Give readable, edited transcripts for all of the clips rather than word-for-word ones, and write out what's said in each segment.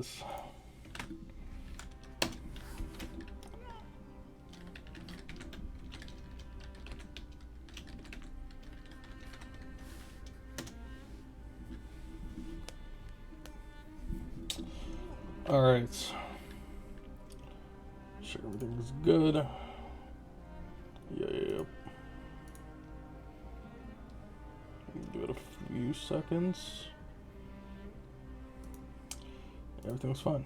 this. Alright. Sure everything's good. Yep. Give it a few seconds. Everything's fine.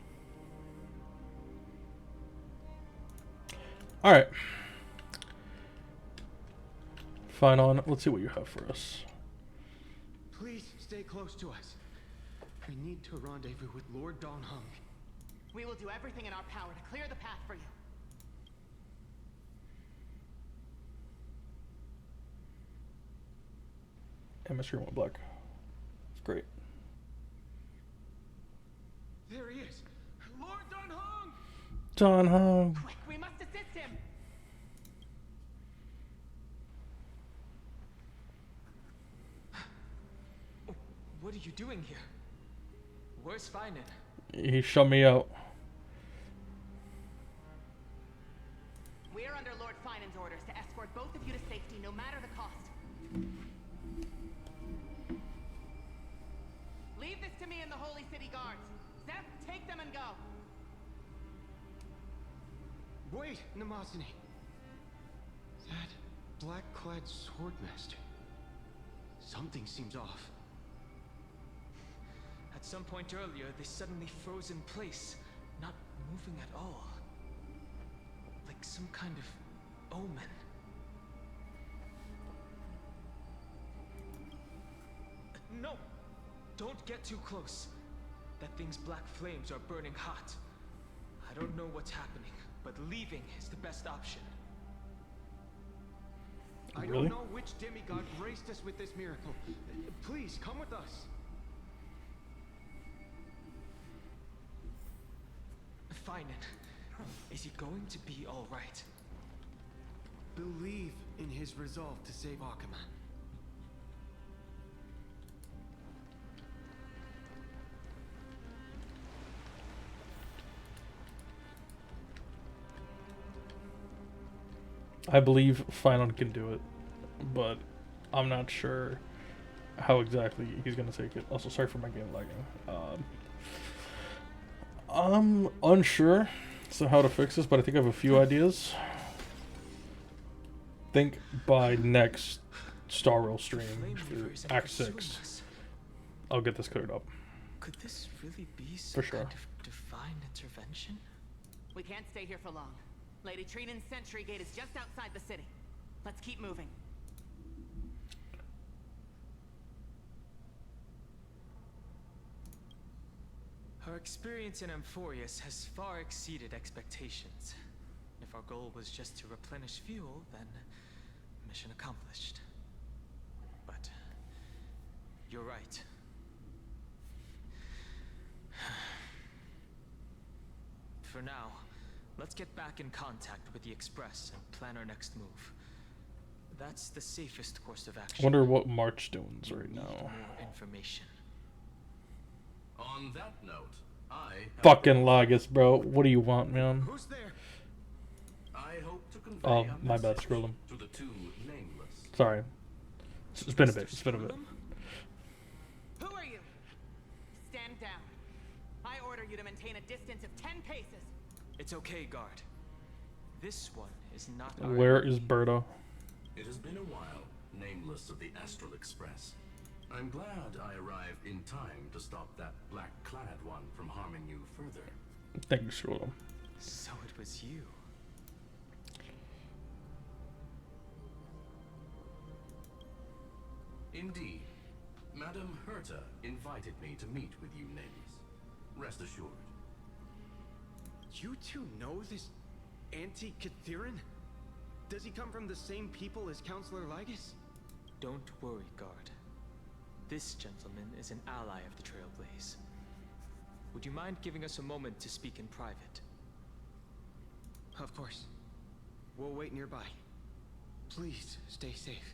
Alright. Fine on. Let's see what you have for us. Please stay close to us. We need to rendezvous with Lord Don Hung. We will do everything in our power to clear the path for you. Atmosphere went black. Great. There he is. Lord Don Hung! Don Hung. Quick, we must assist him. What are you doing here? Where's Finan? He shut me out. We are under Lord Finan's orders to escort both of you to safety, no matter the cost. Leave this to me and the Holy City Guards. Zeph, take them and go. Wait, Namazani. That black-clad swordmaster. Something seems off. At some point earlier, they suddenly froze in place, not moving at all. Like some kind of omen. No! Don't get too close. That thing's black flames are burning hot. I don't know what's happening, but leaving is the best option. I Really? don't know which demigod graced us with this miracle. Please, come with us. Finan, is he going to be all right? Believe in his resolve to save Akama. I believe Finan can do it, but I'm not sure how exactly he's gonna take it. Also, sorry for my game lagging. I'm unsure so how to fix this, but I think I have a few ideas. Think by next Star Rail stream for Act 6, I'll get this cleared up. Could this really be For some sure. kind of divine intervention? We can't stay here for long. Lady Trinan's sentry gate is just outside the city. Let's keep moving. Our experience in Amphoreus has far exceeded expectations. If our goal was just to replenish fuel, then mission accomplished. But you're right. For now, let's get back in contact with the Express and plan our next move. That's the safest course of action. Wonder what March doing's We right need now. more information. On that note, I have Fucking Lagus, bro. What do you want, man? Who's there? I hope to convey Oh, a my bad, message scroll them. to the two nameless. Sorry. It's been a bit. It's been a bit. Who are you? Stand down. I order you to maintain a distance of 10 paces. It's okay, guard. This one is not our Where enemy. is Berta? It has been a while, nameless of the Astral Express. I'm glad I arrived in time to stop that black-clad one from harming you further. Thank you, scroll. So it was you. Indeed. Madame Herta invited me to meet with you nameless. Rest assured. You two know this anti-Catharin? Does he come from the same people as Counselor Lygus? Don't worry, guard. This gentleman is an ally of the Trailblaze. Would you mind giving us a moment to speak in private? Of course. We'll wait nearby. Please stay safe.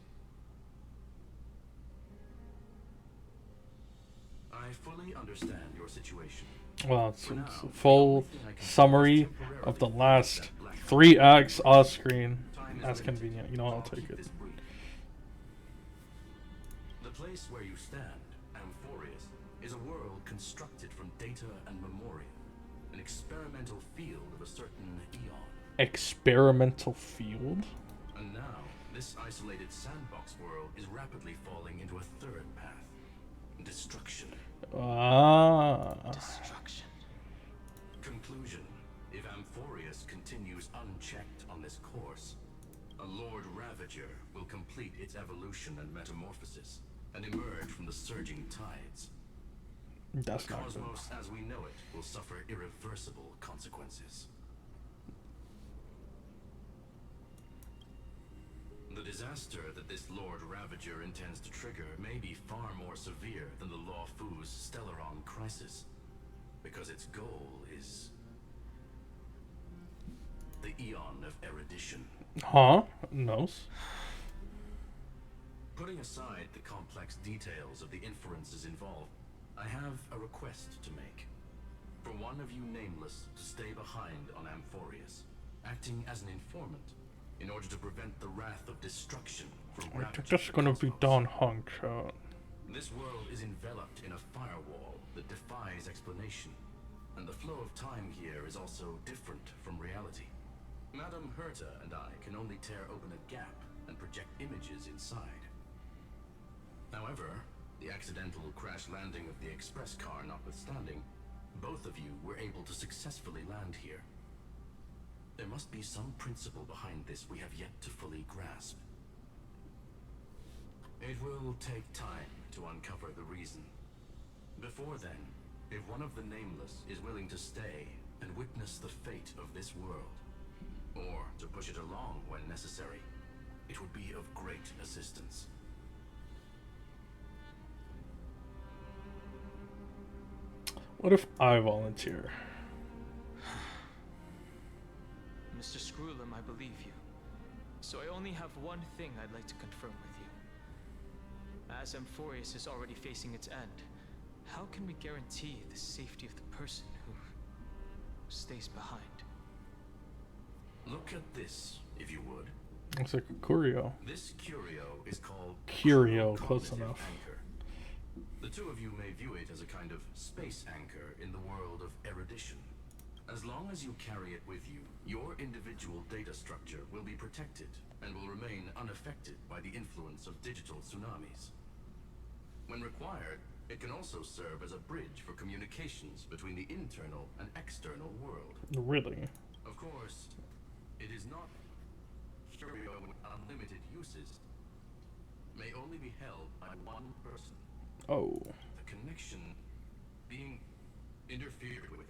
I fully understand your situation. Well, it's For now, a the full only thing I can do is summary temporarily of the freeze last that black 3 cloud. acts off screen. Time is That's limited, convenient. You know, so I'll I'll take keep it. this brief. The place where you stand, Amphoreus, is a world constructed from data and memoria, an experimental field of a certain eon. Experimental field? And now, this isolated sandbox world is rapidly falling into a third path: destruction. Ah. Destruction. Conclusion: if Amphoreus continues unchecked on this course, a Lord Ravager will complete its evolution and metamorphosis, and emerge from the surging tides. That's The not good. cosmos as we know it will suffer irreversible consequences. The disaster that this Lord Ravager intends to trigger may be far more severe than the Lawfu's Stellaron crisis, because its goal is the Eon of Erudition. Huh? No. Putting aside the complex details of the inferences involved, I have a request to make. For one of you nameless to stay behind on Amphoreus, acting as an informant, in order to prevent the wrath of destruction from I think ravaging that's the gonna be cosmos. Don Hunk shot. This world is enveloped in a firewall that defies explanation, and the flow of time here is also different from reality. Madame Herta and I can only tear open a gap and project images inside. However, the accidental crash landing of the express car notwithstanding, both of you were able to successfully land here. There must be some principle behind this we have yet to fully grasp. It will take time to uncover the reason. Before then, if one of the Nameless is willing to stay and witness the fate of this world, or to push it along when necessary, it would be of great assistance. What if I volunteer? Mr. Screwlum, I believe you. So I only have one thing I'd like to confirm with you. As Amphoreus is already facing its end, how can we guarantee the safety of the person who stays behind? Look at this, if you would. Looks like a curio. This curio is called Curio, True close Cognitive enough. Anchor. The two of you may view it as a kind of space anchor in the world of erudition. As long as you carry it with you, your individual data structure will be protected and will remain unaffected by the influence of digital tsunamis. When required, it can also serve as a bridge for communications between the internal and external world. Really? Of course, it is not curio with unlimited uses. May only be held by one person. Oh. The connection being interfered with.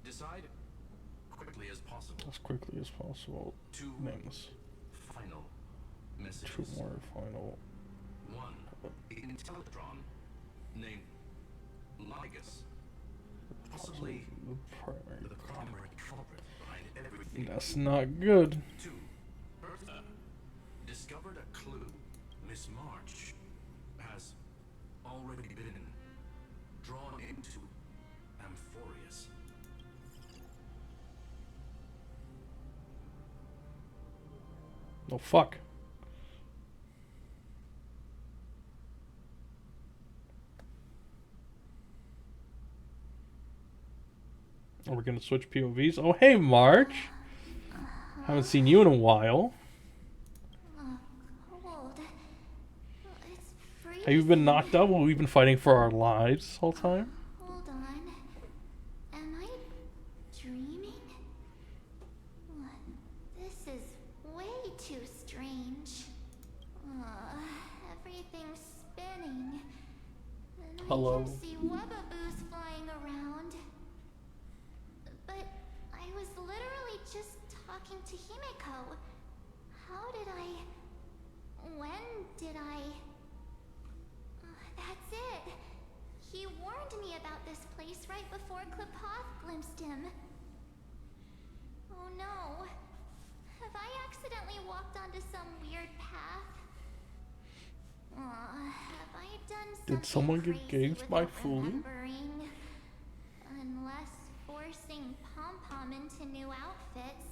Decide quickly as possible. As quickly as possible. Two Names. final messages. 2 more final. One, Intellitron, named Ligus. Possibly The primary. the primary culprit behind everything. That's not good. Two, Bertha discovered a clue. Miss March has already been drawn into Amphoreus. Oh fuck. Are we gonna switch POVs? Oh hey March! Haven't seen you in a while. Cold. It's freezing. Have you been knocked out while we've been fighting for our lives this whole time? Hold on. Am I dreaming? This is way too strange. Everything's spinning. And Hello. I can see webbaboos flying around. But I was literally just talking to Himeko. How did I... When did I... That's it. He warned me about this place right before Klipoth glimpsed him. Oh no. Have I accidentally walked onto some weird path? Have I done something Did someone get crazy gazed by without Fulu? remembering? Unless forcing Pom-Pom into new outfits,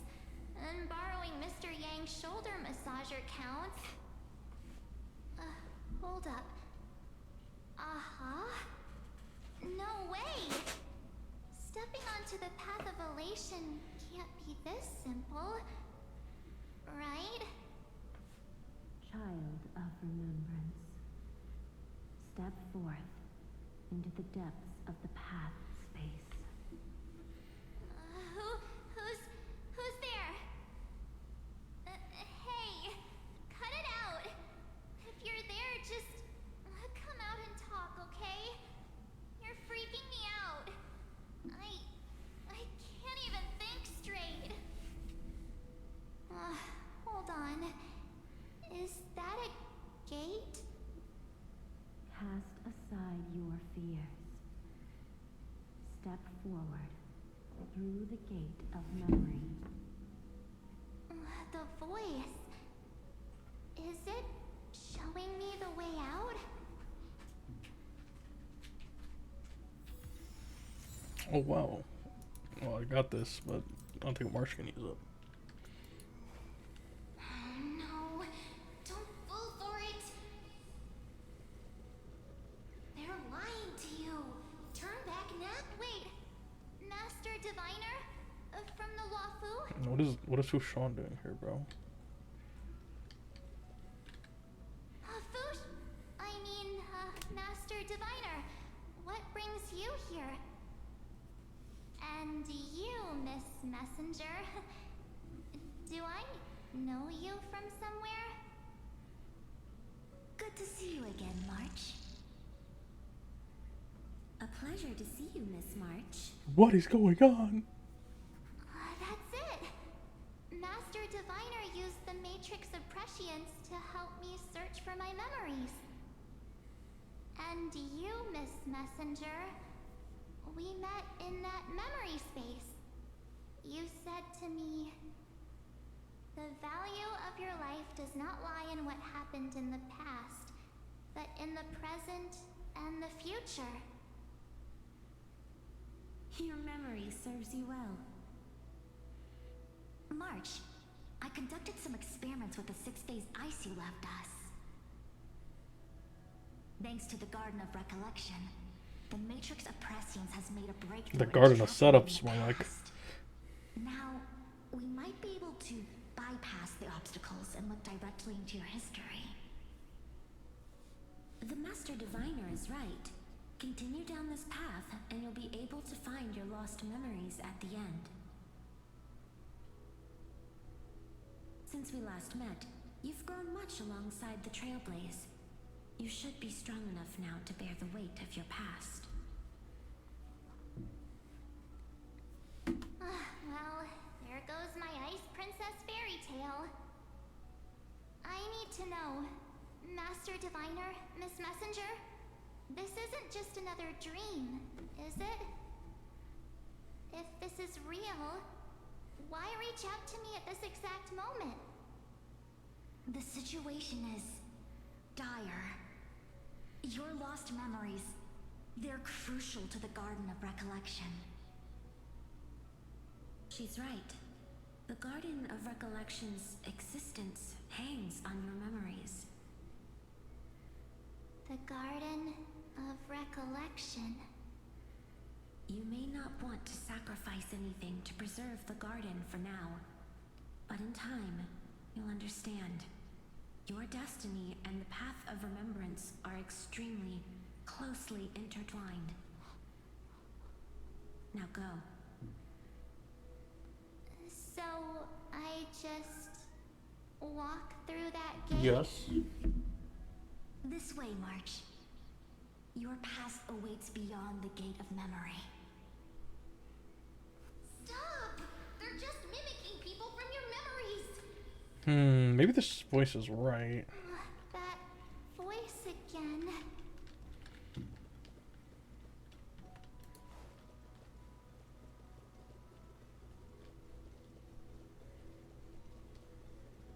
and borrowing Mr. Yang's shoulder massager counts. Hold up. Uh-huh. No way! Stepping onto the path of elation can't be this simple. Right? Child of remembrance, step forth into the depths of the path space. Who's there? Hey, cut it out. If you're there, just come out and talk, okay? You're freaking me out. I can't even think straight. Hold on. Is that a gate? Cast aside your fears. Step forward through the gate of memory. The voice. Is it showing me the way out? Oh wow. Well, I got this, but I don't think Marsh can use it. No, don't fall for it. They're lying to you. Turn back now. Wait, Master Diviner from the Luofu? What is Fushan doing here, bro? Master Diviner, what brings you here? And you, Miss Messenger, do I know you from somewhere? Good to see you again, March. A pleasure to see you, Miss March. What is going on? That's it. Master Diviner used the Matrix of Prescience to help me search for my memories. And you, Miss Messenger, we met in that memory space. You said to me, the value of your life does not lie in what happened in the past, but in the present and the future. Your memory serves you well. March, I conducted some experiments with the 6 days ice you left us. Thanks to the Garden of Recollection, the Matrix of Prescience has made a breakthrough. The Garden of Setups, more like. Now, we might be able to bypass the obstacles and look directly into your history. The Master Diviner is right. Continue down this path, and you'll be able to find your lost memories at the end. Since we last met, you've grown much alongside the Trailblaze. You should be strong enough now to bear the weight of your past. Well, there goes my Ice Princess fairy tale. I need to know, Master Diviner, Miss Messenger, this isn't just another dream, is it? If this is real, why reach out to me at this exact moment? The situation is dire. Your lost memories, they're crucial to the Garden of Recollection. She's right. The Garden of Recollection's existence hangs on your memories. The Garden of Recollection. You may not want to sacrifice anything to preserve the garden for now, but in time, you'll understand. Your destiny and the path of remembrance are extremely, closely intertwined. Now go. So, I just walk through that gate? Yes. This way, March. Your past awaits beyond the gate of memory. Stop! They're just mimicking people from your memories! Maybe this voice is right. That voice again.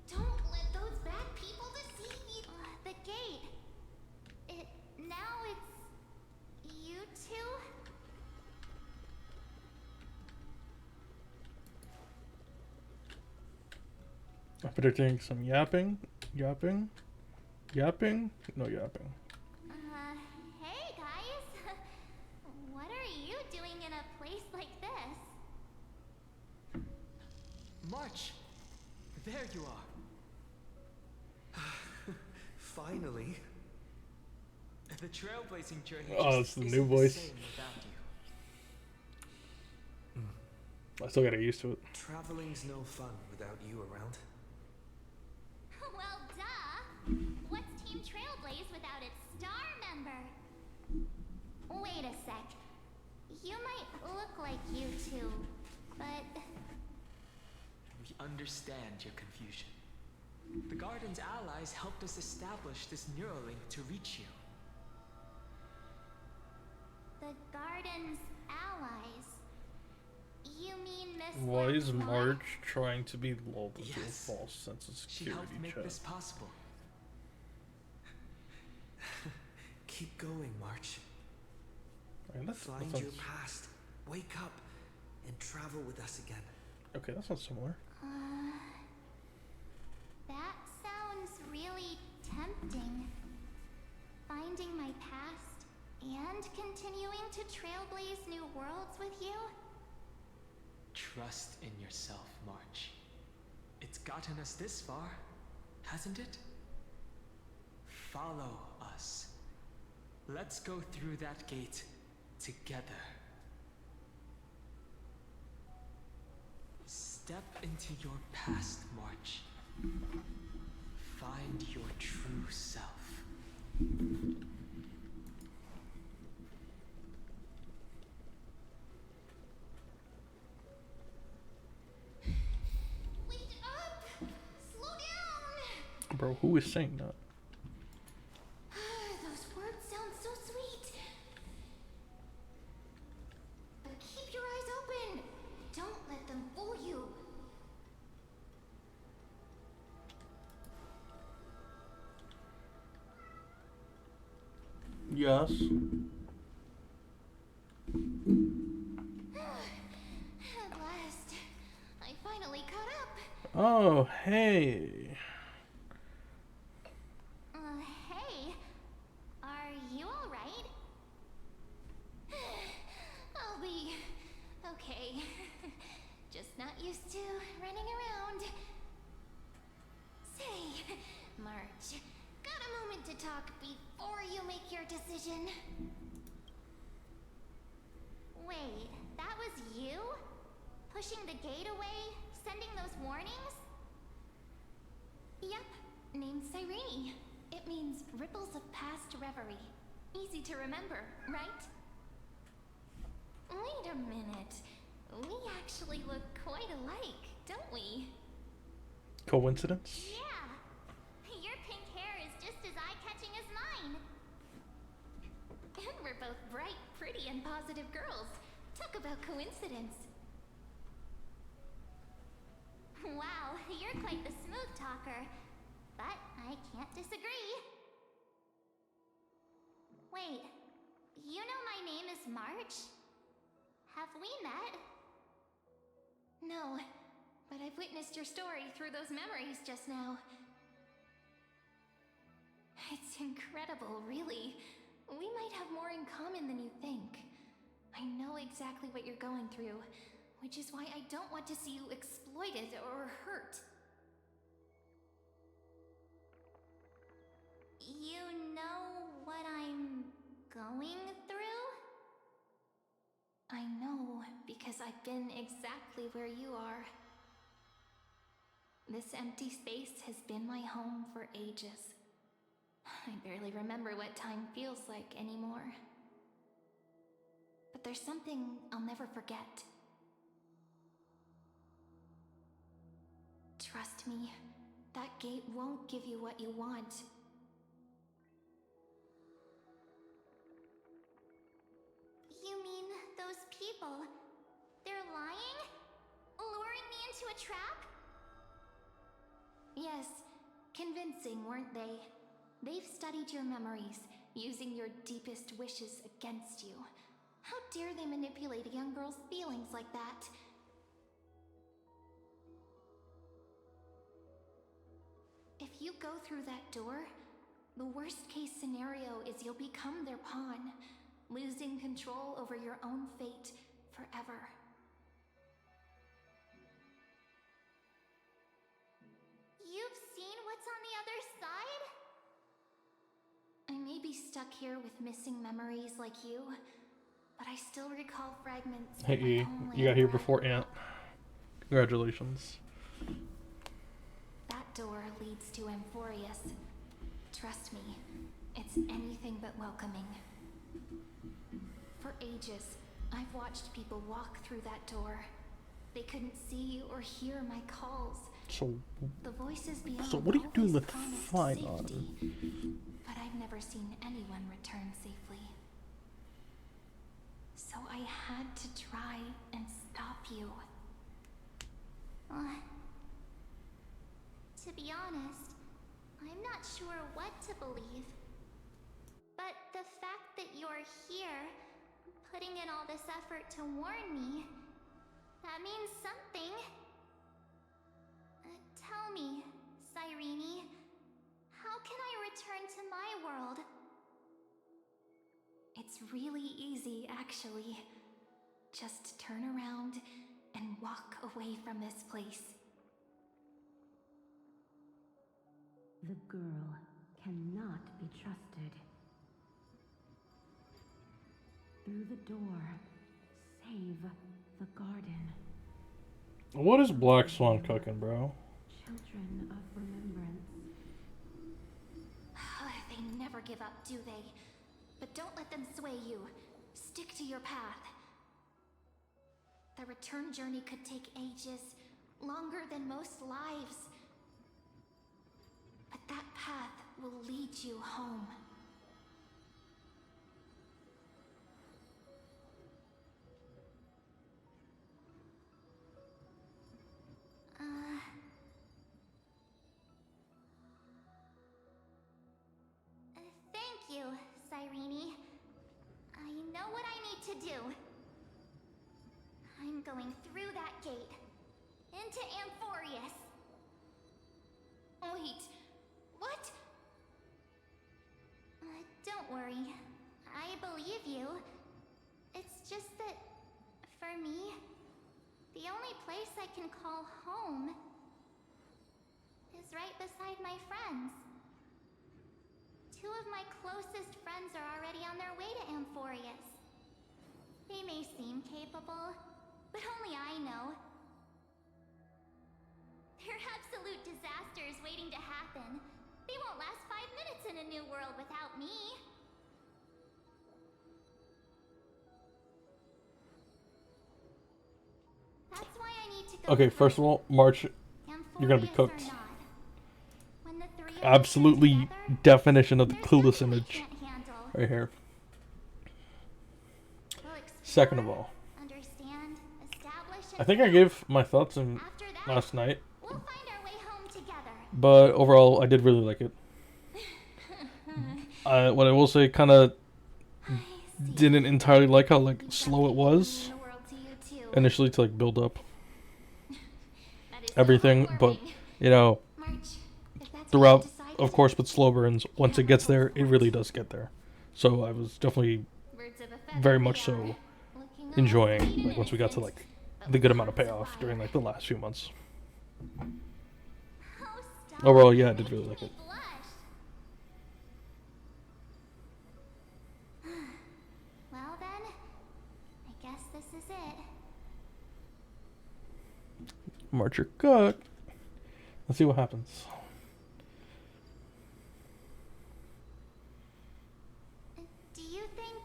Don't let those bad people deceive you. The gate. Now it's you two? I better doing some yapping, yapping, yapping, no yapping. Hey guys. What are you doing in a place like this? March! There you are. Finally. The trailblazing journey Oh, just it's the new isn't voice. the same without you. I still gotta get used to it. Traveling's no fun without you around. Well, duh. What's Team Trailblaze without its star member? Wait a sec. You might look like you two, but... We understand your confusion. The Garden's allies helped us establish this Neuralink to reach you. The Garden's allies? You mean Miss Why is Blackmore? Marge trying to be lulled into a Yes. false sense of She security helped make chat? this possible. Keep going, March. Okay, that Find sounds, your past. Wake up and travel with us again. okay, that sounds similar. That sounds really tempting. Finding my past and continuing to trailblaze new worlds with you? Trust in yourself, March. It's gotten us this far, hasn't it? Follow us. Let's go through that gate together. Step into your past, March. Find your true self. Wake up! Slow down! Bro, who is saying that? Those words sound so sweet. But keep your eyes open. Don't let them fool you. Yes. At last, I finally caught up. Oh, hey. Hey, are you all right? I'll be okay. Just not used to running around. Say, March, got a moment to talk before you make your decision? Wait, that was you? Pushing the gate away? Sending those warnings? Yep, named Cyrene. It means ripples of past reverie. Easy to remember, right? Wait a minute. We actually look quite alike, don't we? Coincidence? Yeah. Your pink hair is just as eye-catching as mine. And we're both bright, pretty, and positive girls. Talk about coincidence. Wow, you're quite the smooth talker. But I can't disagree. Wait, you know my name is March? Have we met? No, but I've witnessed your story through those memories just now. It's incredible, really. We might have more in common than you think. I know exactly what you're going through, which is why I don't want to see you exploited or hurt. You know what I'm going through? I know, because I've been exactly where you are. This empty space has been my home for ages. I barely remember what time feels like anymore. But there's something I'll never forget. Trust me, that gate won't give you what you want. You mean those people? They're lying? Luring me into a trap? Yes, convincing, weren't they? They've studied your memories, using your deepest wishes against you. How dare they manipulate a young girl's feelings like that? go through that door, the worst case scenario is you'll become their pawn, losing control over your own fate forever. You've seen what's on the other side? I may be stuck here with missing memories like you, but I still recall fragments of Hey, my E, homeland you got here where I before grew Ant. up. Congratulations. That door leads to Amphoreus. Trust me, it's anything but welcoming. For ages, I've watched people walk through that door. They couldn't see or hear my calls. So, The voices beyond so what are you doing always with promised Fainon? safety, but I've never seen anyone return safely. So I had to try and stop you. To be honest, I'm not sure what to believe. But the fact that you're here, putting in all this effort to warn me, that means something. Tell me, Cyrene, how can I return to my world? It's really easy, actually. Just turn around and walk away from this place. The girl cannot be trusted. Through the door, save the garden. What is Black Swan cooking, bro? Children of remembrance. They never give up, do they? But don't let them sway you. Stick to your path. The return journey could take ages, longer than most lives. But that path will lead you home. Thank you, Cyrene. I know what I need to do. I'm going through that gate. Into Amphoreus. Wait, what? Don't worry. I believe you. It's just that, for me, the only place I can call home is right beside my friends. Two of my closest friends are already on their way to Amphoreus. They may seem capable, but only I know. They're absolute disasters waiting to happen. They won't last 5 minutes in a new world without me. That's why I need to go. Okay, first of all, March, you're gonna be Amphoreus or cooked. not, when the three of us are Absolutely together, definition of the there's clueless nothing we image can't handle. right here. We'll explore, Second of all, understand, establish, and I think I gave my thoughts in after that, last night, we'll find our way home together. but overall, I did really like it. What I will say, kind of didn't entirely like how like slow it was The world to you too. initially to like build up That is so everything, but heartwarming. you know, March, if that's what you throughout, decide of to course, do, with slow burns, once it gets there, it really does get there. So I was definitely birds of a feather very we much are. so Looking all sweet enjoying and like once we got to innocent, like but the good with amount of hearts payoff during afire. like the last few months. Oh, stop. Overall, yeah, I did You're really like making it. me blush. Well then, I guess this is it. March, you're good. Let's see what happens. Do you think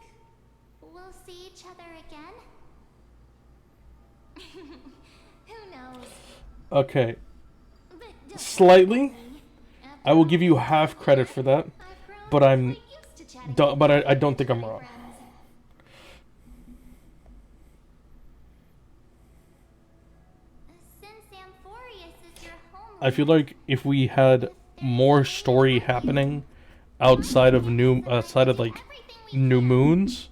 we'll see each other again? Who knows? Okay, But don't slightly. worry. After I will all give you this half time, credit for that, I've grown but I'm, quite used to chatting don't, with but my I don't think I'm furry wrong. friends. Since Amphoreus is your homeland, I feel like if we had more story happening outside of like New Moons,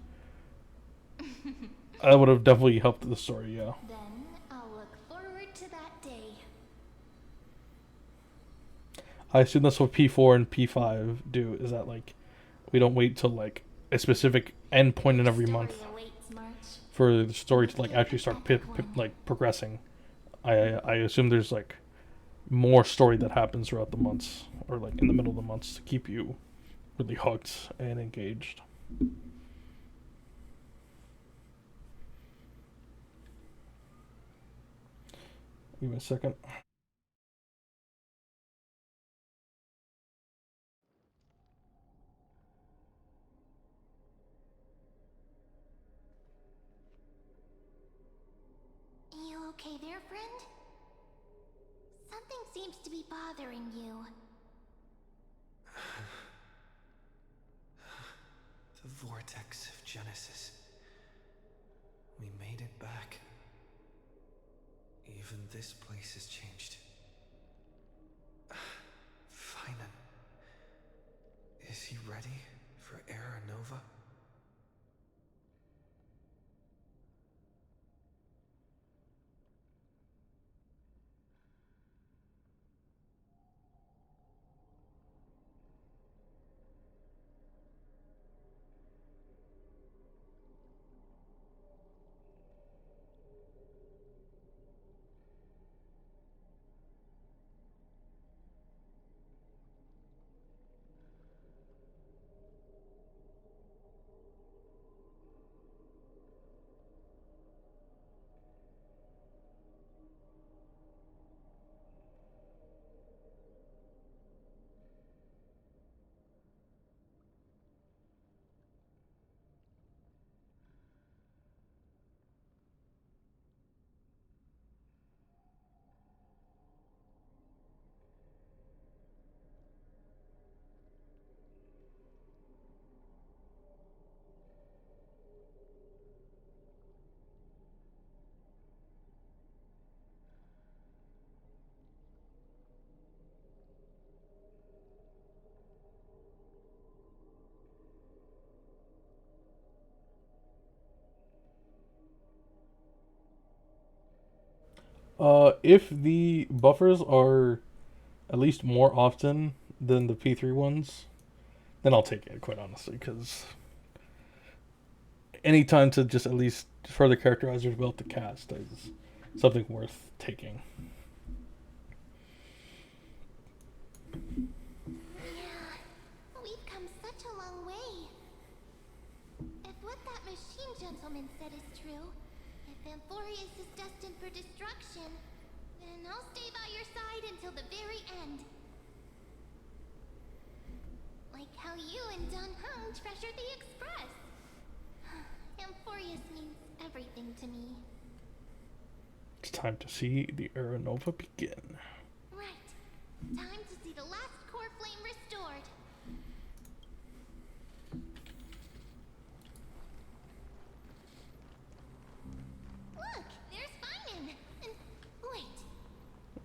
that would have definitely helped the story. Yeah. then I'll look forward to that day. I assume that's what P4 and P5 do. Is that like we don't wait till like a specific end point in every month for the story to like actually start like progressing. I assume there's like more story that happens throughout the months or like in the middle of the months to keep you really hooked and engaged. Give me a second. You okay there, friend? Something seems to be bothering you. The vortex of Genesis. We made it back. Even this place has changed. Finan. Is he ready for Era Nova? If the buffers are at least more often than the P3 ones, then I'll take it, quite honestly, because any time to just at least further characterize or develop the cast is something worth taking. Yeah, we've come such a long way. If what that machine gentleman said is true, if Amphoreus is destined for destruction, then I'll stay by your side until the very end. Like how you and Don Hung treasured the Express. Amphoreus means everything to me. It's time to see the Era Nova begin. Right. Time to see the last core flame restored. Look, there's Finan. And wait,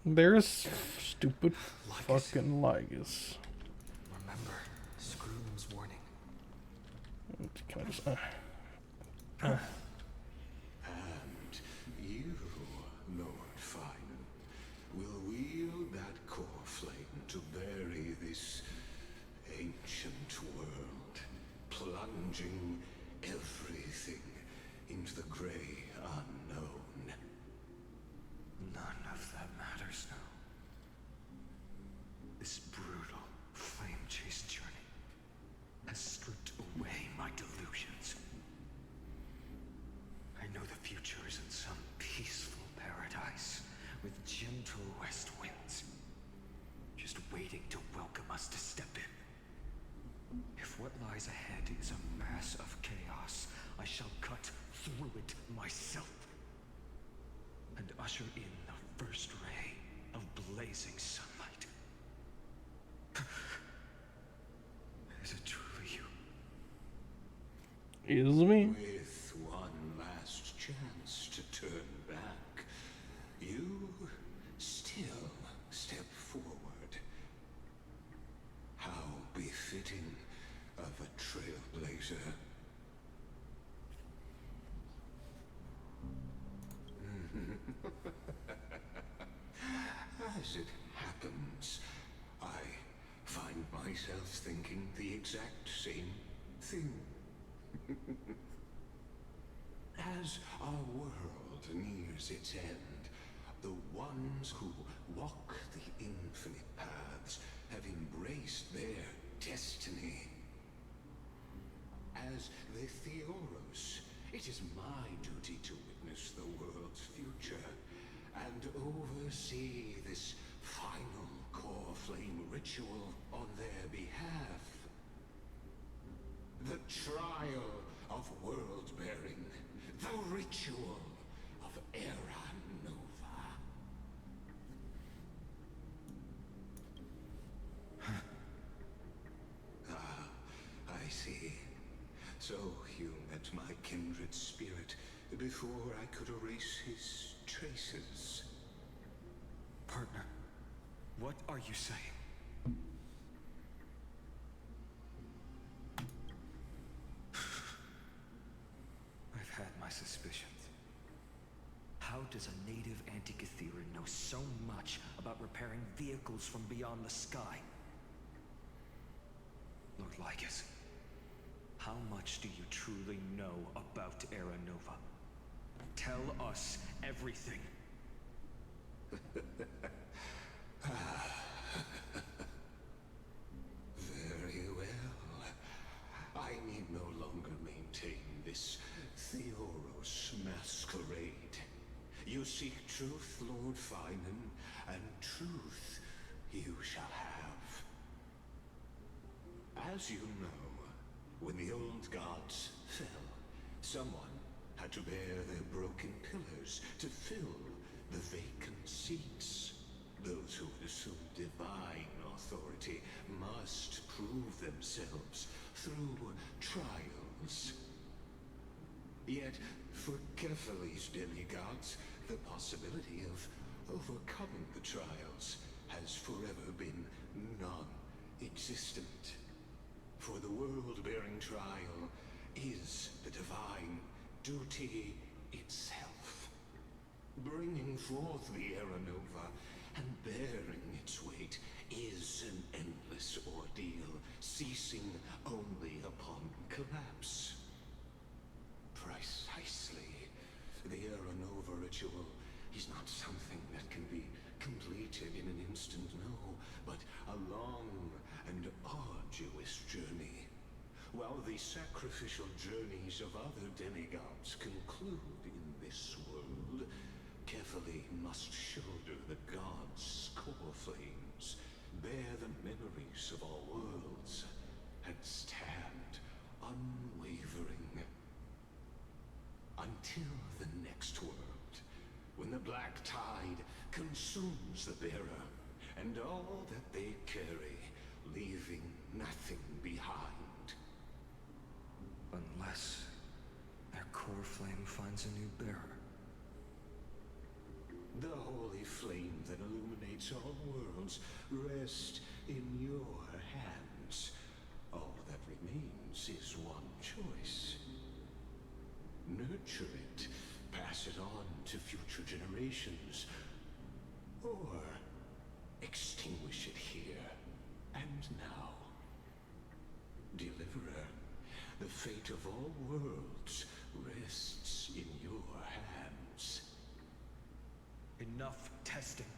There's stupid fucking Lygus. Remember Scroom's warning. Can I just... And you, Lord Finan, will wield that core flame to bury this ancient world, plunging everything into the gray unknown. None of that matters now. This brutal flame chase journey has stripped away my delusions. I know the future is in some peaceful paradise with gentle west winds, just waiting to welcome us to step in. If what lies ahead is a mass of chaos, I shall cut through it myself and usher in the first ray of blazing sunlight. Is it truly you? Is me? With one last chance to turn back, you still step forward. How befitting of a trailblazer. As it happens, I myself thinking the exact same thing. As our world nears its end, the ones who walk the infinite paths have embraced their destiny. As the Theoros, it is my duty to witness the world's future and oversee this final core flame ritual on their behalf. The trial of world-bearing, the ritual of Era Nova. I see. So you met my kindred spirit before I could erase his traces. Partner, what are you saying? I've had my suspicions. How does a native Antikytheran know so much about repairing vehicles from beyond the sky? Lord Lycus, how much do you truly know about Era Nova? Tell us everything. Very well. I need no longer maintain this Theoros masquerade. You seek truth, Lord Finan, and truth you shall have. As you know, when the old gods fell, someone had to bear their broken pillars to fill the vacant seats. Those who would assume divine authority must prove themselves through trials. Yet, for Kephales's demigods, the possibility of overcoming the trials has forever been non-existent. For the world-bearing trial is the divine duty itself. Bringing forth the Era Nova and bearing its weight is an endless ordeal, ceasing only upon collapse. Precisely. The Era Nova ritual is not something that can be completed in an instant, no, but a long and arduous journey. While the sacrificial journeys of other demigods conclude in this world, Kephale must shoulder the gods' core flames, bear the memories of all worlds, and stand unwavering. Until the next world, when the black tide consumes the bearer, and all that they carry, leaving nothing behind. Unless their core flame finds a new bearer. The holy flame that illuminates all worlds rests in your hands. All that remains is one choice. Nurture it, pass it on to future generations, or extinguish it here and now. Deliverer, the fate of all worlds rests in your hands. Enough testing.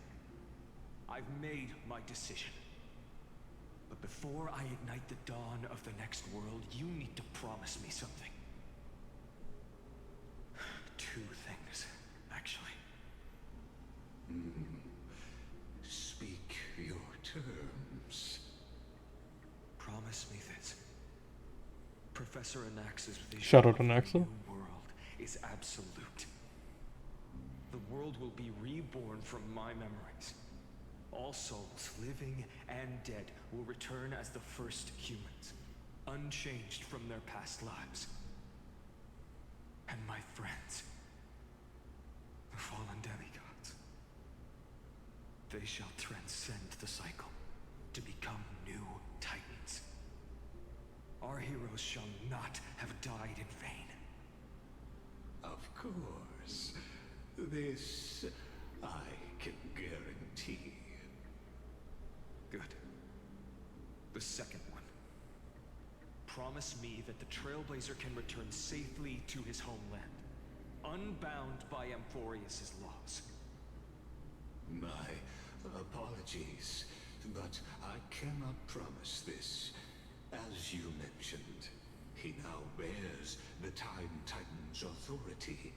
I've made my decision. But before I ignite the dawn of the next world, you need to promise me something. Two things, actually. Speak your terms. Promise me this. Professor Anax's vision Shout out of the Anaxa. new world is absolute. The world will be reborn from my memories. All souls, living and dead, will return as the first humans, unchanged from their past lives. And my friends, the fallen demigods, they shall transcend the cycle to become new titans. Our heroes shall not have died in vain. Of course. This I can guarantee. Good. The second one. Promise me that the Trailblazer can return safely to his homeland, unbound by Amphoreus' laws. My apologies, but I cannot promise this. As you mentioned, he now bears the Time Titan's authority.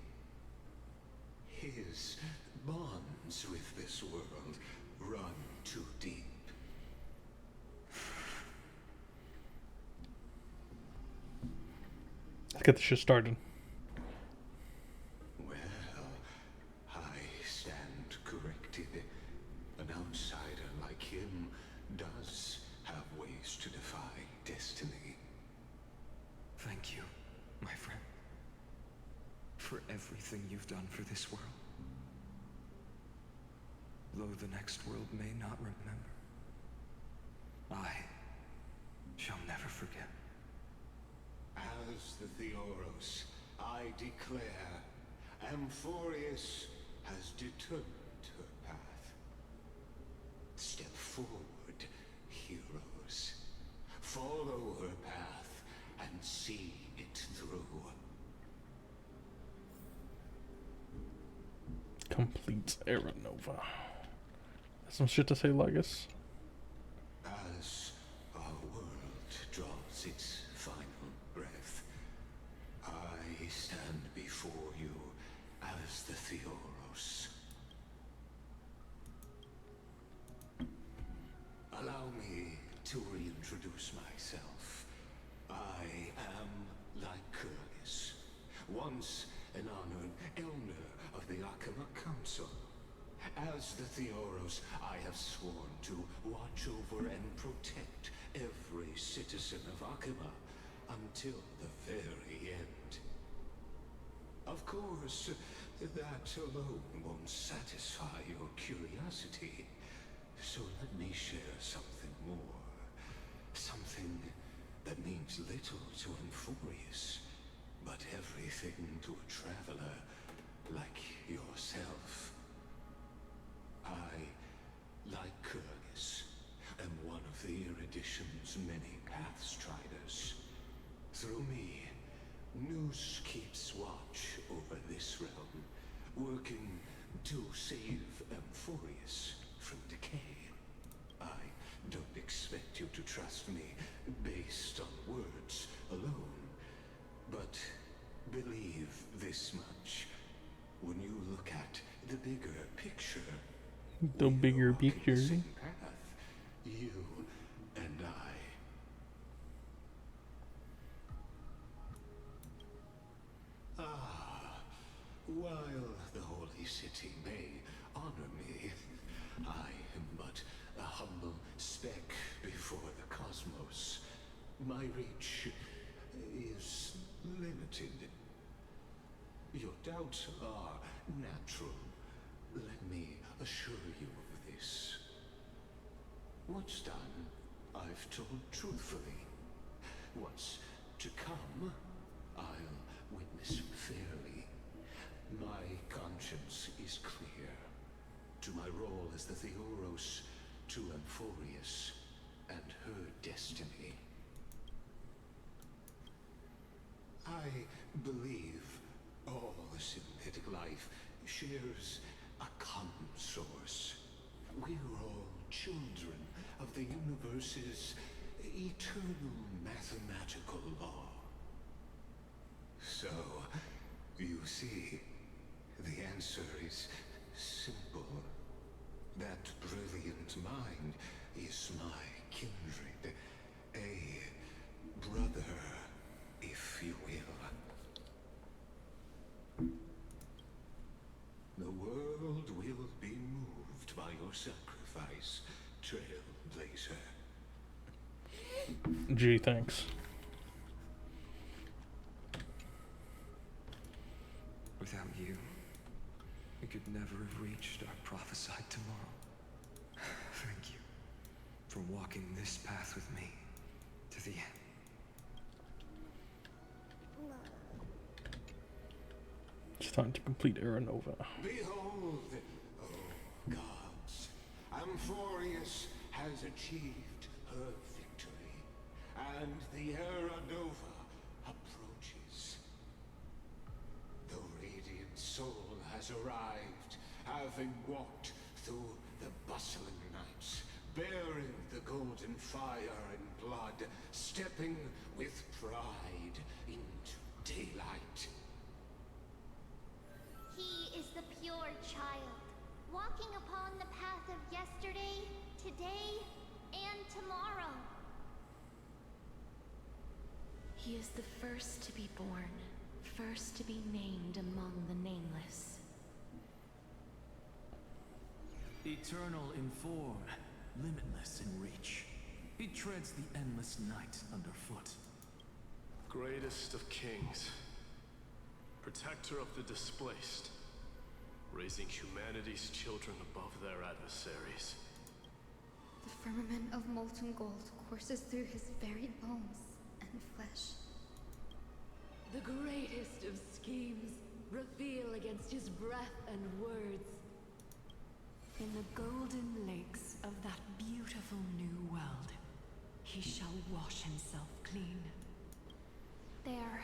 His bonds with this world run too deep. Let's get this shit started. Well, I stand corrected. An outsider like him does have ways to defy destiny. Thank you, my friend, for everything you've done for this world. Though the next world may not remember, I shall never forget. As the Theoros, I declare, Amphoreus has determined her path. Step forward, heroes. Follow her path and see it through. Complete Era Nova. Some shit to say, Legus? As our world draws its final breath, I stand before you as the Theoros. Allow me to reintroduce myself. I am Lycurgus, once an honored elder of the Akama Council. As the Theoros, I have sworn to watch over and protect every citizen of Akama until the very end. Of course, that alone won't satisfy your curiosity. So let me share something more. Something that means little to Amphoreus, but everything to a traveler like yourself. I, Lycurgus, am one of the Erudition's many Pathstriders. Through me, Noose keeps watch over this realm, working to save Amphoreus from decay. I don't expect you to trust me based on words alone, but believe this much. When you look at the bigger picture, The bigger walk in the picture. same path, you and I. While the holy city may honor me, I am but a humble speck before the cosmos. My reach is limited. Your doubts are natural. Let me assure you of this. What's done, I've told truthfully. What's to come, I'll witness fairly. My conscience is clear. To my role as the Theoros, to Amphoreus, and her destiny. I believe all synthetic life shares a common source. We're all children of the universe's eternal mathematical law. So, you see, the answer is simple. That brilliant mind is my kindred, a brother, if you will. The world will be moved by your sacrifice, Trailblazer. Gee, thanks. Without you, we could never have reached our prophesied tomorrow. Thank you for walking this path with me to the end. It's time to complete Era Nova. Behold, oh gods, Amphoreus has achieved her victory. and the Era Nova approaches. The radiant soul has arrived, having walked through the bustling nights, bearing the golden fire and blood, stepping with pride into daylight. He is the pure child, walking upon the path of yesterday, today, and tomorrow. He is the first to be born, first to be named among the nameless. Eternal in form, limitless in reach. He treads the endless night underfoot. Greatest of kings, protector of the displaced, raising humanity's children above their adversaries. The firmament of molten gold courses through his very bones and flesh. The greatest of schemes reveal against his breath and words. In the golden lakes of that beautiful new world, he shall wash himself clean. There.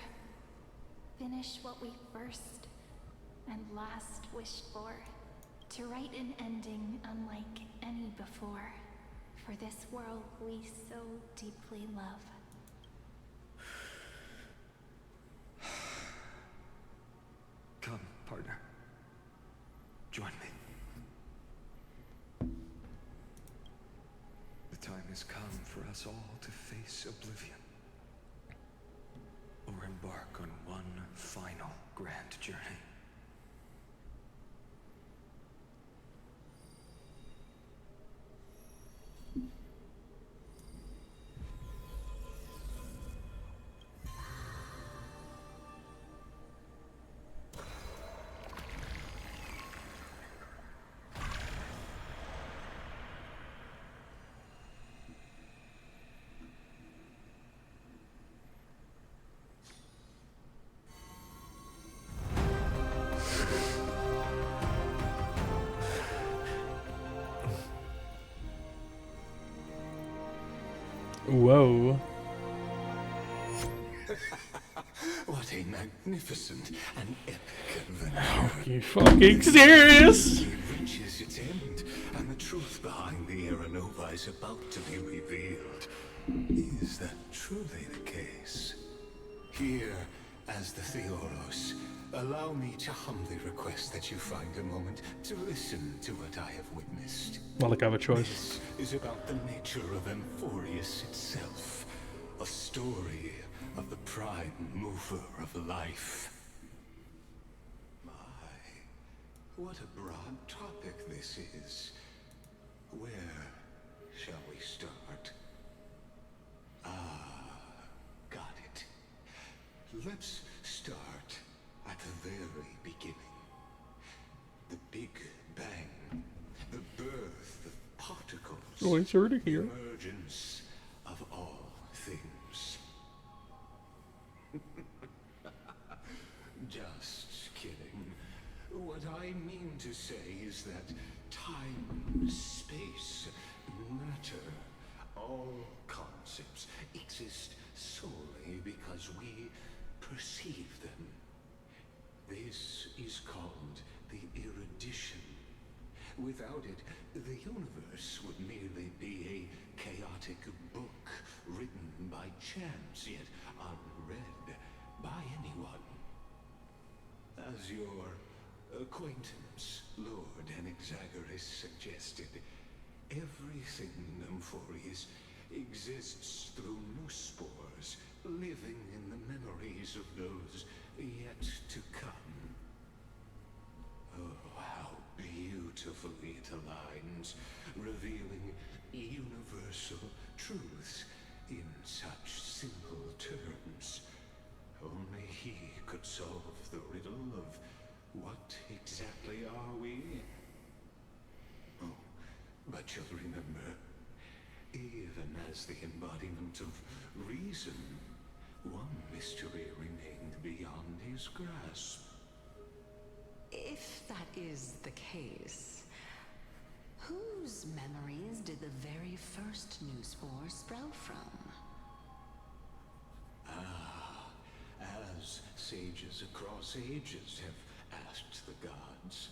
Finish what we first and last wished for. To write an ending unlike any before. For this world we so deeply love. Come, partner. Join me. The time has come for us all to face oblivion. Or embark on one final grand journey. Whoa. What a magnificent and epic adventure. Are you fucking serious? It reaches its end, and the truth behind the Era Nova is about to be revealed. Is that truly the case? Here, as the Theoros, allow me to humbly request that you find a moment to listen to what I have witnessed. Not like I have a choice. This is about the nature of Amphoreus itself. A story of the prime mover of life. My, what a broad topic this is. Where shall we start? Got it. Let's start at the very beginning. The Big Bang. The birth of particles. Oh, it's already The here. emergence of all things. Just kidding. What I mean to say is that time, space, matter, all concepts exist solely because we perceive them. This is called the erudition. Without it, the universe would merely be a chaotic book written by chance, yet unread by anyone. As your acquaintance, Lord Anaxagoras, suggested, everything in Amphoreus exists through moose spores, living in the memories of those yet to come. Oh, how beautifully it aligns, revealing universal truths in such simple terms. Only he could solve the riddle of what exactly are we? Oh, but you'll remember, even as the embodiment of reason, one mystery remained beyond his grasp. If that is the case, whose memories did the very first new spore sprout from? sages across ages have asked the gods.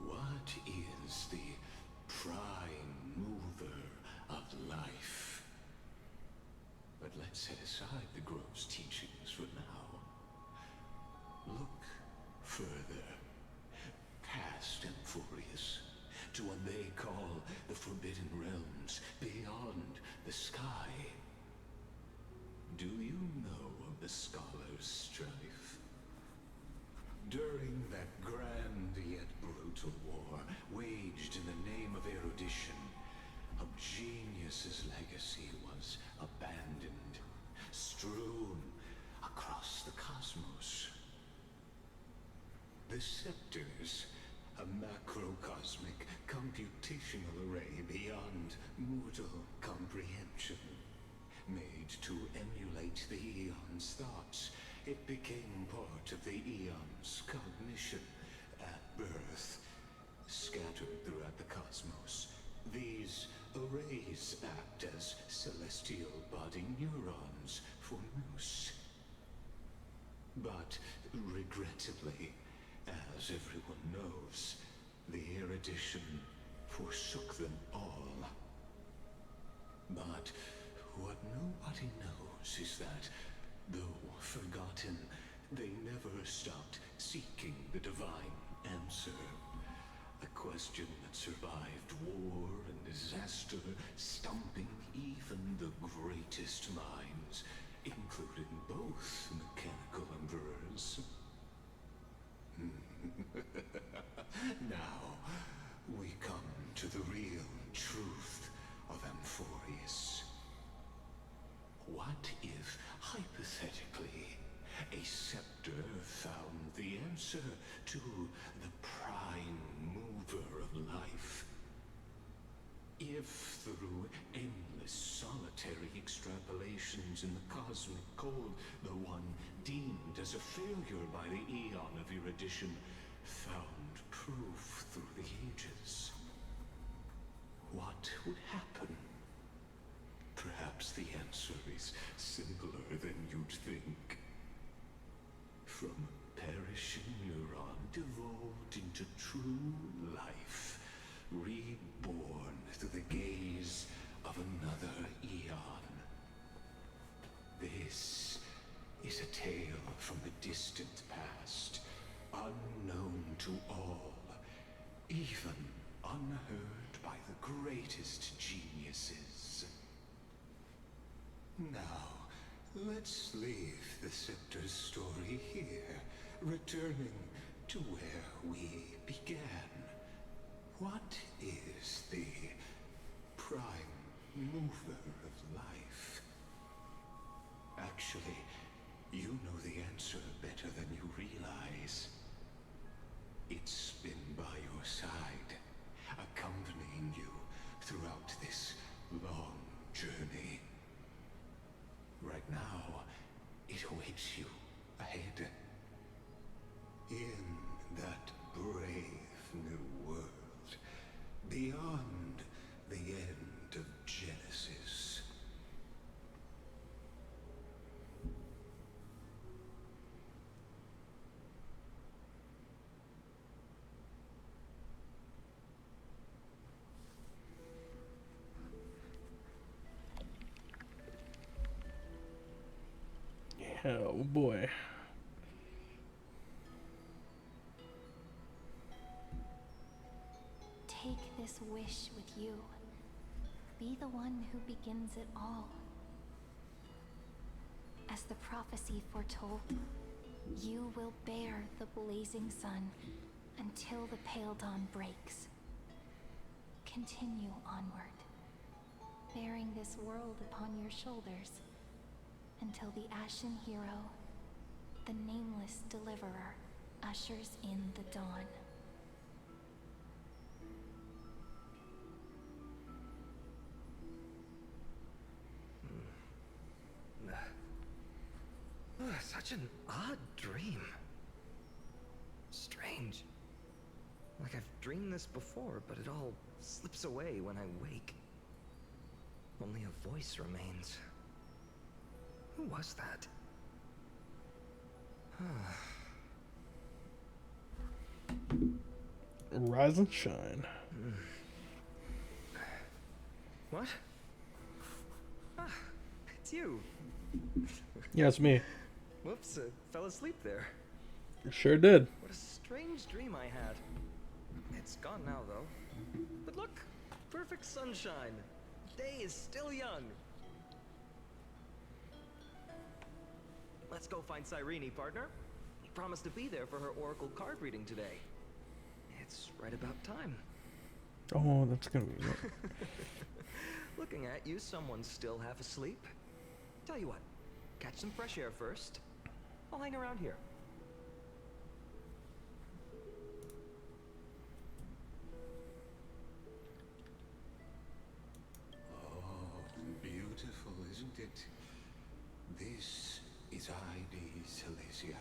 What is the prime mover of life? But let's set aside the grove's teachings for now. Look further, past Amphoreus, to what they call the Forbidden Realms, beyond the sky. Do you know of the Scholar's strife? During that grand yet brutal war, waged in the name of erudition, a genius's legacy was abandoned, strewn across the cosmos. The scepters, a macrocosmic computational array beyond mortal comprehension. Made to emulate the Eon's thoughts, it became part of the Eon's cognition at birth. Scattered throughout the cosmos, these arrays act as celestial body neurons for Nous. But regrettably, as everyone knows, the erudition forsook them all. But what nobody knows is that, though forgotten, they never stopped seeking the divine answer. A question that survived war and disaster, stumping even the greatest minds, including both mechanical emperors. Now, we come to the real truth of Amphoreus. What if, hypothetically, a scepter found the answer to the prime mover of life? If, through endless solitary extrapolations in the cosmic cold, the one deemed as a failure by the Eon of erudition found proof through the ages, what would happen? Perhaps the answer is simpler than you'd think. From a perishing neuron devolved into true life, reborn through the gaze of another Eon. This is a tale from the distant past, unknown to all, even unheard by the greatest geniuses. Now, let's leave the Scepter's story here, returning to where we began. What is the prime mover of life? Actually, you know the answer better than you realize. It's been by your side, accompanying you throughout this long journey. Right now, it awaits you ahead. In that brave new world, beyond the end of Genesis. Oh boy. Take this wish with you. Be the one who begins it all. As the prophecy foretold, you will bear the blazing sun until the pale dawn breaks. Continue onward, bearing this world upon your shoulders, until the Ashen Hero, the nameless deliverer, ushers in the dawn. Such an odd dream. Strange. Like I've dreamed this before, but it all slips away when I wake. Only a voice remains. Who was that? Rise and shine. What? Ah, it's you. Yeah, it's me. Whoops, fell asleep there. You sure did. What a strange dream I had. It's gone now, though. But look, perfect sunshine. The day is still young. Let's go find Cyrene, partner. We promised to be there for her oracle card reading today. It's right about time. Oh, that's gonna be it. Looking at you, someone's still half asleep. Tell you what, catch some fresh air first. I'll hang around here. Oh, beautiful, isn't it? This is Ides Helesii,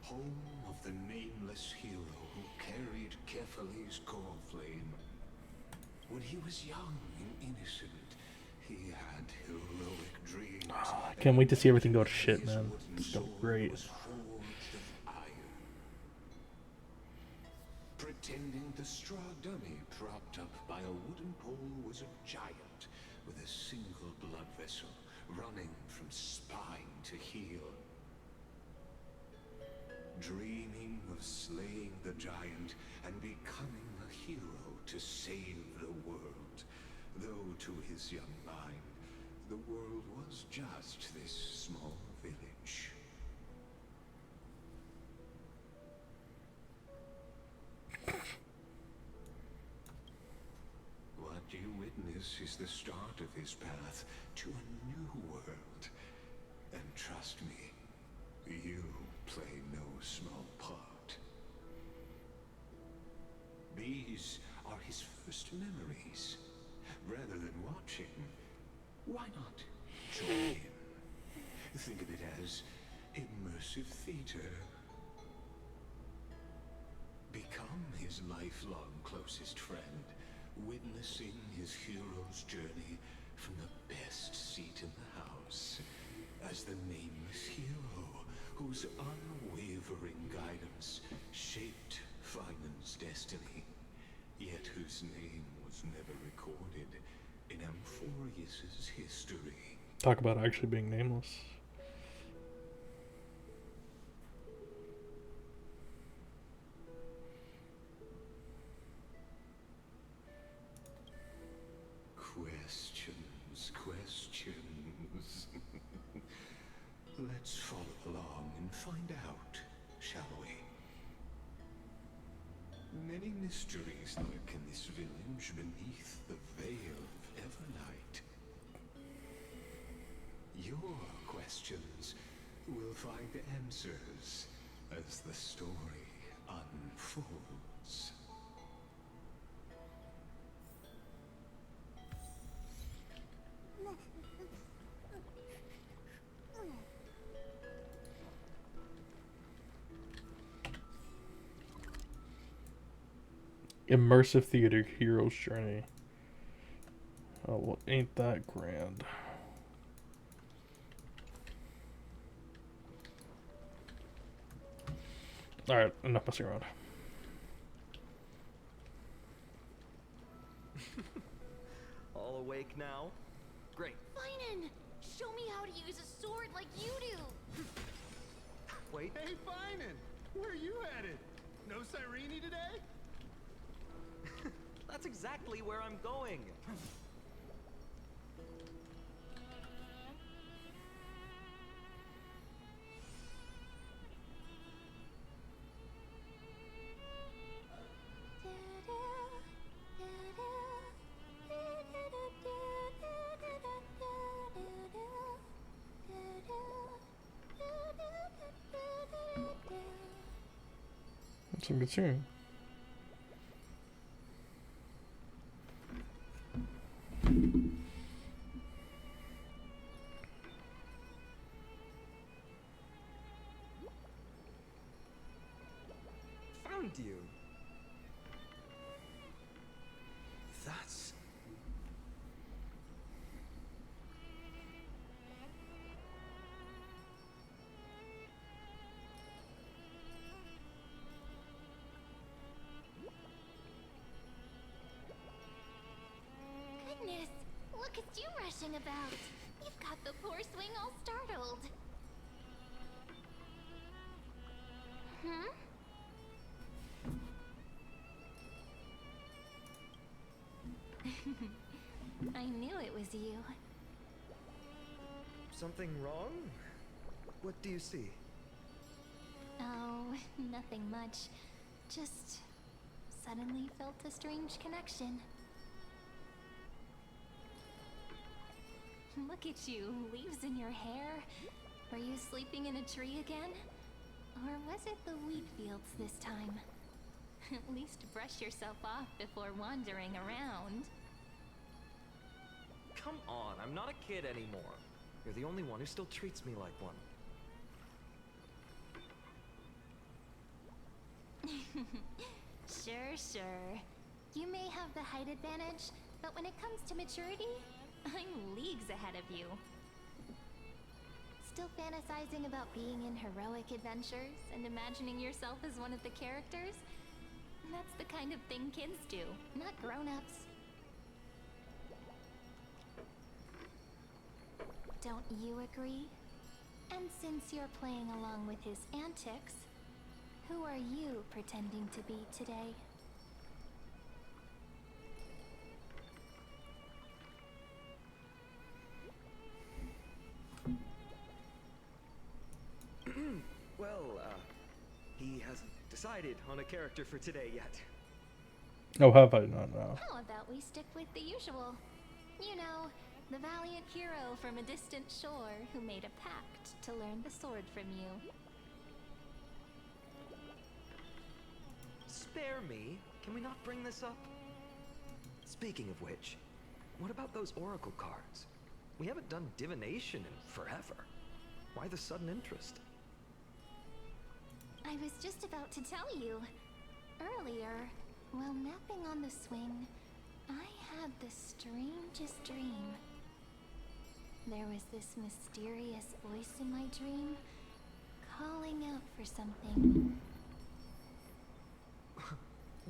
home of the nameless hero who carried Kephales's core flame. When he was young and innocent, he had heroic dreams. I can't wait to see everything go to shit, man. It's gonna be great. Was forged of iron. Pretending the straw dummy propped up by a wooden pole was a giant with a single blood vessel running from spine to heel. Dreaming of slaying the giant and becoming a hero to save the world, though to his young mind, the world was just this small village. What you witness is the start of his path to a new world. And trust me, you play no small part. These are his first memories. Rather than watching, why not join in? Think of it as immersive theater. Become his lifelong closest friend, witnessing his hero's journey from the best seat in the house, as the nameless hero whose unwavering guidance shaped Finan's destiny, yet whose name was never recorded in Amphoreus' history. Talk about actually being nameless. Questions. Let's follow along and find out, shall we? Many mysteries lurk in this village beneath the veil of Evernight. Your questions will find answers as the story unfolds. Immersive theater, hero's journey. Oh, well, ain't that grand. Alright, enough messing around. All awake now? Great. Finan! Show me how to use a sword like you do! Wait. Hey, Finan! Where are you headed? No Cyrene today? That's exactly where I'm going. That's a good tune. Found you. That's... look at you rushing about. You've got the poor swing all startled. Hmm? I knew it was you. Something wrong? What do you see? Oh, nothing much. Just suddenly felt a strange connection. Look at you, leaves in your hair. Were you sleeping in a tree again? Or was it the wheat fields this time? At least brush yourself off before wandering around. Come on, I'm not a kid anymore. You're the only one who still treats me like one. Sure. You may have the height advantage, but when it comes to maturity, I'm leagues ahead of you. Still fantasizing about being in heroic adventures and imagining yourself as one of the characters? That's the kind of thing kids do, not grown-ups. Don't you agree? And since you're playing along with his antics, who are you pretending to be today? Well, he hasn't decided on a character for today yet. Oh, have I not now? How about we stick with the usual? You know, the valiant hero from a distant shore who made a pact to learn the sword from you. Spare me. Can we not bring this up? Speaking of which, what about those oracle cards? We haven't done divination in forever. Why the sudden interest? I was just about to tell you. Earlier, while napping on the swing, I had the strangest dream. There was this mysterious voice in my dream, calling out for something.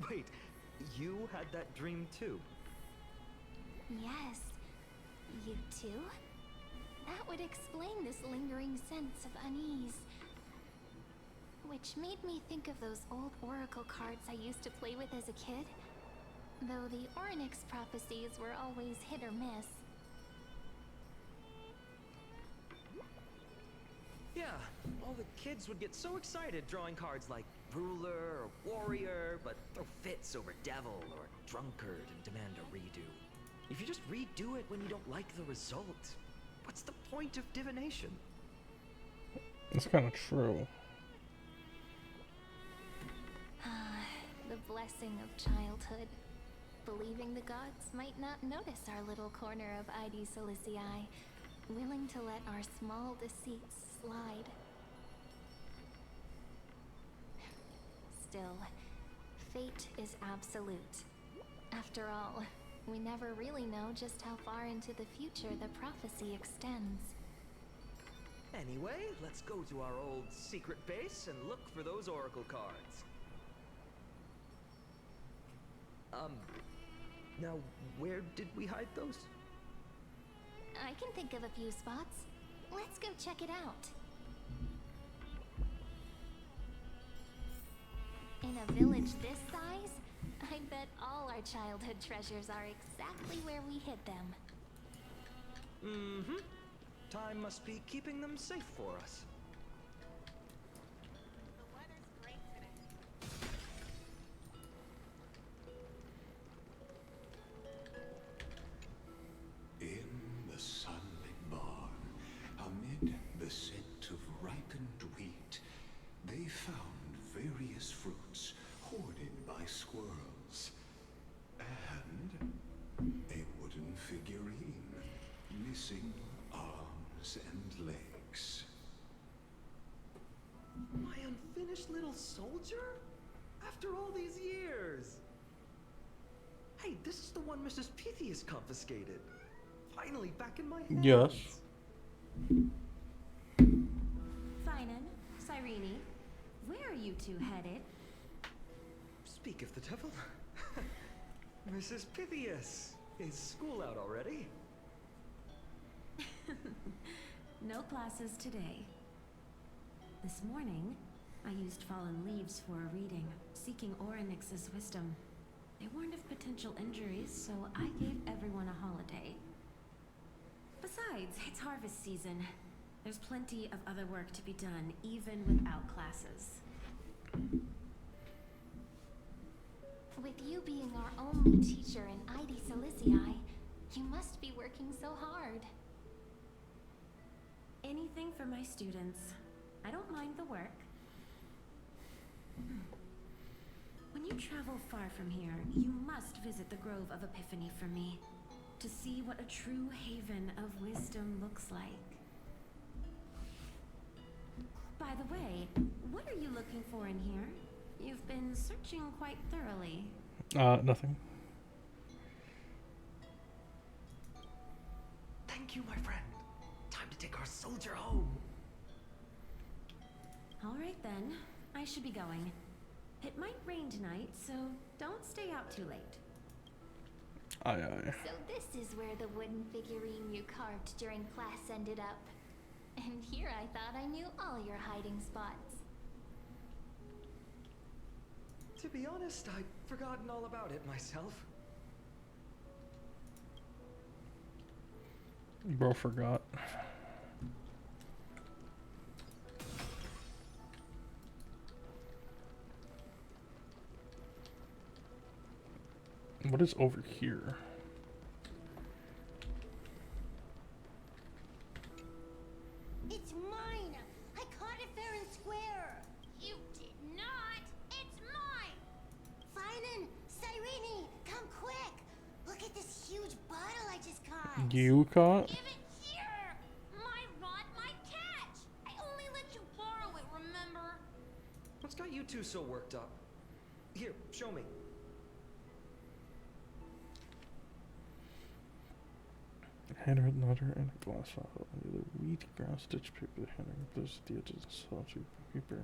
Wait, you had that dream too? Yes, you too? That would explain this lingering sense of unease. Which made me think of those old oracle cards I used to play with as a kid. Though the Ornyx prophecies were always hit or miss. Yeah, all the kids would get so excited drawing cards like ruler or warrior, but throw fits over devil or drunkard and demand a redo. If you just redo it when you don't like the result, what's the point of divination? It's kind of true. The blessing of childhood. Believing the gods might not notice our little corner of ID Solicii, willing to let our small deceits slide. Still, fate is absolute. After all, we never really know just how far into the future the prophecy extends. Anyway, let's go to our old secret base and look for those oracle cards. Now, where did we hide those? I can think of a few spots. Let's go check it out. In a village this size, I bet all our childhood treasures are exactly where we hid them. Mm-hmm. Time must be keeping them safe for us. In the sunlit barn, amid the scent of ripened wheat, they found various fruits hoarded by squirrels. And a wooden figurine, missing arms and legs. My unfinished little soldier? After all these years! Hey, this is the one Mrs. Pythias confiscated. Finally back in my hands. Yes. Finan, Cyrene, where are you two headed? Speak of the devil. Mrs. Pythias, is school out already? No classes today. This morning, I used fallen leaves for a reading, seeking Orynyx's wisdom. They warned of potential injuries, so I gave everyone a holiday. Besides, it's harvest season. There's plenty of other work to be done, even without classes. With you being our only teacher in ID Silicii, you must be working so hard. Anything for my students. I don't mind the work. When you travel far from here, you must visit the Grove of Epiphany for me, to see what a true haven of wisdom looks like. By the way, what are you looking for in here? You've been searching quite thoroughly. Nothing. Thank you, my friend. Time to take our soldier home. All right then, I should be going. It might rain tonight, so don't stay out too late. Aye, aye. So this is where the wooden figurine you carved during class ended up. And here I thought I knew all your hiding spots. To be honest, I'd forgotten all about it myself. Bro forgot. What is over here? It's mine! I caught it fair and square! You did not! It's mine! Finan! Cyrene! Come quick! Look at this huge bottle I just caught! You caught? Give it here! My rod, my catch! I only let you borrow it, remember? What's got you two so worked up? Here, show me. Handwritten letter and a glass file. Either wheat, ground, stitch paper, the handwriting, those the edges, sausage paper.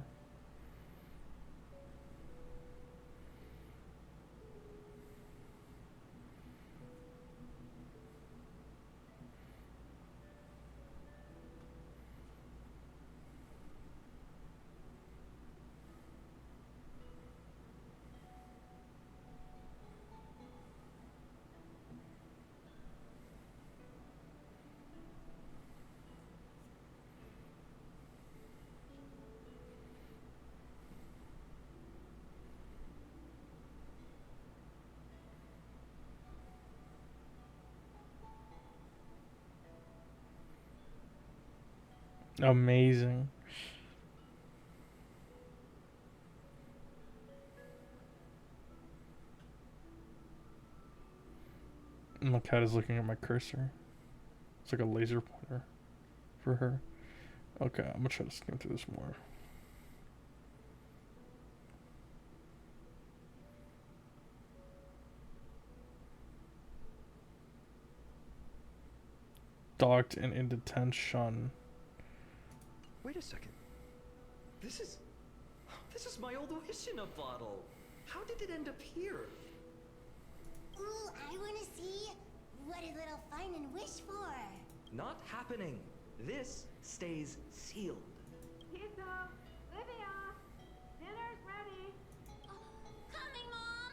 Amazing. My cat is looking at my cursor. It's like a laser pointer for her. Okay, I'm gonna try to skim through this more. Docked and in detention. Wait a second. This is my old wish in a bottle. How did it end up here? Ooh, I wanna see what did little Finan wish for? Not happening. This stays sealed. Pizza! Livia! Dinner's ready! Coming, Mom!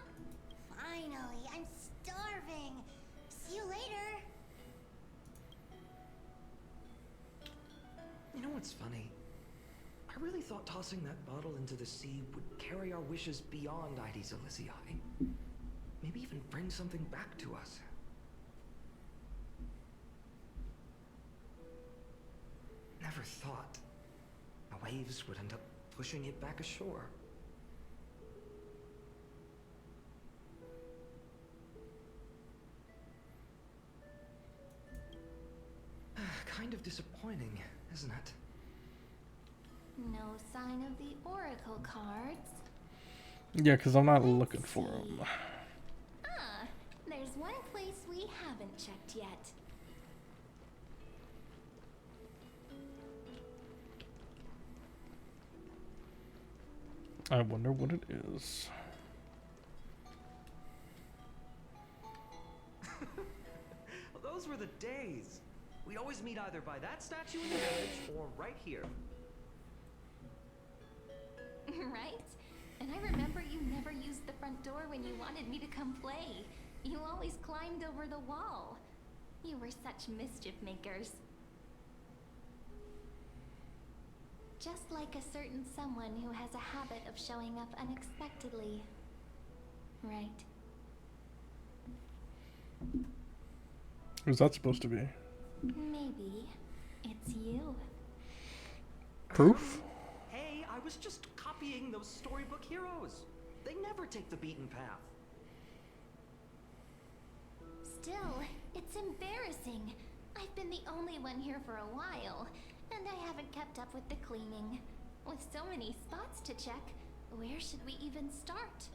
Finally, I'm starving. See you later. You know what's funny? I really thought tossing that bottle into the sea would carry our wishes beyond ID Silicii. Maybe even bring something back to us. Never thought the waves would end up pushing it back ashore. Kind of disappointing, isn't it? No sign of the oracle cards. Yeah, because I'm not looking for them. Ah, there's one place we haven't checked yet. I wonder what it is. Those were the days. We'd always meet either by that statue in the village or right here. Right? And I remember you never used the front door when you wanted me to come play. You always climbed over the wall. You were such mischief makers. Just like a certain someone who has a habit of showing up unexpectedly. Right? Who's that supposed to be? Maybe it's you. Proof? Hey, I was just copying those storybook heroes. They never take the beaten path. Still, it's embarrassing. I've been the only one here for a while, and I haven't kept up with the cleaning. With so many spots to check, where should we even start?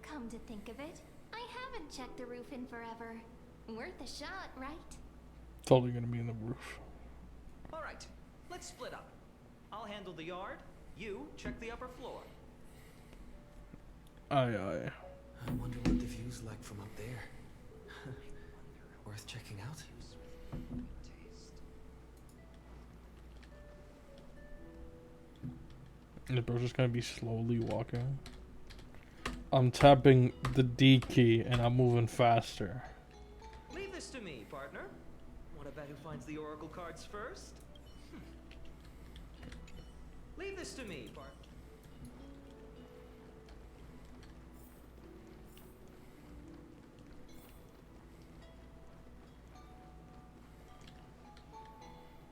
Come to think of it, I haven't checked the roof in forever. Worth a shot, right? Totally gonna be in the roof. All right, let's split up. I'll handle the yard. You check the upper floor. Aye, aye. I wonder what the view's like from up there. Worth checking out? The bro's just gonna be slowly walking. I'm tapping the D key and I'm moving faster. Leave this to me, partner. Want to bet who finds the oracle cards first? Leave this to me, partner.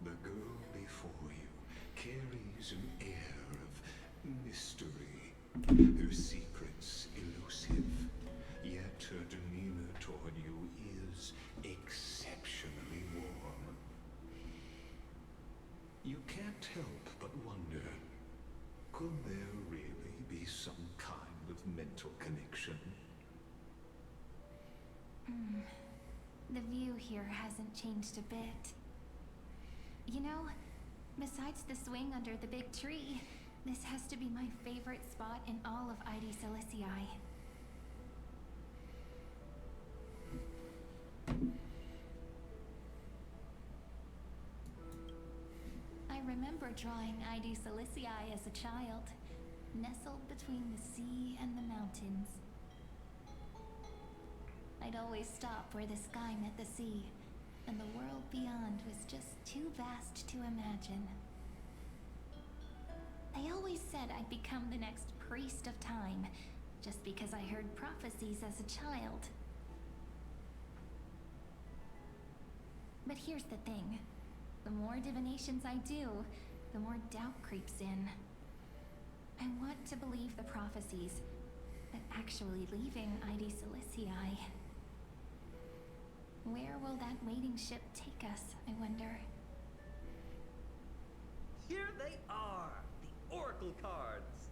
The girl before you carries an air of mystery. Her secrets elusive, yet her demeanor toward you is exceptionally warm. You can't help but wonder, could there really be some kind of mental connection? The view here hasn't changed a bit. You know, besides the swing under the big tree, this has to be my favorite spot in all of ID Silicii. I remember drawing ID Silicii as a child, nestled between the sea and the mountains. I'd always stop where the sky met the sea, and the world beyond was just too vast to imagine. They always said I'd become the next priest of time, just because I heard prophecies as a child. But here's the thing. The more divinations I do, the more doubt creeps in. I want to believe the prophecies, but actually leaving ID Silicii... Where will that waiting ship take us, I wonder? Here they are, the oracle cards.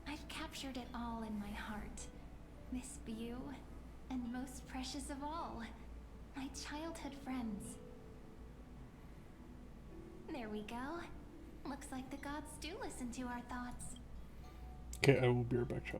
I've captured it all in my heart. This view, and most precious of all, my childhood friends. There we go. Looks like the gods do listen to our thoughts. Okay, I will be right back, chat.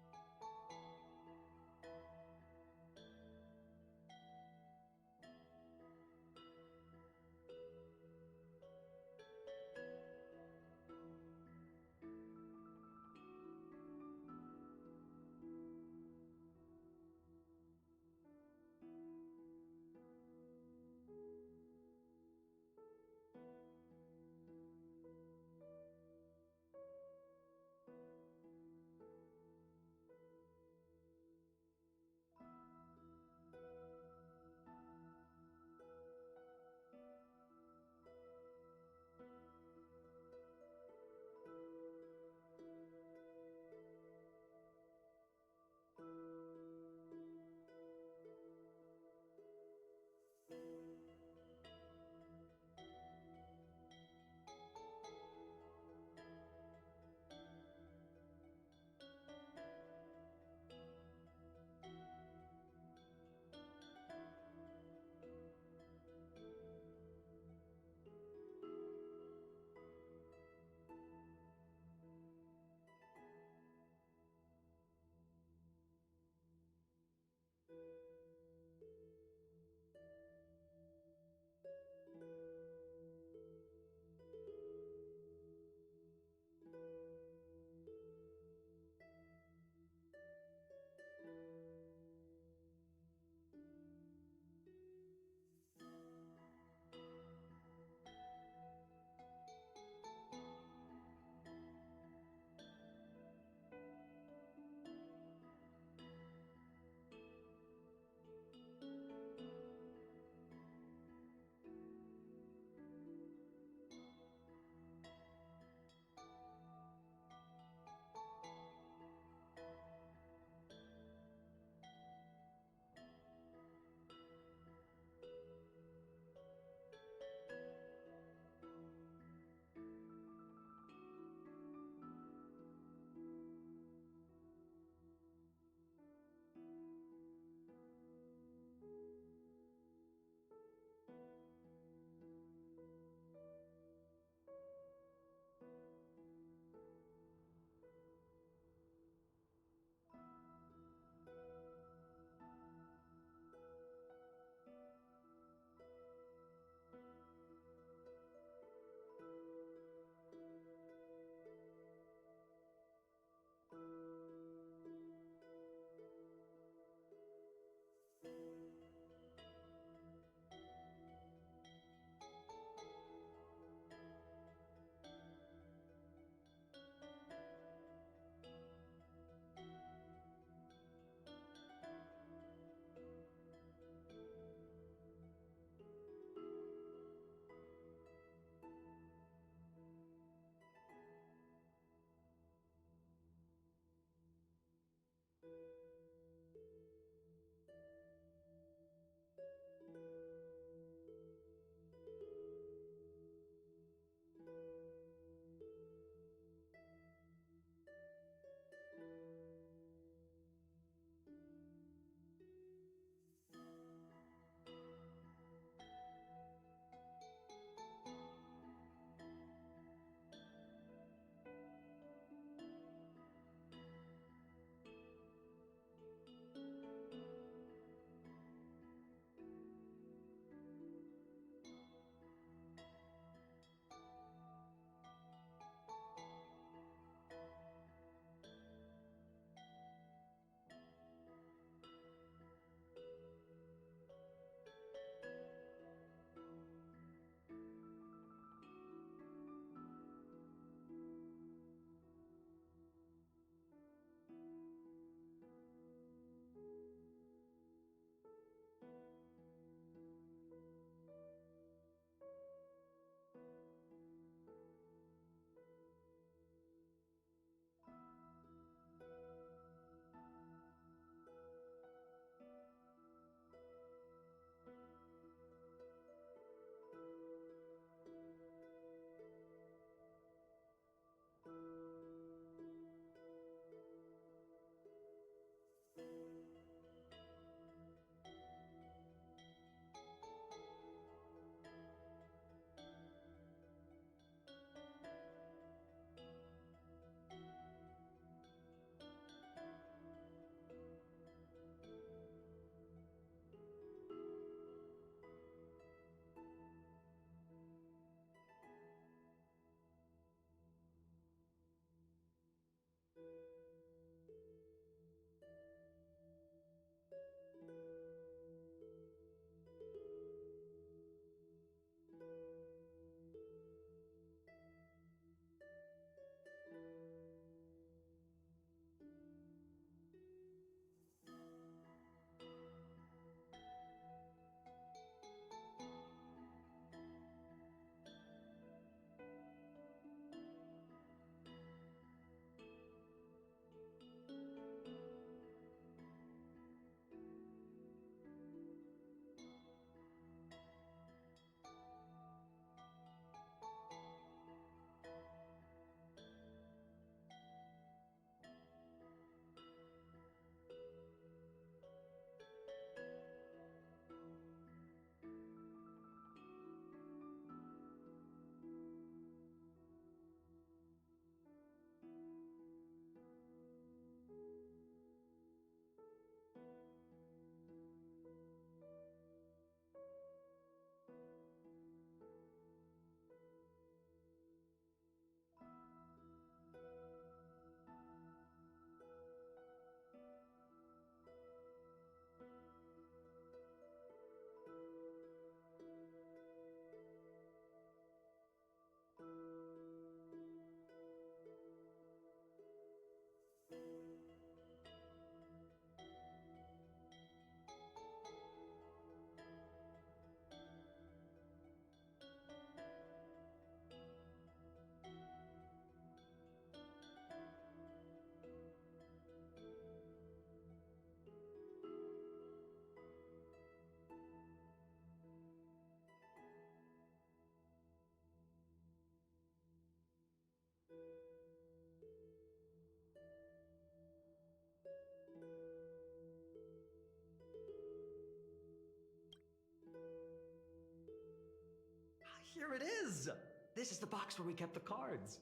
Here it is! This is the box where we kept the cards.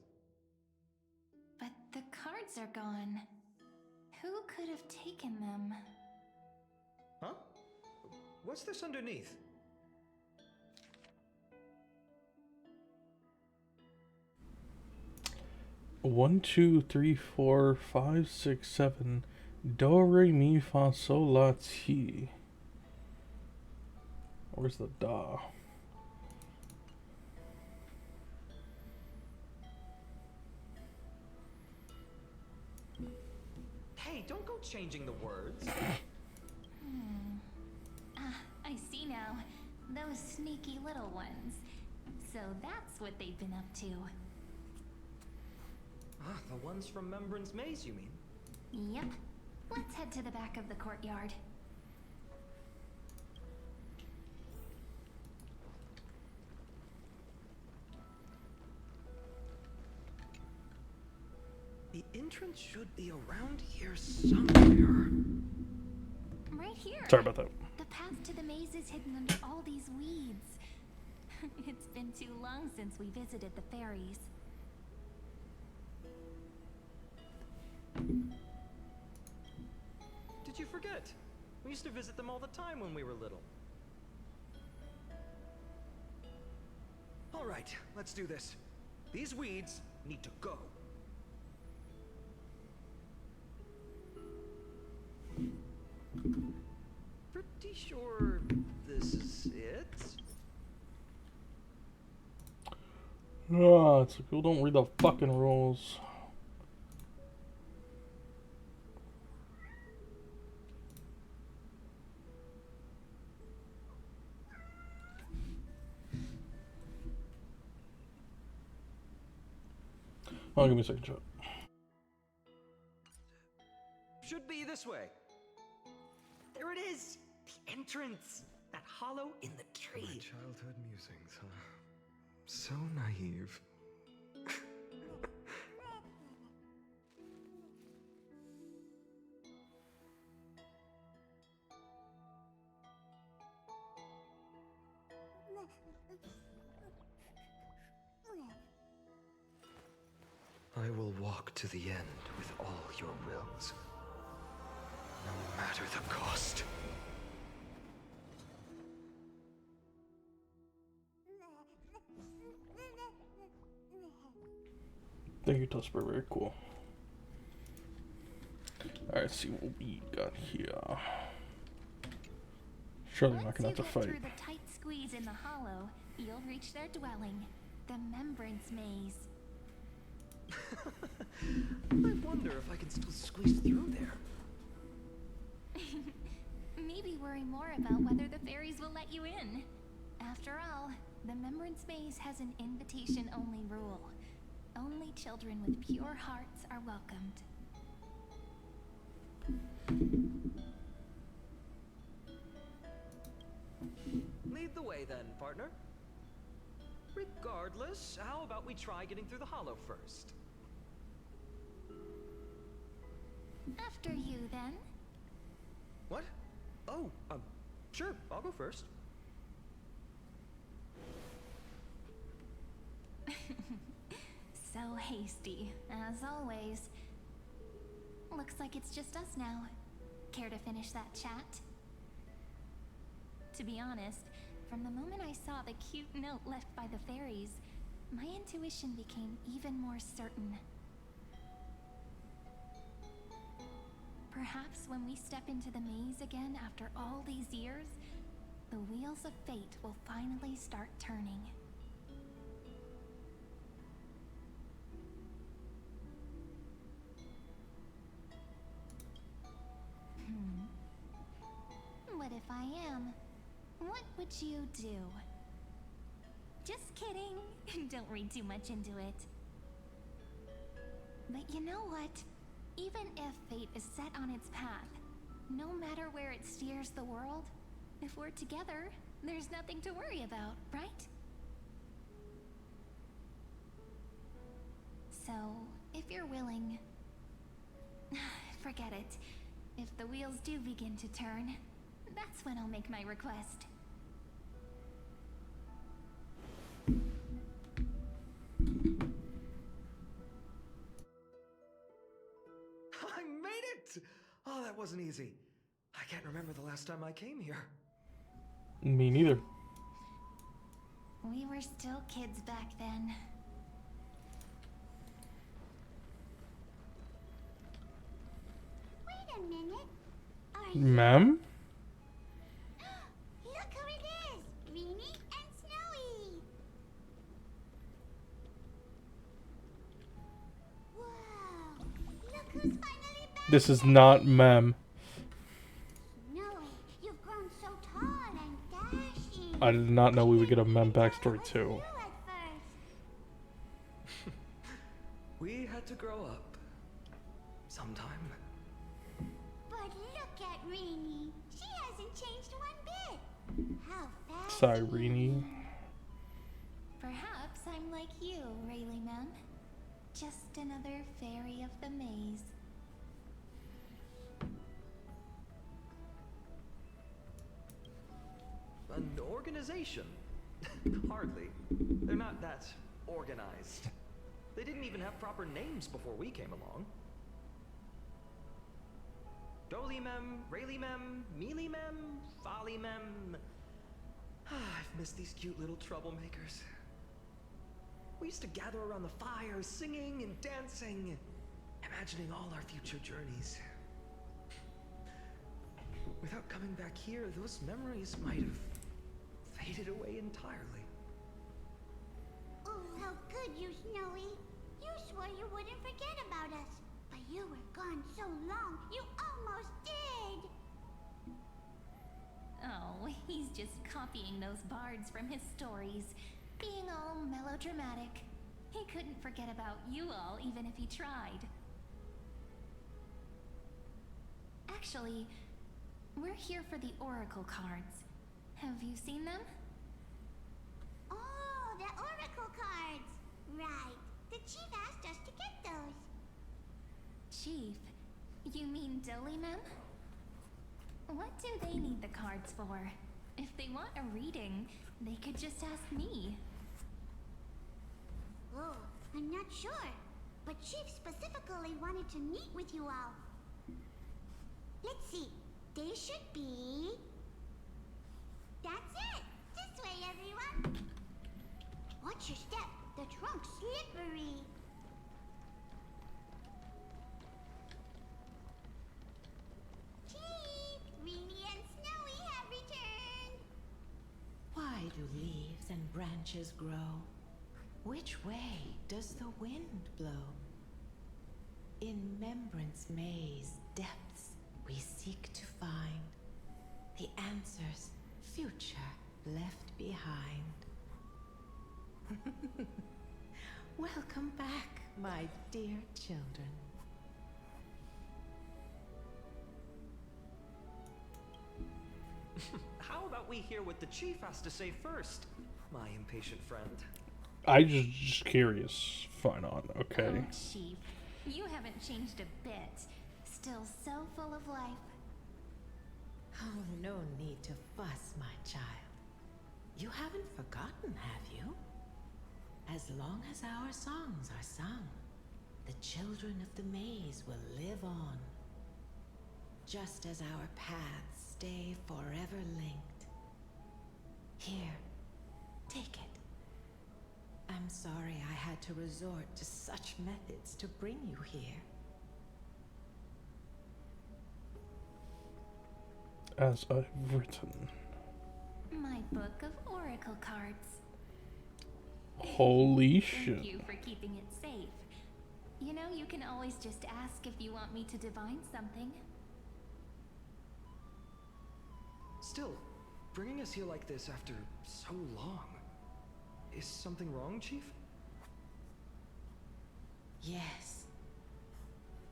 But the cards are gone. Who could have taken them? Huh? What's this underneath? One, two, three, four, five, six, seven. Do, re, mi, fa, sol, la, ti. Where's the da? Hey, don't go changing the words. I see now. Those sneaky little ones. So that's what they've been up to. The ones from Membrance Maze, you mean? Yep. Let's head to the back of the courtyard. The entrance should be around here somewhere. Right here. Sorry about that. The path to the maze is hidden under all these weeds. It's been too long since we visited the fairies. Did you forget? We used to visit them all the time when we were little. All right, let's do this. These weeds need to go. Pretty sure this is it? It's like people don't read the fucking rules. Oh, give me a second shot. Should be this way. There it is! The entrance! That hollow in the tree. My childhood musings, huh? So naive. I will walk to the end with all your wills, no matter the cost. Thank you, Tusper. Very cool. Alright, let's see what we got here. Surely not gonna have to fight. Through the tight squeeze in the hollow, you'll reach their dwelling, the Membrance Maze. I wonder if I can still squeeze through there. Maybe worry more about whether the fairies will let you in. After all, the Membrance Maze has an invitation-only rule. Only children with pure hearts are welcomed. Lead the way then, partner. Regardless, how about we try getting through the hollow first? After you, then. What? Oh, sure, I'll go first. So hasty, as always. Looks like it's just us now. Care to finish that chat? To be honest, from the moment I saw the cute note left by the fairies, my intuition became even more certain. Perhaps when we step into the maze again after all these years, the wheels of fate will finally start turning. What if I am? What would you do? Just kidding. Don't read too much into it. But you know what? Even if fate is set on its path, no matter where it steers the world, if we're together, there's nothing to worry about, right? So, if you're willing... forget it. If the wheels do begin to turn, that's when I'll make my request. that wasn't easy. I can't remember the last time I came here. Me neither. We were still kids back then. Wait a minute. Are you... Ma'am? Look who it is! Reenie and Snowy! Whoa! Look who's finally back! This is not ma'am. Snowy, you've grown so tall and dashing. I did not know we would get a ma'am backstory too. We had to grow up. Sometime. But look at Reenie. She hasn't changed one bit. How fast. Sorry, Reenie. Perhaps I'm like you, Rayleigh Ma'am. Just another fairy of the maze. An organization? Hardly. They're not that organized. They didn't even have proper names before we came along. Dolimem, Rayleigh-mem, Mealy-mem, Folly-mem. I've missed these cute little troublemakers. We used to gather around the fire, singing and dancing, imagining all our future journeys. Without coming back here, those memories might have faded away entirely. Oh, how good you, Snowy. You swore you wouldn't forget about us. But you were gone so long, you almost did. Oh, he's just copying those bards from his stories, being all melodramatic. He couldn't forget about you all, even if he tried. Actually, we're here for the Oracle cards. Have you seen them? Oh, the Oracle cards. Right. The chief asked us to get those. Chief? You mean Dolimem? What do they need the cards for? If they want a reading, they could just ask me. Oh, I'm not sure. But Chief specifically wanted to meet with you all. Let's see. They should be... That's it! This way, everyone! Watch your step. The trunk's slippery. Chief! Reenie and Snowy have returned! Why do leaves and branches grow? Which way does the wind blow? In Remembrance Maze depths we seek to find the answers future left behind. Welcome back, my dear children. How about we hear what the chief has to say first, my impatient friend? I just curious. Fine on, okay. Oh, Chief, you haven't changed a bit. Still so full of life. Oh, no need to fuss, my child. You haven't forgotten, have you? As long as our songs are sung, the children of the maze will live on. Just as our paths stay forever linked. Here, take it. I'm sorry I had to resort to such methods to bring you here. As I've written. My book of oracle cards. Holy shit. Thank you for keeping it safe. You know, you can always just ask if you want me to divine something. Still, bringing us here like this after so long. Is something wrong, Chief? Yes.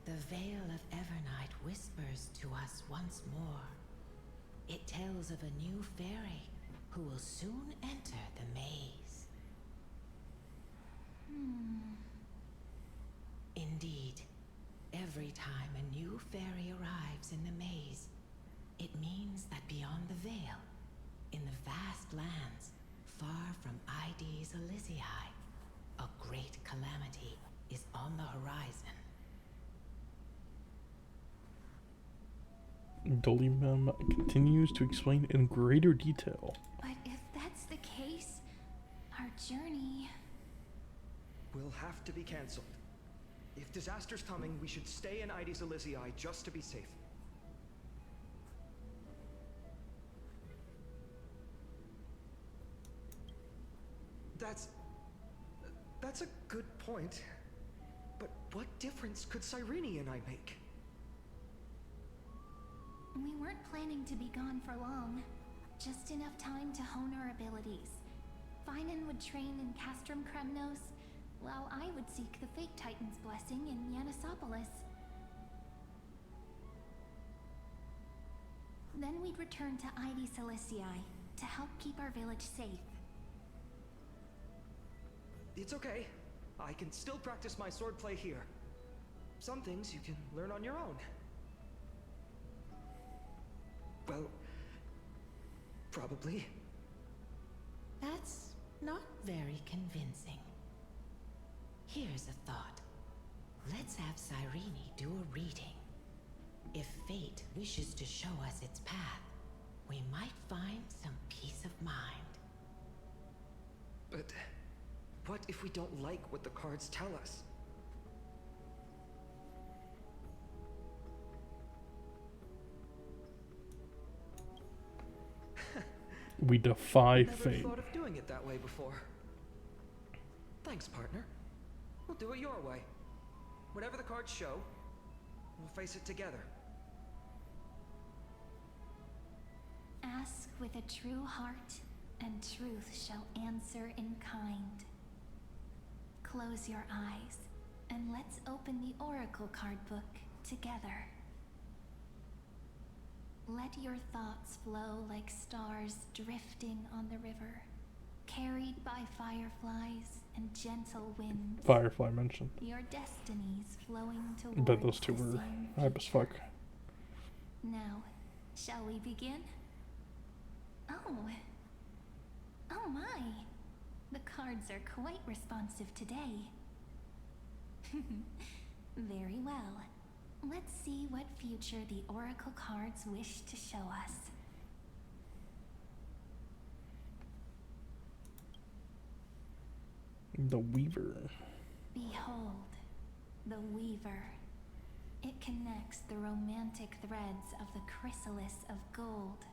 The Veil of Evernight whispers to us once more. It tells of a new fairy who will soon enter the maze. Indeed, every time a new fairy arrives in the maze, it means that beyond the veil, in the vast lands, far from Ides Elysiae, a great calamity is on the horizon. Dolimem continues to explain in greater detail. But if that's the case, our journey... will have to be cancelled. If disaster's coming, we should stay in Ides Elysiae just to be safe. That's a good point. But what difference could Cyrene and I make? We weren't planning to be gone for long. Just enough time to hone our abilities. Finan would train in Castrum Kremnos, while I would seek the Fate Titan's blessing in Yanisopolis. Then we'd return to Ides Elysiae to help keep our village safe. It's okay. I can still practice my swordplay here. Some things you can learn on your own. Well, probably. That's not very convincing. Here's a thought. Let's have Cyrene do a reading. If fate wishes to show us its path, we might find some peace of mind. But what if we don't like what the cards tell us? We defy Never fate. thought of doing it that way before. Thanks, partner. We'll do it your way. Whatever the cards show, we'll face it together. Ask with a true heart, and truth shall answer in kind. Close your eyes, and let's open the Oracle card book together. Let your thoughts flow like stars drifting on the river, carried by fireflies and gentle winds. Firefly mentioned. Your destinies flowing I towards bet those two the were same hype as fuck. Now, shall we begin? Oh my! The cards are quite responsive today. Very well. Let's see what future the Oracle cards wish to show us. The Weaver. Behold, the Weaver. It connects the romantic threads of the chrysalis of gold,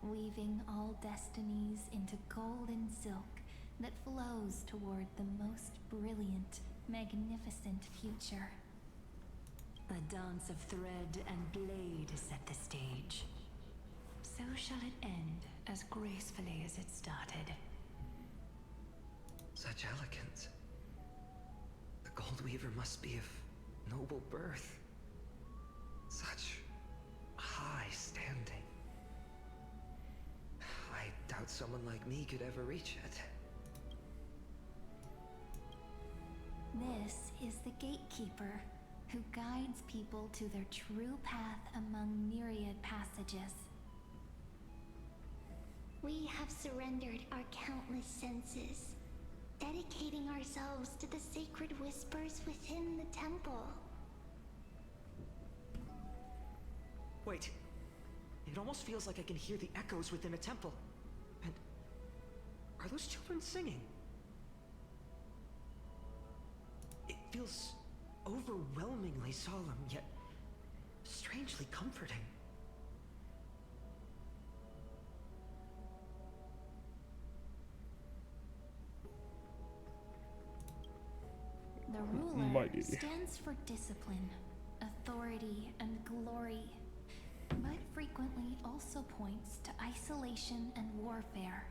weaving all destinies into golden silk that flows toward the most brilliant, magnificent future. The dance of thread and blade set the stage. So shall it end as gracefully as it started. Such elegance. The Gold Weaver must be of noble birth. Such high standing. I doubt someone like me could ever reach it. This is the Gatekeeper, who guides people to their true path among myriad passages. We have surrendered our countless senses, dedicating ourselves to the sacred whispers within the temple. Wait. It almost feels like I can hear the echoes within a temple. And are those children singing? It feels overwhelmingly solemn, yet strangely comforting. The ruler Mighty. stands for discipline, authority, and glory, but frequently also points to isolation and warfare.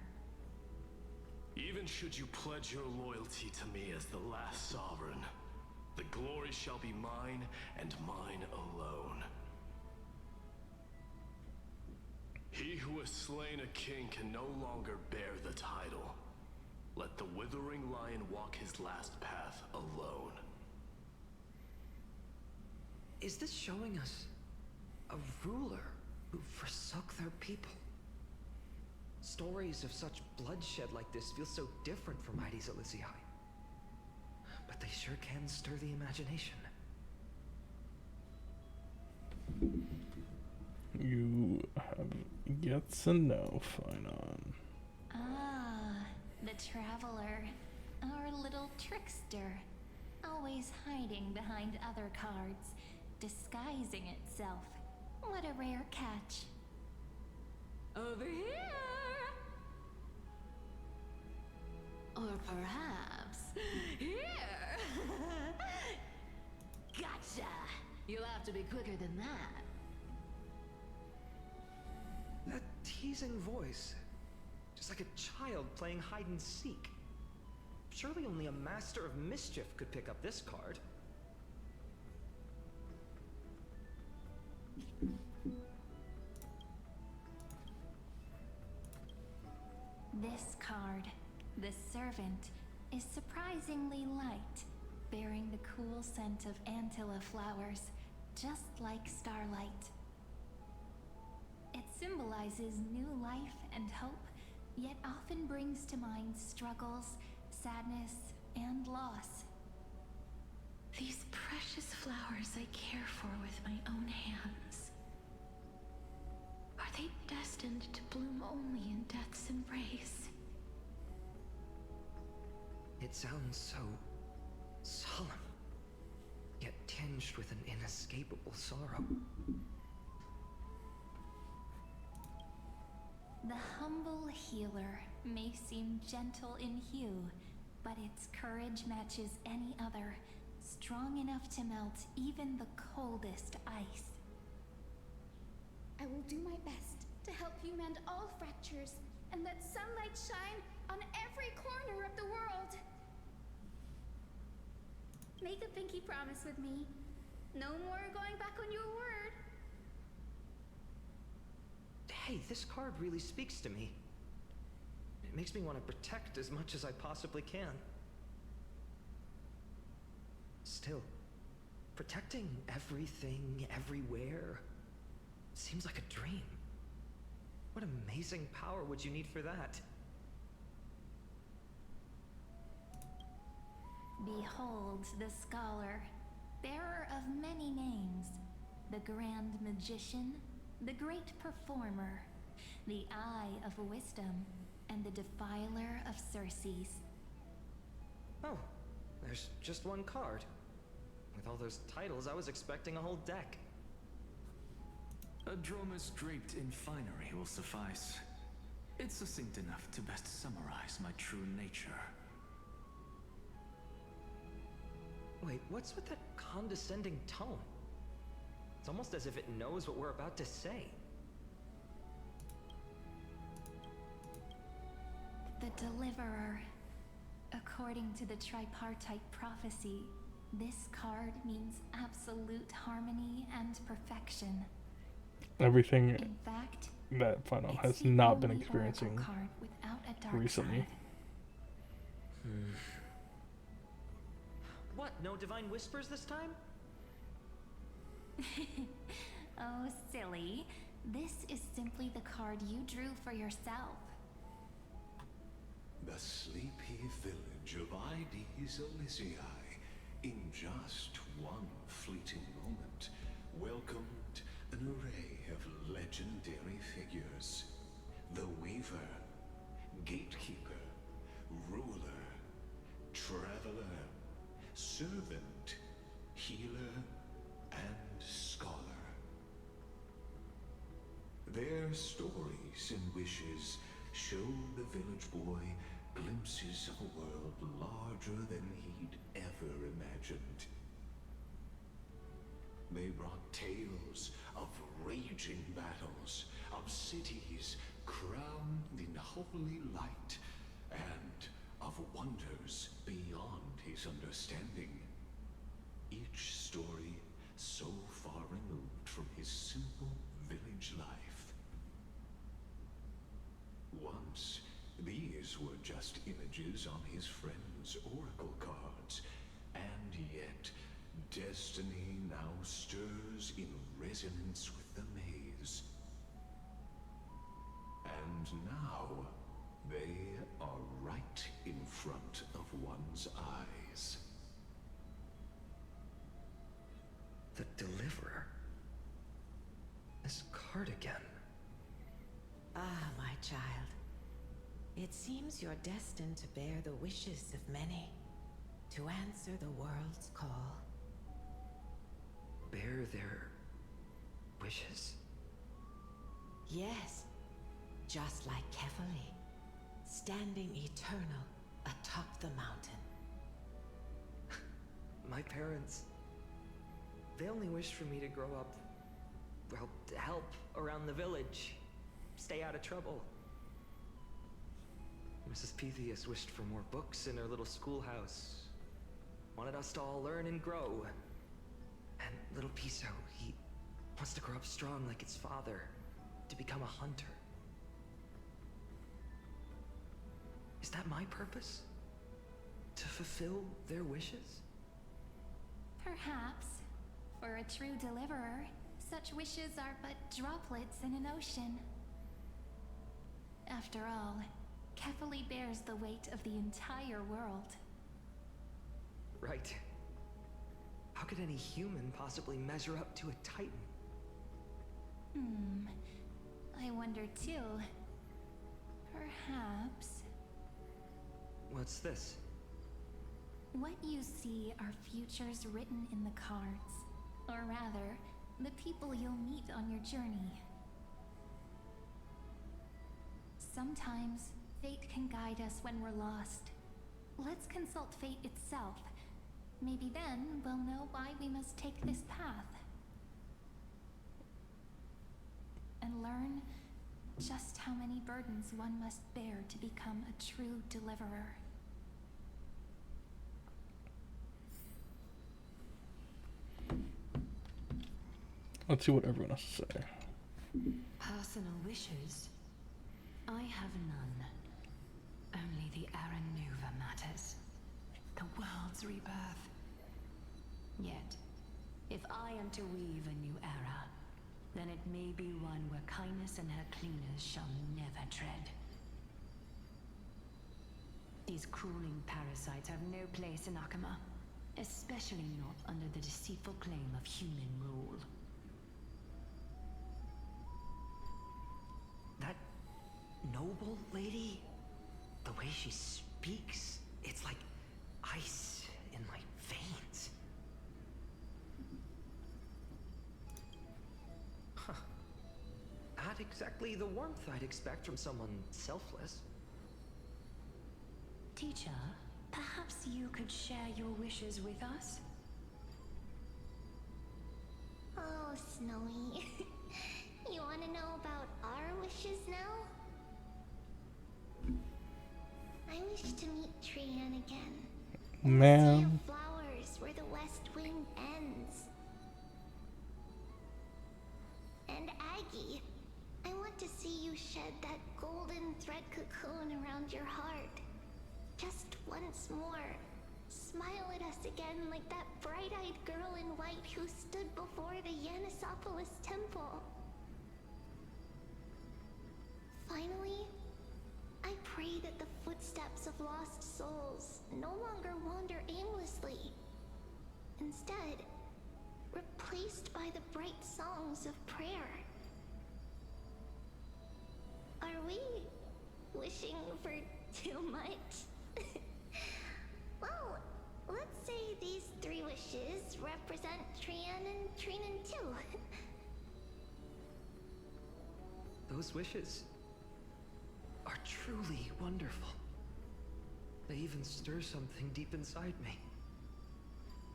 Even should you pledge your loyalty to me as the last sovereign, the glory shall be mine and mine alone. He who has slain a king can no longer bear the title. Let the withering lion walk his last path alone. Is this showing us a ruler who forsook their people? Stories of such bloodshed like this feel so different from Ides Elysiae. But they sure can stir the imagination. You have yet to know, Finon. Ah, the traveler. Our little trickster. Always hiding behind other cards, disguising itself. What a rare catch. Over here! Or perhaps here! Gotcha! You'll have to be quicker than that. That teasing voice. Just like a child playing hide and seek. Surely only a master of mischief could pick up this card. This card, the Servant, is surprisingly light, bearing the cool scent of Antilla flowers, just like starlight. It symbolizes new life and hope, yet often brings to mind struggles, sadness, and loss. These precious flowers I care for with my own hands. Are they destined to bloom only in death's embrace? It sounds so solemn, yet tinged with an inescapable sorrow. The humble healer may seem gentle in hue, but its courage matches any other, strong enough to melt even the coldest ice. I will do my best to help you mend all fractures and let sunlight shine on every corner of the world. Make a pinky promise with me. No more going back on your word. Hey, this card really speaks to me. It makes me want to protect as much as I possibly can. Still, protecting everything, everywhere, seems like a dream. What amazing power would you need for that? Behold the scholar, bearer of many names, the grand magician, the great performer, the eye of wisdom, and the defiler of Circes. Oh, there's just one card. With all those titles, I was expecting a whole deck. A dromos draped in finery will suffice. It's succinct enough to best summarize my true nature. Wait, what's with that condescending tone? It's almost as if it knows what we're about to say. The Deliverer. According to the tripartite prophecy, this card means absolute harmony and perfection. Everything In fact, that Final it's has the not been only experiencing oracle card without a dark recently. side. What, no divine whispers this time? Oh, silly. This is simply the card you drew for yourself. The sleepy village of Ides Elysiae, in just one fleeting moment, welcomed an array of legendary figures. The Weaver, Gatekeeper, Ruler, Traveler, Servant, Healer, and Scholar. Their stories and wishes showed the village boy glimpses of a world larger than he'd ever imagined. They brought tales of raging battles, of cities crowned in holy light, and of wonders beyond his understanding. Each story so far removed from his simple village life. Once, these were just images on his friend's oracle cards, and yet destiny now stirs in resonance with the maze. And now, they are right in front of one's eyes. The Deliverer? This heart again. Ah, my child. It seems you're destined to bear the wishes of many, to answer the world's call. Bear their wishes? Yes, just like Kefali, standing eternal atop the mountain. My parents, they only wished for me to grow up, well, to help around the village, stay out of trouble. Mrs. Pythias wished for more books in her little schoolhouse, wanted us to all learn and grow. And little Piso, he wants to grow up strong like his father, to become a hunter. Is that my purpose? To fulfill their wishes? Perhaps. For a true deliverer, such wishes are but droplets in an ocean. After all, Kefali bears the weight of the entire world. Right. How could any human possibly measure up to a titan? I wonder too. Perhaps... What's this? What you see are futures written in the cards. Or rather, the people you'll meet on your journey. Sometimes, fate can guide us when we're lost. Let's consult fate itself. Maybe then we'll know why we must take this path. And learn just how many burdens one must bear to become a true deliverer. Let's see what everyone has to say. Personal wishes? I have none. Only the Aranuva matters. The world's rebirth. Yet, if I am to weave a new era, then it may be one where kindness and her cleaners shall never tread. These crawling parasites have no place in Akama, especially not under the deceitful claim of human rule. That noble lady, the way she speaks, it's like ice in my veins. Huh. Not exactly the warmth I'd expect from someone selfless. Teacher, perhaps you could share your wishes with us? Oh, Snowy. You want to know about our wishes now? I wish to meet Trian again. Man. Sea of flowers where the west wing ends. And Aggie, I want to see you shed that golden thread cocoon around your heart. Just once more. Smile at us again like that bright-eyed girl in white who stood before the Yanisopolis temple. Finally, I pray that the footsteps of lost souls no longer wander aimlessly. Instead, replaced by the bright songs of prayer. Are we wishing for too much? Well, let's say these 3 wishes represent Trian and Trinan too. Those wishes are truly wonderful. They even stir something deep inside me.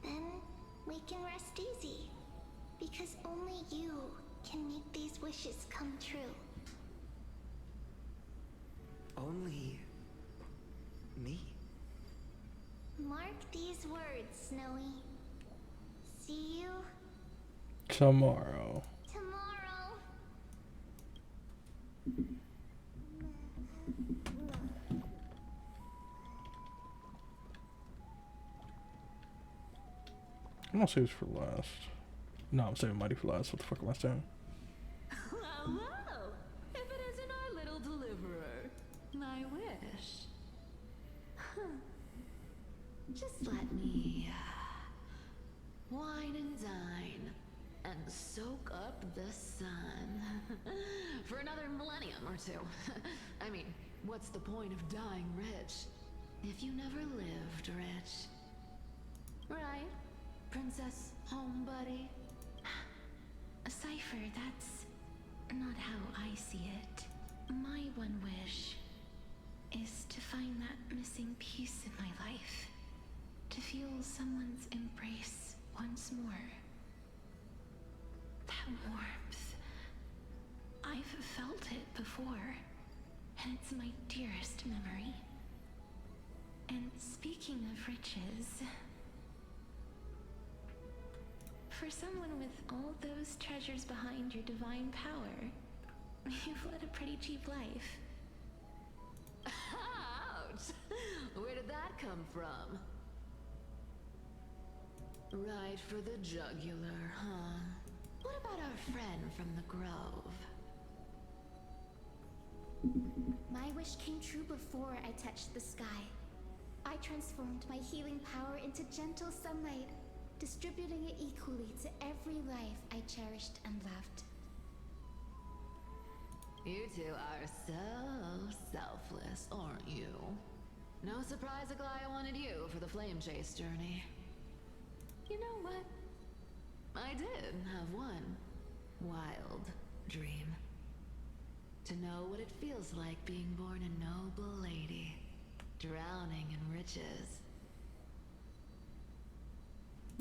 Then we can rest easy, because only you can make these wishes come true. Only me? Mark these words, Snowy. See you Tomorrow. tomorrow. I'm gonna save this for last. No, I'm saving Mighty for last. What the fuck am I saying? Well, well, if it isn't our little deliverer, my wish. Just let me wine and dine, and soak up the sun. For another millennium or two. I mean, what's the point of dying rich if you never lived rich? Right, Princess Homebuddy? Cypher, that's not how I see it. My one wish is to find that missing piece in my life. To feel someone's embrace once more. That warmth. I've felt it before, and it's my dearest memory. And speaking of riches, for someone with all those treasures behind your divine power, you've led a pretty cheap life. Ouch! Where did that come from? Right for the jugular, huh? What about our friend from the Grove? My wish came true before I touched the sky. I transformed my healing power into gentle sunlight, distributing it equally to every life I cherished and loved. You two are so selfless, aren't you? No surprise Aglaya wanted you for the flame chase journey. You know what? I did have one wild dream. To know what it feels like being born a noble lady, drowning in riches.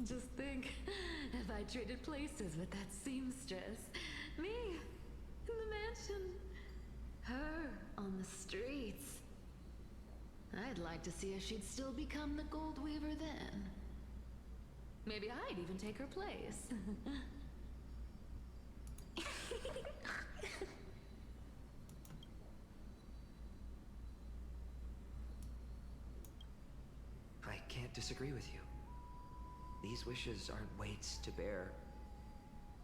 Just think, if I traded places with that seamstress, me in the mansion, her on the streets. I'd like to see if she'd still become the gold weaver then. Maybe I'd even take her place. I can't disagree with you. These wishes aren't weights to bear.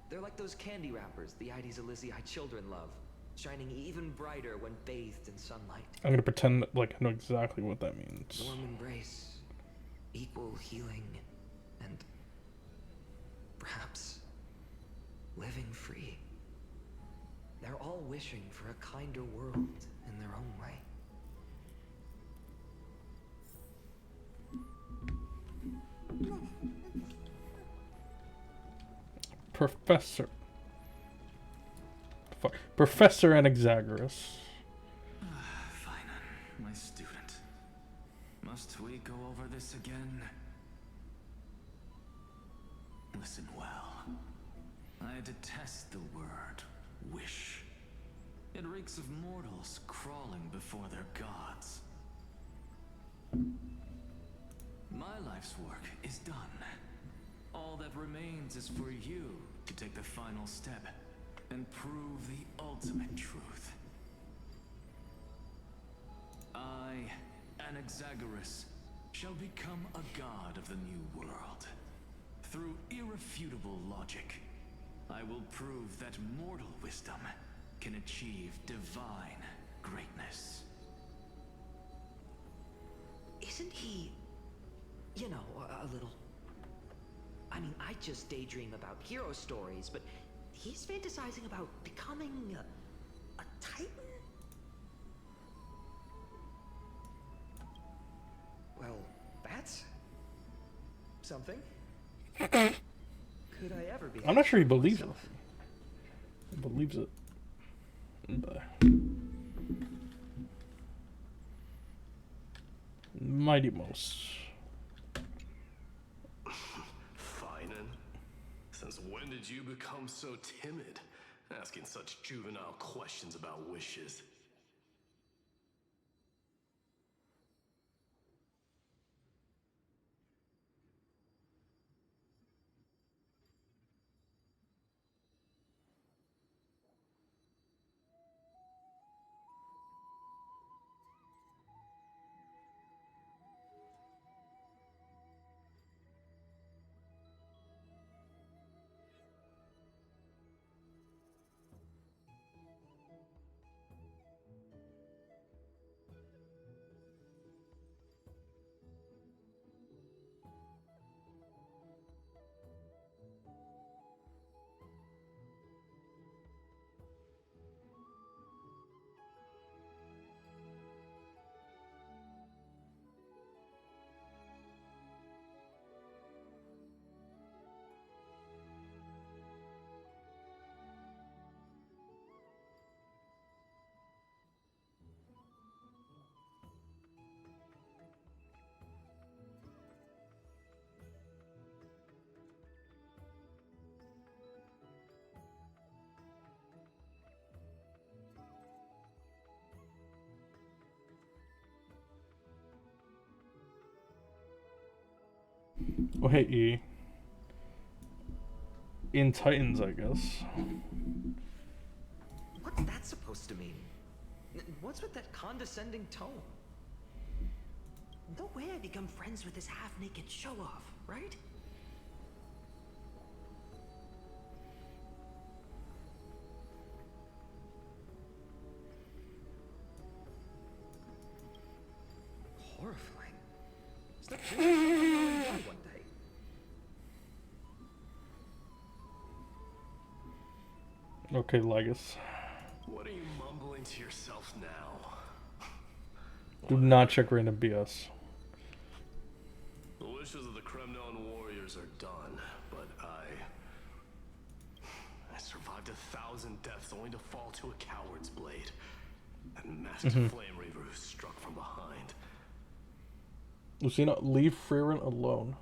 They're like those candy wrappers the Ides Elysiae children love, shining even brighter when bathed in sunlight. I'm gonna pretend like I know exactly what that means. Warm embrace, equal healing, and perhaps living free. They're all wishing for a kinder world in their own way. Professor Anaxagoras. Fine, my student. Must we go over this again? Listen well. I detest the word wish. It reeks of mortals crawling before their gods. My life's work is done. All that remains is for you to take the final step and prove the ultimate truth. I, Anaxagoras, shall become a god of the new world. Through irrefutable logic, I will prove that mortal wisdom can achieve divine greatness. Isn't he, you know, a little... I mean, I just daydream about hero stories, but he's fantasizing about becoming a titan? Well, that's something. Could I ever be? I'm not sure he believes it. He believes it. But Mighty Mouse. Finan, since when did you become so timid, asking such juvenile questions about wishes? Oh, hey, E. In Titans, I guess. What's that supposed to mean? What's with that condescending tone? No way I become friends with this half-naked show-off, right? Horrifying. Is that really die one day? Okay, Legus. What are you mumbling to yourself now? Do not check random BS. The wishes of the Kremnon warriors are done, but I survived 1,000 deaths only to fall to a coward's blade. And masked flame reaver who struck from behind. Lucina, leave Freeran alone.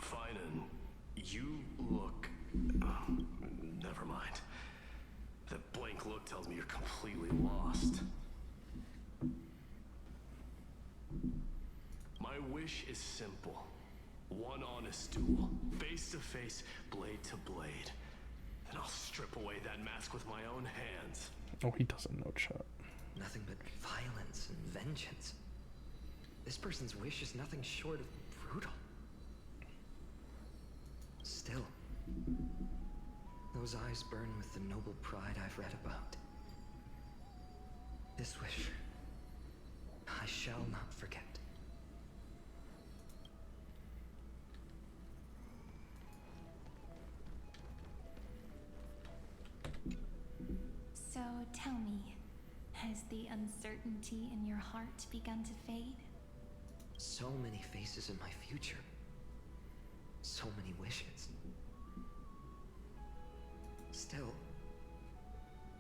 Finan, you look... never mind. That blank look tells me you're completely lost. My wish is simple. One honest duel, face to face, blade to blade. Then I'll strip away that mask with my own hands. Oh, he doesn't know chat. Nothing but violence and vengeance. This person's wish is nothing short of brutal. Still, those eyes burn with the noble pride I've read about. This wish, I shall not forget. So tell me, has the uncertainty in your heart begun to fade? So many faces in my future. So many wishes. Still,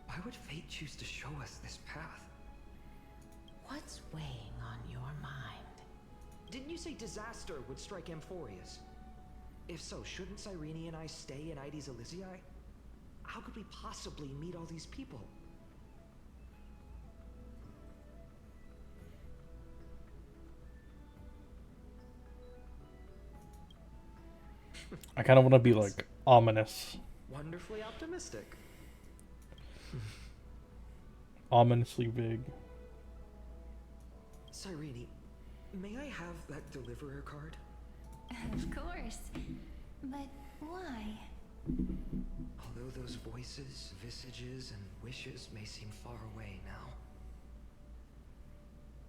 why would fate choose to show us this path? What's weighing on your mind? Didn't you say disaster would strike Amphoreus? If so, shouldn't Cyrene and I stay in Ides Elysiae? How could we possibly meet all these people? I kind of want to be like ominous. Wonderfully optimistic. Ominously vague. Cyrene, may I have that deliverer card? Of course. But why? Although those voices, visages, and wishes may seem far away now,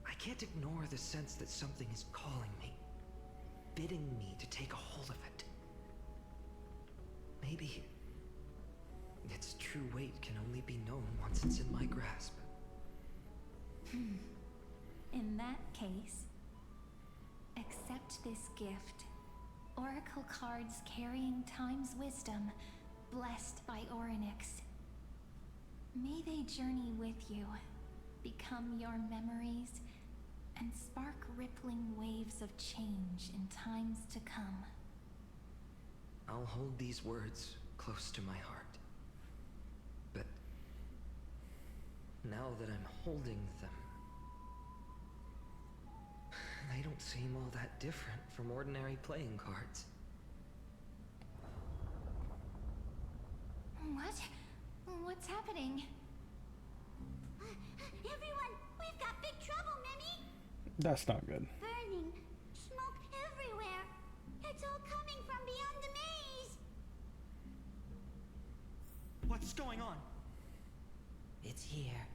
I can't ignore the sense that something is calling me, bidding me to take a hold of it. Maybe its true weight can only be known once it's in my grasp. In that case, accept this gift. Oracle cards carrying time's wisdom, blessed by Orynyx. May they journey with you, become your memories, and spark rippling waves of change in times to come. I'll hold these words close to my heart. But now that I'm holding them, they don't seem all that different from ordinary playing cards. What? What's happening? Everyone, we've got big trouble, Mimi! That's not good. Burning, smoke everywhere. It's all coming from beyond the maze. What's going on? It's here.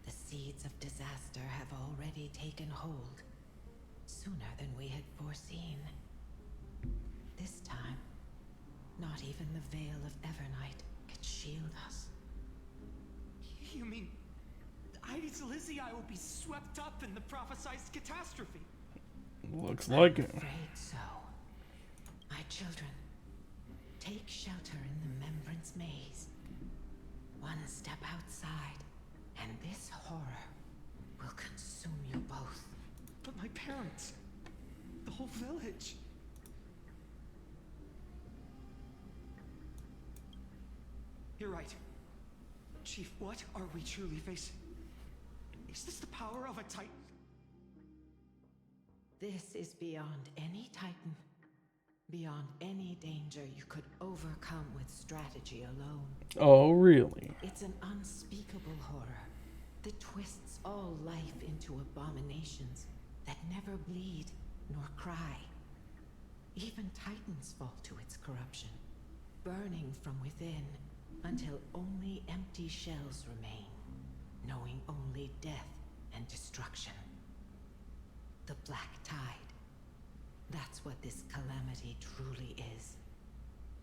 The seeds of disaster have already taken hold, sooner than we had foreseen. This time, not even the veil of Evernight can shield us. You mean Ides Elysiae will be swept up in the prophesized catastrophe? Looks like it. I'm afraid so. My children, take shelter in the Membrance Maze. One step outside, and this horror will consume you both. But my parents, the whole village. You're right. Chief, what are we truly facing? Is this the power of a Titan? This is beyond any Titan. Beyond any danger you could overcome with strategy alone. Oh, really? It's an unspeakable horror that twists all life into abominations that never bleed nor cry. Even Titans fall to its corruption, burning from within until only empty shells remain, knowing only death and destruction. The Black Tide. That's what this calamity truly is.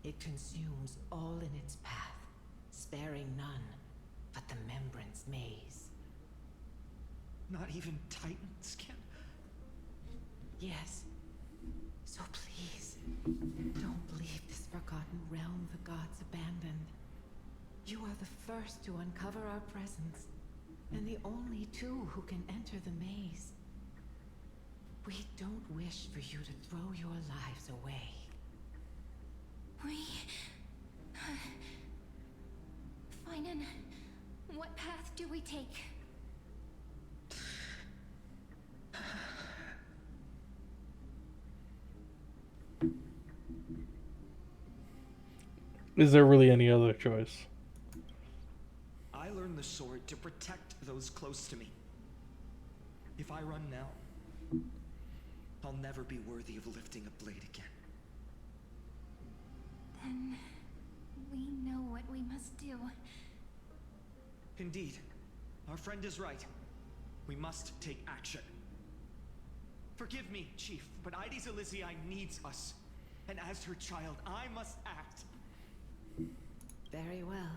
It consumes all in its path, sparing none but the Membrance Maze. Not even Titans can... Yes. So please, don't leave this forgotten realm the gods abandoned. You are the first to uncover our presence, and the only two who can enter the maze. We don't wish for you to throw your lives away. Finan, what path do we take? Is there really any other choice? I learned the sword to protect those close to me. If I run now, I'll never be worthy of lifting a blade again. Then we know what we must do. Indeed, our friend is right. We must take action. Forgive me, Chief, but Ides Elysiae needs us. And as her child, I must act. Very well.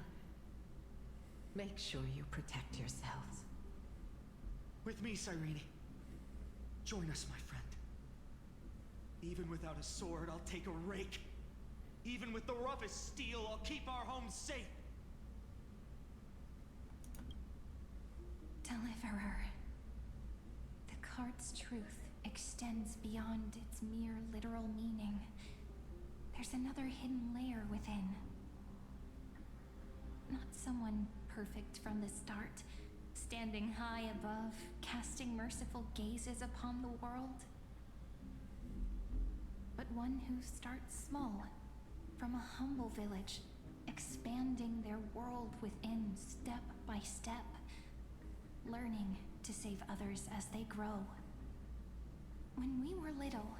Make sure you protect yourselves. With me, Cyrene. Join us, my friend. Even without a sword, I'll take a rake. Even with the roughest steel, I'll keep our home safe. Deliverer. The card's truth extends beyond its mere literal meaning. There's another hidden layer within. Not someone perfect from the start, standing high above, casting merciful gazes upon the world. But one who starts small, from a humble village, expanding their world within step by step, learning to save others as they grow. When we were little,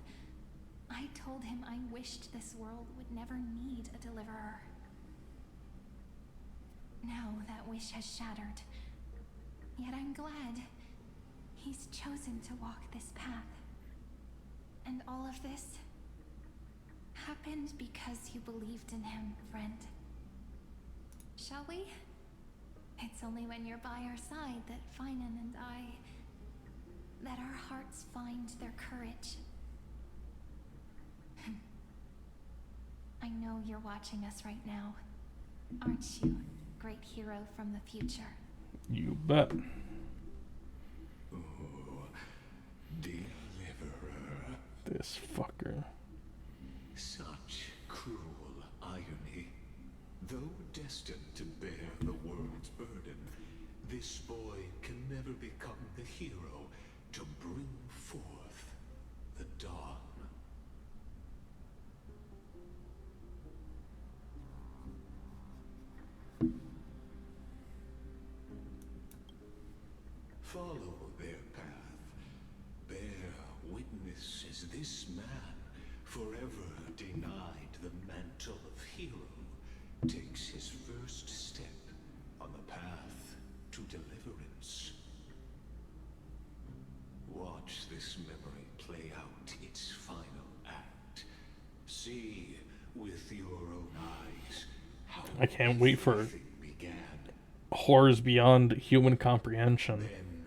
I told him I wished this world would never need a deliverer. Now that wish has shattered. Yet I'm glad he's chosen to walk this path. And all of this happened because you believed in him, friend. Shall we? It's only when you're by our side that Finan and that our hearts find their courage. I know you're watching us right now, aren't you, great hero from the future? You bet. Oh, deliverer. This fucker. Such cruel irony. Though destined to bear the world's burden, this boy can never become the hero to bring forth the dawn. Follow their path. Bear witness as this man, forever denied the mantle of hero, takes his first step on the path to deliverance. Watch this memory play out its final act. See with your own eyes how I can't wait for everything began. horrors beyond human comprehension. Then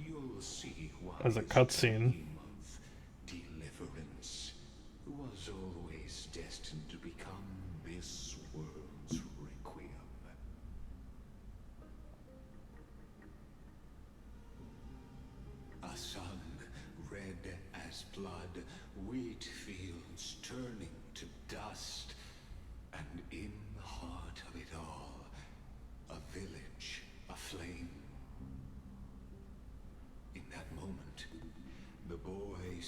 you'll see why As a his cutscene. dream of deliverance was always destined to become this world's requiem. A sun red as blood, wheat fields turning to dust, and in the heart of it all, a village aflame. In that moment, the boy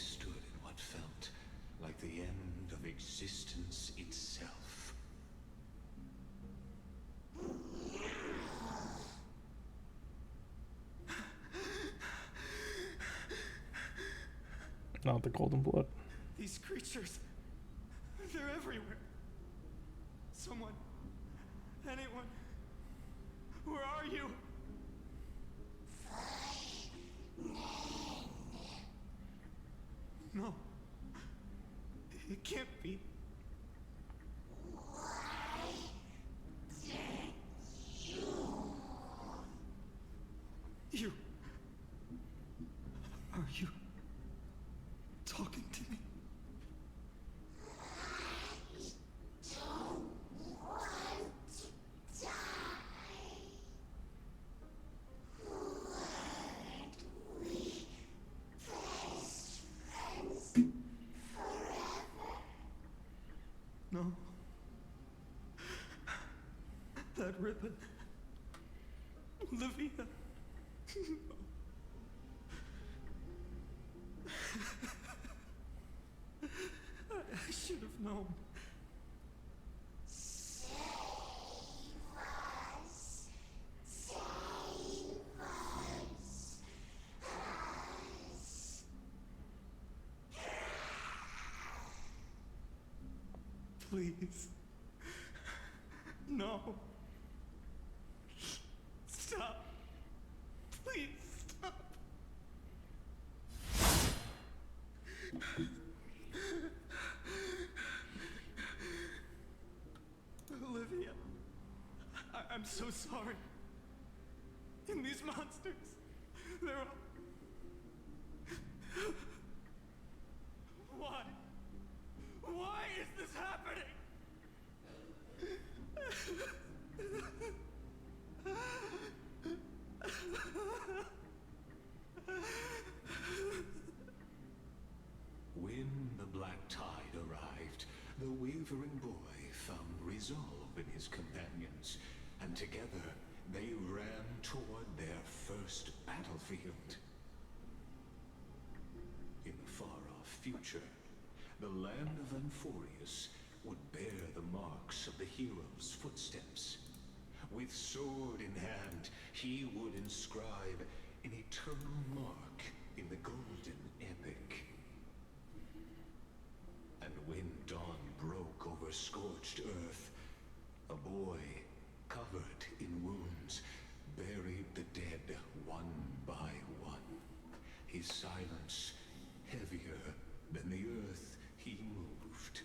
Not the golden blood. These creatures, they're everywhere. Someone, anyone, where are you? No, it can't be. You. Are you talking to me? No. That ribbon. Olivia. I should have known. Please. No. Stop. Please stop. Olivia, I'm so sorry. And these monsters, they're all... Why? Why is this happening? When the black tide arrived, the wavering boy found resolve in his companions, and together they ran toward their first battlefield. In the far-off future, the land of Amphoreus would bear the marks of the hero's footsteps. With sword in hand, he would inscribe an eternal mark in the golden epic. And when dawn broke over scorched earth, a boy, covered in wounds, buried the dead one by one. His silence heavier than the earth he moved.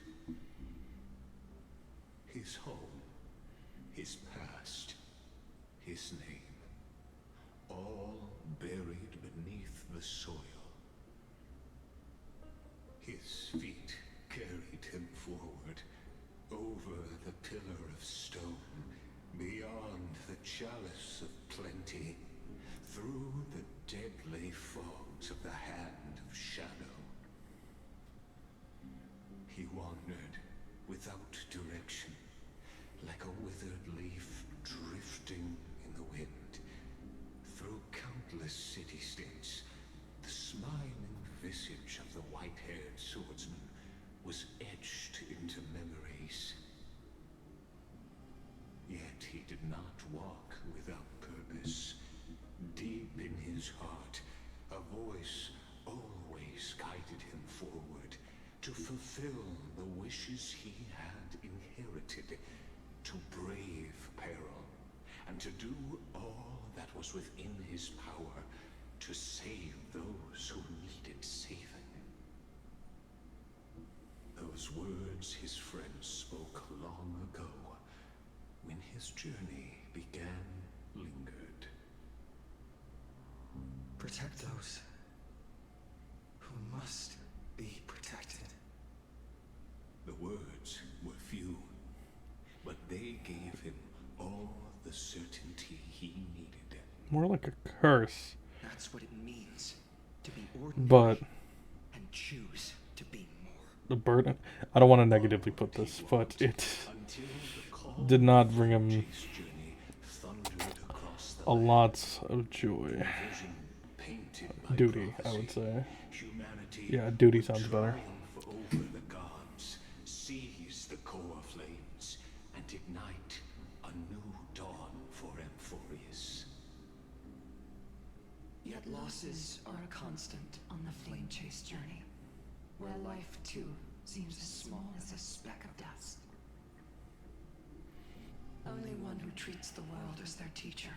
His home, his past, his name, all buried beneath the soil. His feet carried him forward, over the pillar of stone, beyond the chalice of plenty, through the deadly fogs of the hand of shadow. He wandered without direction, like a withered leaf drifting in the wind, through countless city-states. The smiling visage of the white-haired swordsman was etched into memories. Yet he did not walk without purpose. Deep in his heart, a voice always guided him forward, to fulfill the wishes he had inherited, to brave peril, and to do all that was within his power to save those who needed saving. Those words his friend spoke long ago, when his journey began, lingered. Protect those who must be protected. The words were few, but they gave him all the certainty he needed. More like a curse. That's what it means to be ordinary But and choose to be more. the burden, I don't want to negatively put this, but it did not bring him a lot of joy. Duty, I would say. Yeah, duty sounds better. Over the gods, seize the core flames, and ignite a new dawn for Amphoreus. Yet losses are a constant on the flame chase journey. where life too seems as small as a speck of dust. Only one who treats the world as their teacher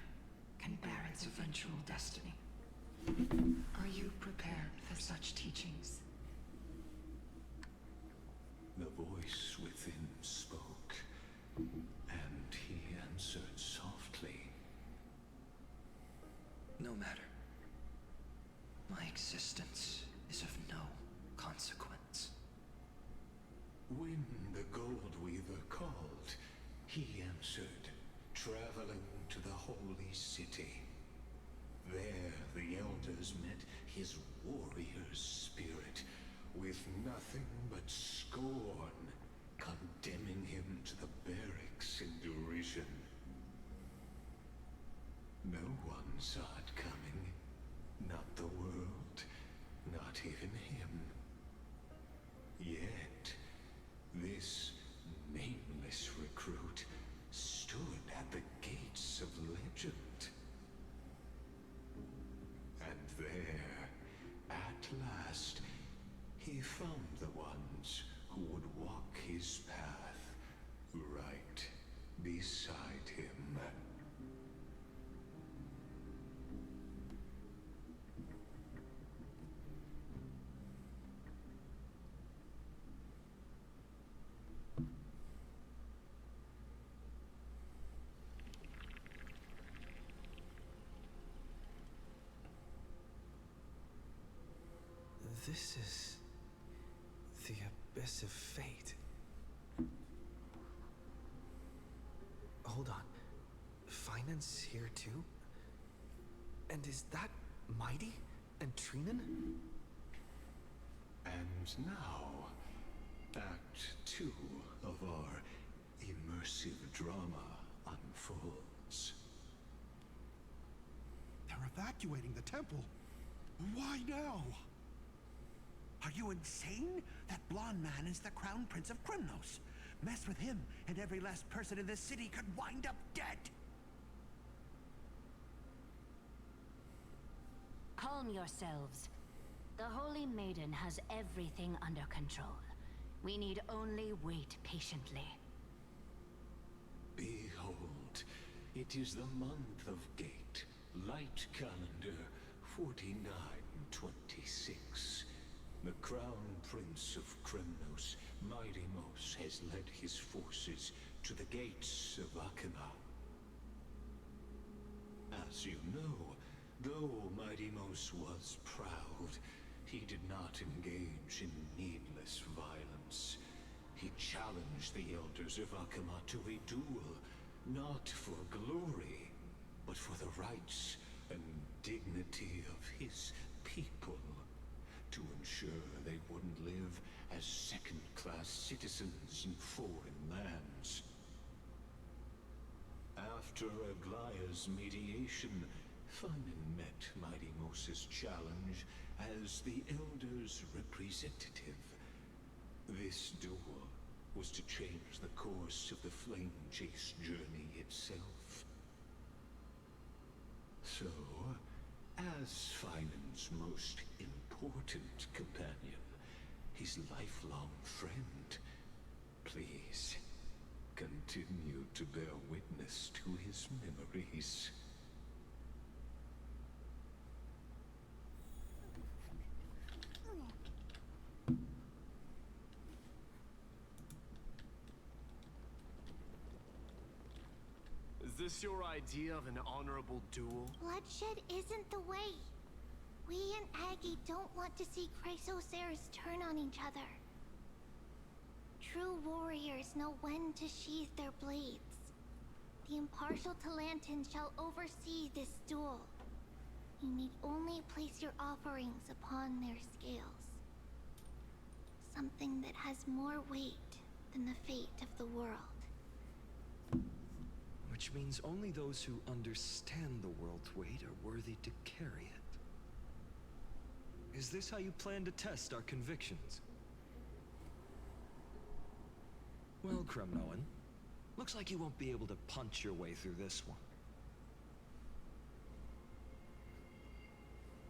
can bear its eventual destiny. Are you prepared for such teachings? The voice within spoke, and he answered softly. No matter. My existence is of no consequence. When the Gold Weaver called, he answered, traveling to the holy city. There the elders met his warrior's spirit, with nothing but scorn, condemning him to the barracks in derision. No one saw it coming. Not the world, not even him. Yet, this nameless recruit stood at the gates of legend. And there, at last, he found the ones who would walk his path right beside him. This is the abyss of fate. Hold on. Finance here too? And is that Mighty and Trinan? And now, Act 2 of our immersive drama unfolds. They're evacuating the temple. Why now? Are you insane? That blonde man is the Crown Prince of Krymnos. Mess with him, and every last person in this city could wind up dead. Calm yourselves. The Holy Maiden has everything under control. We need only wait patiently. Behold, it is the month of Gate, light calendar 4926. The Crown Prince of Krymnos, Midimos, has led his forces to the gates of Akima. As you know, though Midimos was proud, he did not engage in needless violence. He challenged the elders of Akima to a duel, not for glory, but for the rights and dignity of his people, to ensure they wouldn't live as second-class citizens in foreign lands. After Aglaya's mediation, Finan met Midimos' challenge as the Elder's representative. This duel was to change the course of the Flame Chase journey itself. So, as Finan's most important companion, his lifelong friend, please continue to bear witness to his memories. Is this your idea of an honorable duel? Bloodshed isn't the way. We and Aggie don't want to see Chrysoceres turn on each other. True warriors know when to sheathe their blades. The impartial Talantan shall oversee this duel. You need only place your offerings upon their scales. Something that has more weight than the fate of the world. Which means only those who understand the world's weight are worthy to carry it. Is this how you plan to test our convictions? Well, Kremnoan, looks like you won't be able to punch your way through this one.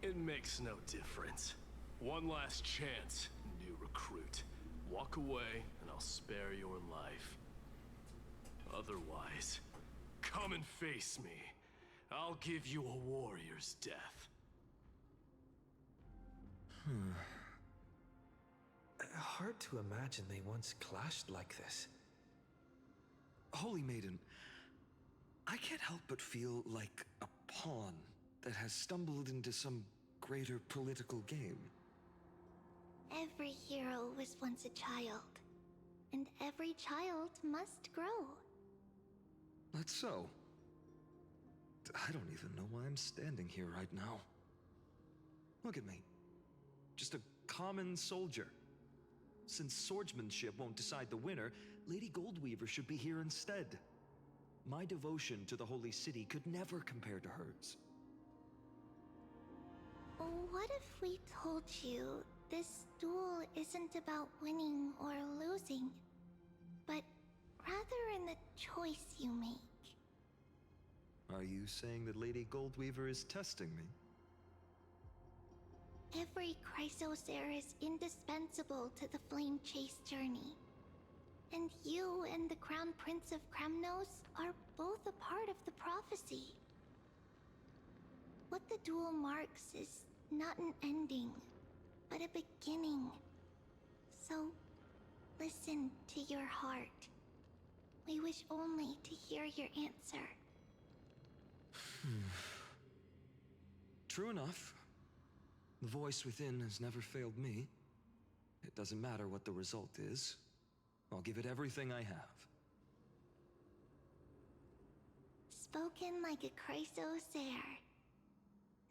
It makes no difference. One last chance, new recruit. Walk away, and I'll spare your life. Otherwise, come and face me. I'll give you a warrior's death. Hard to imagine they once clashed like this. Holy Maiden, I can't help but feel like a pawn that has stumbled into some greater political game. Every hero was once a child, and every child must grow. That's so. I don't even know why I'm standing here right now. Look at me. Just a common soldier. Since swordsmanship won't decide the winner, Lady Goldweaver should be here instead. My devotion to the Holy City could never compare to hers. What if we told you this duel isn't about winning or losing, but rather in the choice you make? Are you saying that Lady Goldweaver is testing me? Every Chrysos heir is indispensable to the Flame Chase journey. And you and the Crown Prince of Kremnos are both a part of the prophecy. What the duel marks is not an ending, but a beginning. So, listen to your heart. We wish only to hear your answer. True enough. The voice within has never failed me. It doesn't matter what the result is. I'll give it everything I have. Spoken like a Chrysos heir.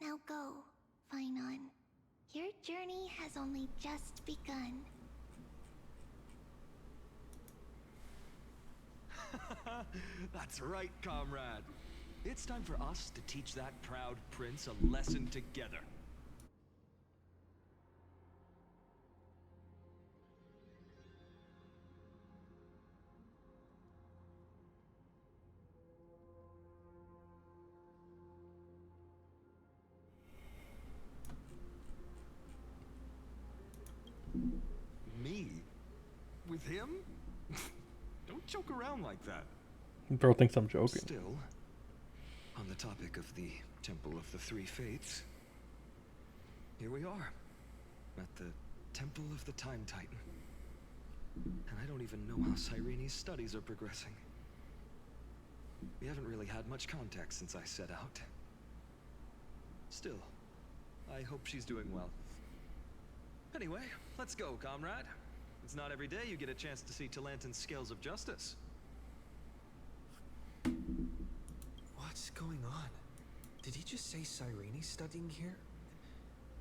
Now go, Phainon. Your journey has only just begun. That's right, comrade. It's time for us to teach that proud prince a lesson together. Me? With him? Don't joke around like that. Bro thinks I'm joking. Still, on the topic of the Temple of the Three Fates, here we are, at the Temple of the Time Titan. And I don't even know how Cyrene's studies are progressing. We haven't really had much contact since I set out. Still, I hope she's doing well. Anyway, let's go, comrade. It's not every day you get a chance to see Talantin's scales of justice. What's going on? Did he just say Cyrene's studying here?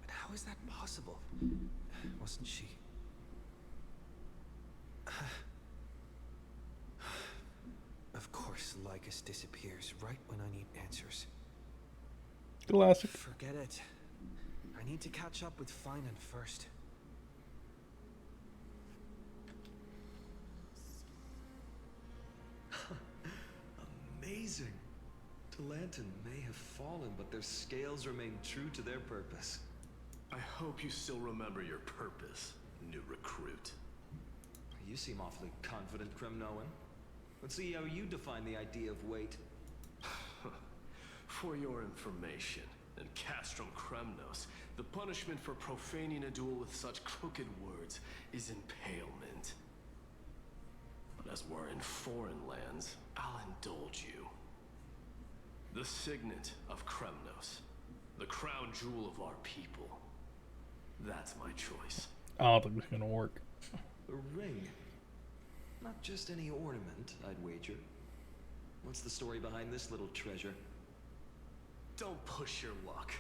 But how is that possible? Wasn't she? Of course, Lycus disappears right when I need answers. Classic. Forget it. I need to catch up with Phainon first. Amazing. Talantin may have fallen, but their scales remain true to their purpose. I hope you still remember your purpose, new recruit. You seem awfully confident, Kremnoan. Let's see how you define the idea of weight. For your information, in Castrum Kremnos, the punishment for profaning a duel with such crooked words is impalement. But as we're in foreign lands, I'll indulge you. The signet of Kremnos, the crown jewel of our people. That's my choice. I don't think it's gonna work. A ring. Not just any ornament, I'd wager. What's the story behind this little treasure? Don't push your luck.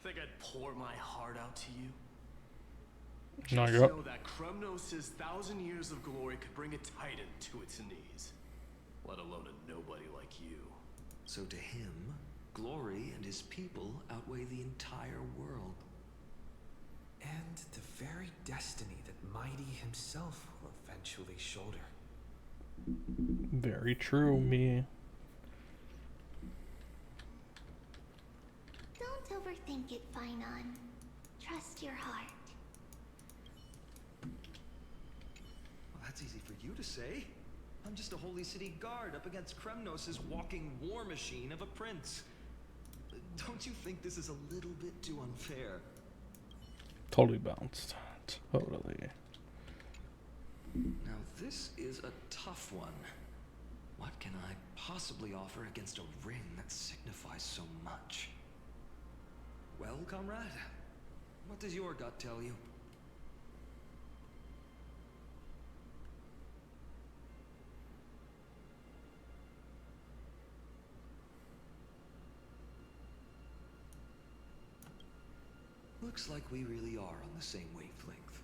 Think I'd pour my heart out to you? No, Just you're up. know that Kremnos' 1,000 years of glory could bring a titan to its knees. Let alone a nobody like you. So to him, glory and his people outweigh the entire world. And the very destiny that Mighty himself will eventually shoulder. Very true, me. Don't overthink it, Phainon. Trust your heart. you to say? I'm just a holy city guard up against Kremnos' walking war machine of a prince. Don't you think this is a little bit too unfair? Totally bounced. Totally. Now this is a tough one. What can I possibly offer against a ring that signifies so much? Well, comrade, what does your gut tell you? Looks like we really are on the same wavelength.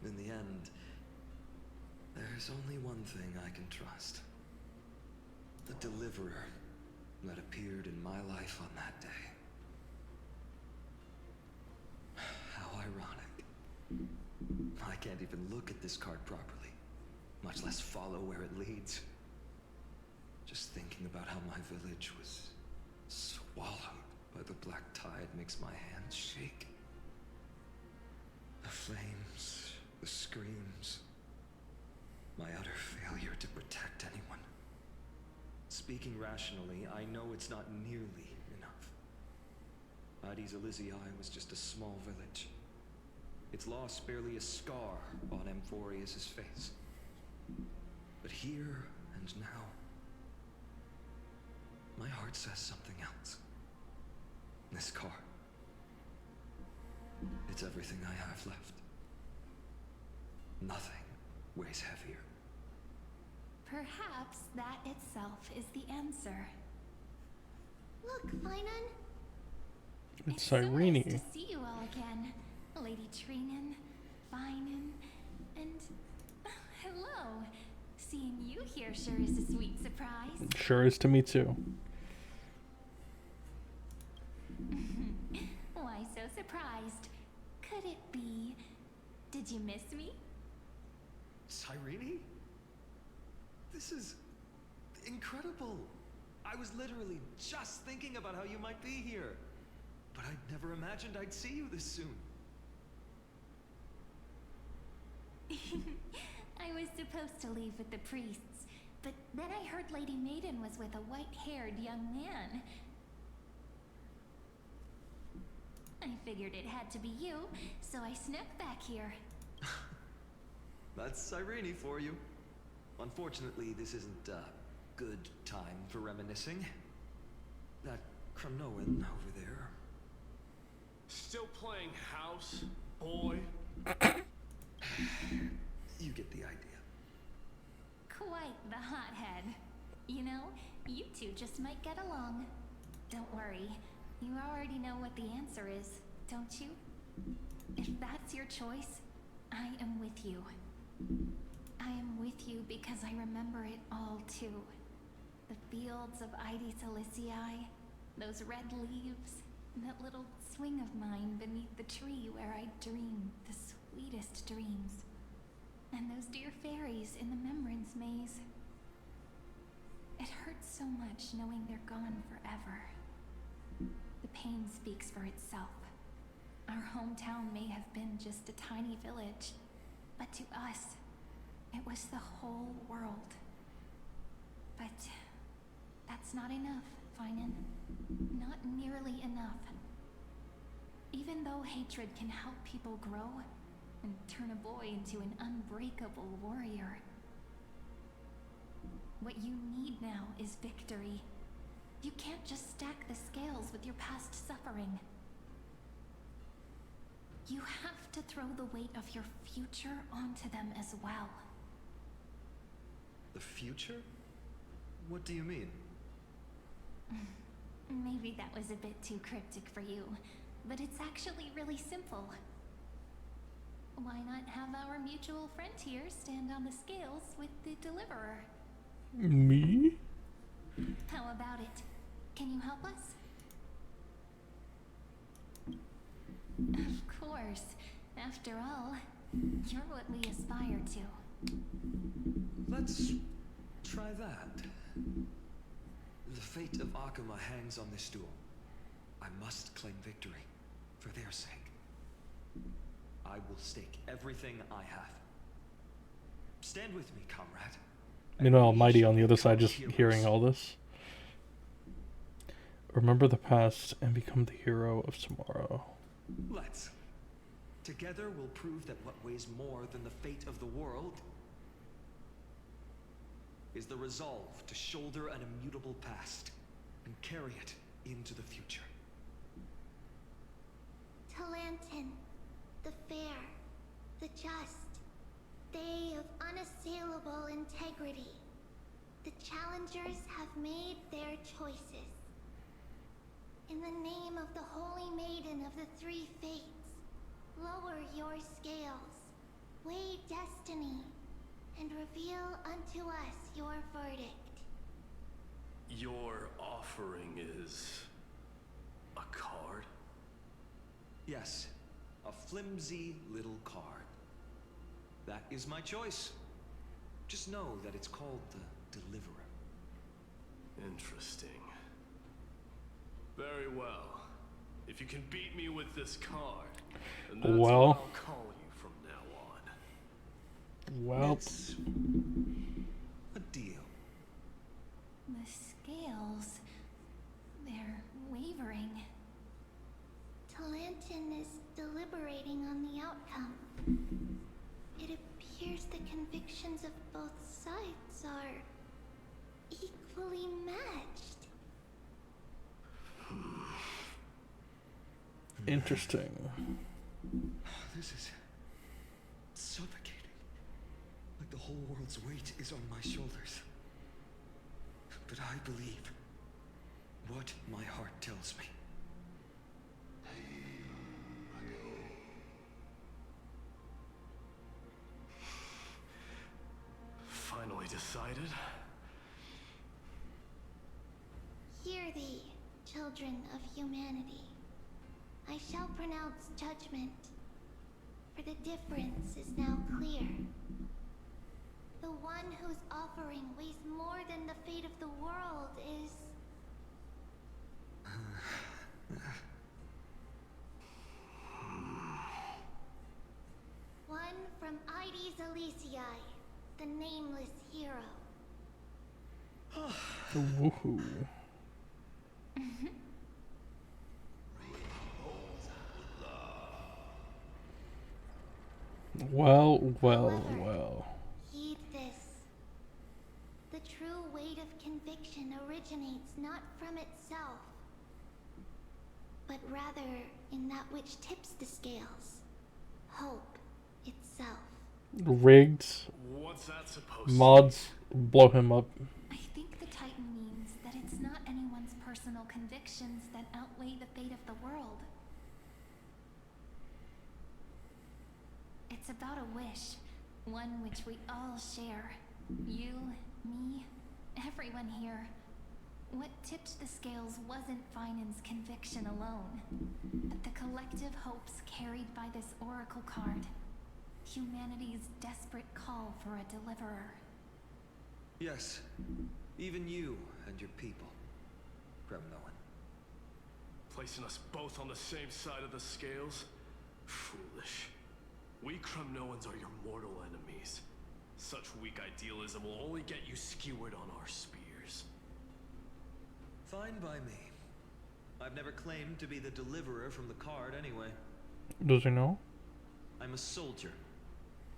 In the end, there's only one thing I can trust. The deliverer that appeared in my life on that day. How ironic. I can't even look at this card properly, much less follow where it leads. Just thinking about how my village was swallowed by the black tide makes my hands shake. The flames, the screams, my utter failure to protect anyone. Speaking rationally, I know it's not nearly enough. Hades Elysiae was just a small village. Its loss barely a scar on Amphoreus' face. But here and now, my heart says something else. This car. It's everything I have left. Nothing weighs heavier. Perhaps that itself is the answer. Look, Finan. It's So Irene. nice to see you all again. Lady Trinan, Finan, and hello. Seeing you here sure is a sweet surprise. Sure is to me too. Why so surprised? Could it be? Did you miss me? Cyrene? This is incredible. I was literally just thinking about how you might be here. But I'd never imagined I'd see you this soon. I was supposed to leave with the priests, but then I heard Lady Maiden was with a white-haired young man. I figured it had to be you, so I snuck back here. That's Cyrene for you. Unfortunately, this isn't a good time for reminiscing. That Kremnoan over there. Still playing house, boy? You get the idea. Quite the hothead. You know, you two just might get along. Don't worry. You already know what the answer is, don't you? If that's your choice, I am with you. I am with you because I remember it all too. The fields of Hades Elysiae, those red leaves, and that little swing of mine beneath the tree where I dreamed the sweetest dreams. And those dear fairies in the Membrance Maze. It hurts so much knowing they're gone forever. The pain speaks for itself. Our hometown may have been just a tiny village, but to us, it was the whole world. But that's not enough, Finan. Not nearly enough. Even though hatred can help people grow and turn a boy into an unbreakable warrior, what you need now is victory. You can't just stack the scales with your past suffering. You have to throw the weight of your future onto them as well. The future? What do you mean? Maybe that was a bit too cryptic for you, but it's actually really simple. Why not have our mutual friend here stand on the scales with the deliverer? Me? How about it? Can you help us? Of course. After all, you're what we aspire to. Let's try that. The fate of Akuma hangs on this duel. I must claim victory, for their sake. I will stake everything I have. Stand with me, comrade. Meanwhile, Mighty on the other side just hearing all this. Remember the past and become the hero of tomorrow. Let's. Together we'll prove that what weighs more than the fate of the world is the resolve to shoulder an immutable past and carry it into the future. Talantin, the fair, the just, they of unassailable integrity. The challengers have made their choices. In the name of the Holy Maiden of the Three Fates, lower your scales, weigh destiny, and reveal unto us your verdict. Your offering is a card? Yes, a flimsy little card. That is my choice. Just know that it's called the Deliverer. Interesting. Very well. If you can beat me with this card, then that's what I'll call you from now on. Well, it's a deal. The scales, they're wavering. Talantin is deliberating on the outcome. It appears the convictions of both sides are equally matched. interesting. This is suffocating. Like the whole world's weight is on my shoulders. But I believe what my heart tells me. Finally decided? Hear thee, children of humanity. I shall pronounce judgment, for the difference is now clear. The one whose offering weighs more than the fate of the world is... one from Ides Elysiae, the nameless hero. Woohoo. Well. Heed this. The true weight of conviction originates not from itself, but rather in that which tips the scales. Hope itself. Rigged. What's that supposed to Mods blow him up. I think the Titan means that it's not anyone's personal convictions that outweigh the fate of the world. It's about a wish, one which we all share. You, me, everyone here. What tipped the scales wasn't Finan's conviction alone, but the collective hopes carried by this oracle card. Humanity's desperate call for a deliverer. Yes, even you and your people, Gremnoan. Placing us both on the same side of the scales? Foolish. We Kremnoans are your mortal enemies. Such weak idealism will only get you skewered on our spears. Fine by me. I've never claimed to be the deliverer from the card anyway. Does he know? I'm a soldier.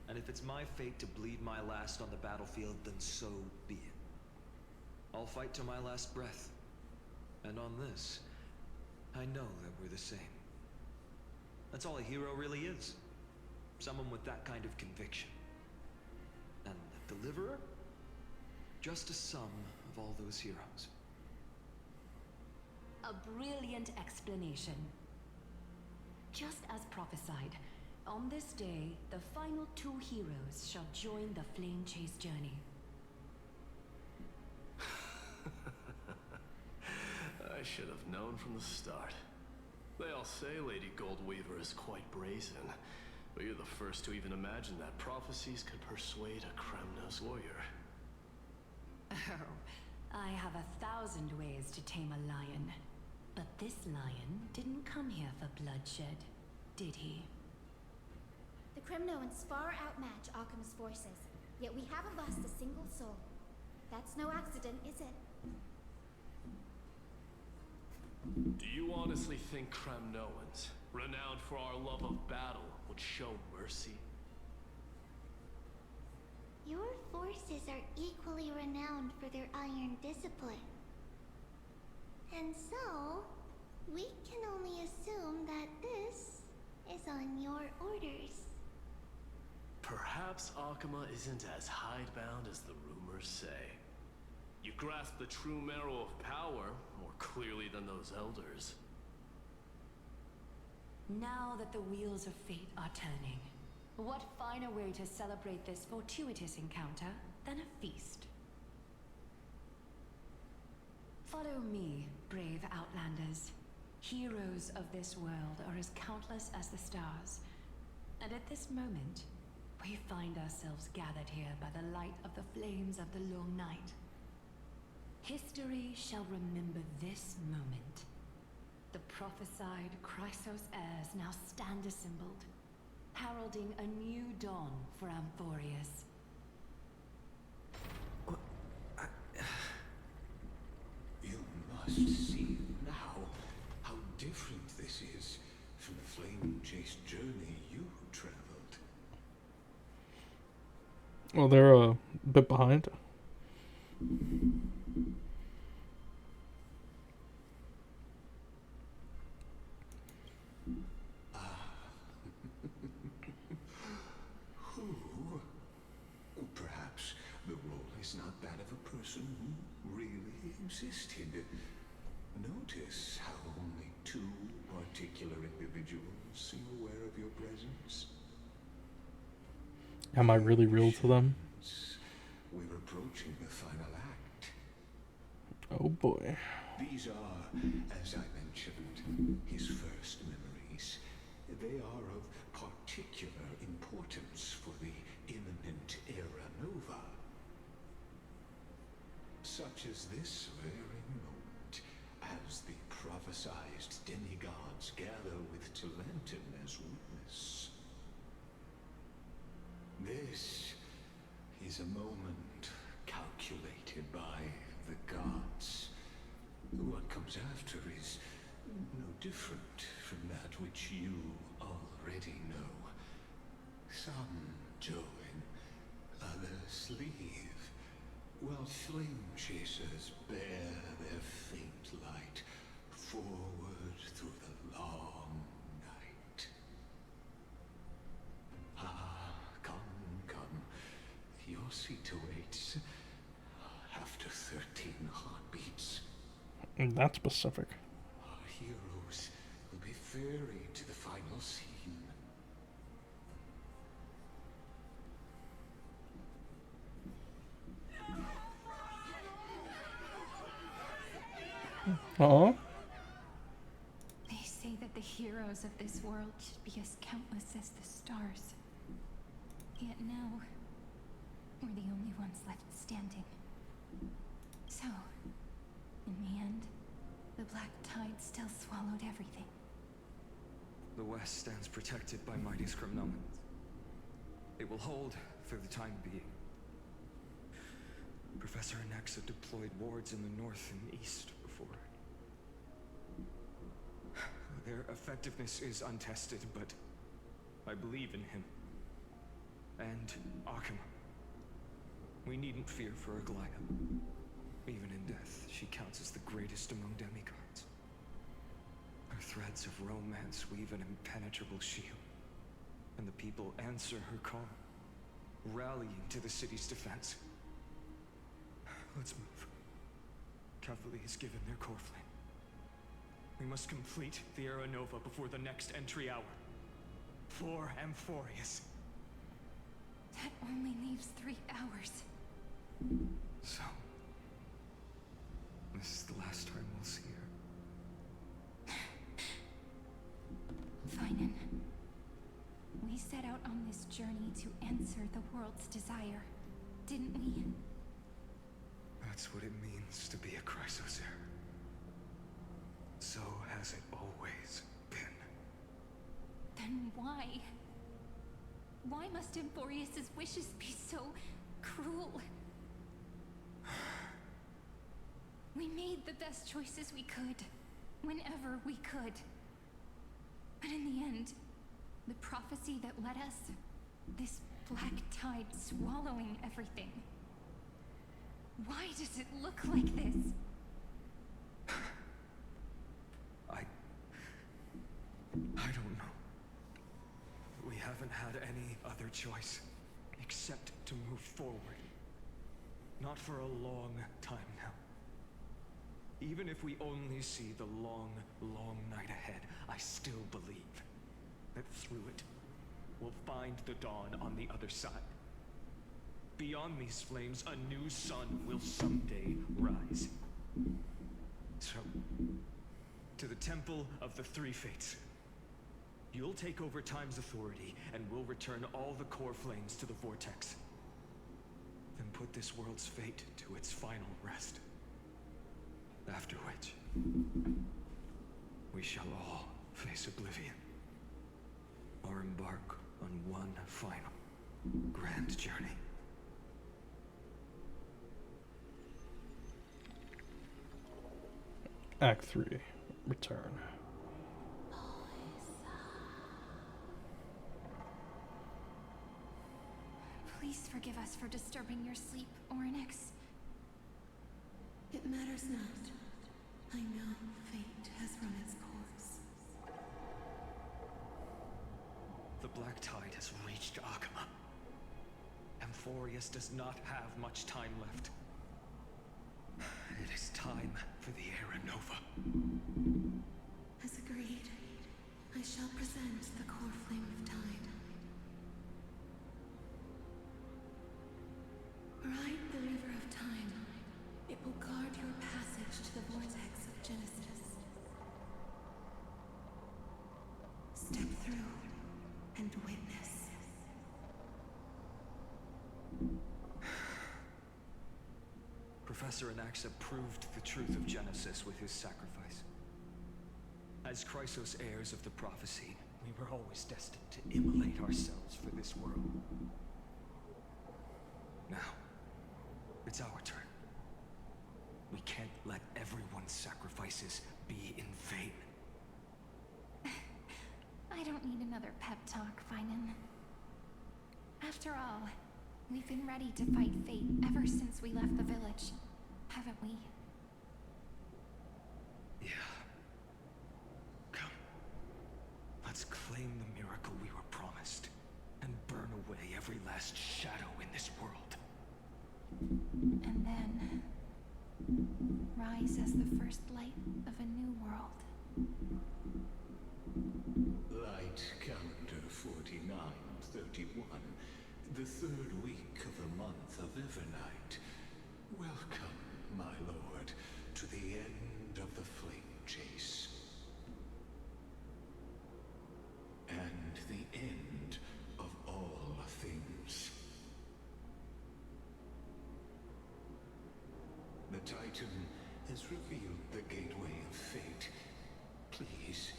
And if it's my fate to bleed my last on the battlefield, then so be it. I'll fight to my last breath. And on this, I know that we're the same. That's all a hero really is. Someone with that kind of conviction. And the deliverer? Just a sum of all those heroes. A brilliant explanation. Just as prophesied, on this day, the final two heroes shall join the Flame Chase journey. I should have known from the start. They all say Lady Goldweaver is quite brazen, but you're the first to even imagine that prophecies could persuade a Kremnos warrior. Oh, I have 1,000 ways to tame a lion. But this lion didn't come here for bloodshed, did he? Crimnoans far outmatch Occam's forces, yet we haven't lost a single soul. That's no accident, is it? Do you honestly think Crimnoans, renowned for our love of battle, would show mercy? Your forces are equally renowned for their iron discipline. And so, we can only assume that this is on your orders. Perhaps Akama isn't as hidebound as the rumors say. You grasp the true marrow of power more clearly than those elders. Now that the wheels of fate are turning, what finer way to celebrate this fortuitous encounter than a feast? Follow me, brave Outlanders. Heroes of this world are as countless as the stars. And at this moment, we find ourselves gathered here by the light of the flames of the long night. History shall remember this moment. The prophesied Chrysos heirs now stand assembled, heralding a new dawn for Amphoreus. You must see now how different this is from the flame-chased journey you traveled. Well, they're a bit behind. Perhaps the role is not that of a person who really existed. Notice how only two particular individuals seem aware of your presence. Am I really real to them? We're approaching the final act. Oh boy. These are, as I mentioned, his first memories. They are of particular importance for the imminent era nova. Such as this very moment, as the prophesized demigods gather with Talentum as witness. This is a moment calculated by the gods. What comes after is no different from that which you already know. Some join, others leave, while flame chasers bear their faint light forward through the long night. Ah, come. Your seat awaits after 13 heartbeats. That's specific. Our heroes will be ferried to the final scene. They say that the heroes of this world should be as countless as the stars. Yet now, we're the only ones left standing. So, in the end, the black tide still swallowed everything. The West stands protected by mighty Crimnoans. It will hold for the time being. Professor Anaxa deployed wards in the north and east before. Their effectiveness is untested, but I believe in him. And Occam. We needn't fear for Aglaya. Even in death, she counts as the greatest among demigods. Her threads of romance weave an impenetrable shield, and the people answer her call, rallying to the city's defense. Let's move. Cavalry has given their core flame. We must complete the Era Nova before the next entry hour. For Amphoreus. That only leaves 3 hours. So, this is the last time we'll see her. Finan, we set out on this journey to answer the world's desire, didn't we? That's what it means to be a Chrysos heir. So has it always been. Then why? Why must Amphoreus' wishes be so cruel? We made the best choices we could, whenever we could. But in the end, the prophecy that led us, this black tide swallowing everything. Why does it look like this? I don't know. We haven't had any other choice except to move forward. Not for a long time now. Even if we only see the long, long night ahead, I still believe that through it, we'll find the dawn on the other side. Beyond these flames, a new sun will someday rise. So, to the Temple of the Three Fates. You'll take over Time's authority, and we'll return all the core flames to the Vortex. Then put this world's fate to its final rest. After which, we shall all face oblivion. Or embark on one final, grand journey. Act 3. Return. Please forgive us for disturbing your sleep, Orynyx. It matters not. I know fate has run its course. The Black Tide has reached Akama. Amphoreus does not have much time left. It is time for the Era Nova. As agreed, I shall present the core flame of tide. Ride the river of time. It will guard your passage to the vortex of Genesis. Step through and witness. Professor Anaxa proved the truth of Genesis with his sacrifice. As Chrysos heirs of the prophecy, we were always destined to immolate ourselves for this world. Now, it's our turn. We can't let everyone's sacrifices be in vain. I don't need another pep talk, Finan. After all, we've been ready to fight fate ever since we left the village, haven't we? Yeah. Come. Let's claim the miracle we were promised, and burn away every last shadow in this world. And then rise as the first light of a new world. Light calendar 4931, the third week of the month of Evernight. Welcome, my lord, to the end of the flame chase. And the end of all things. The Titan has revealed the gateway of fate. Please,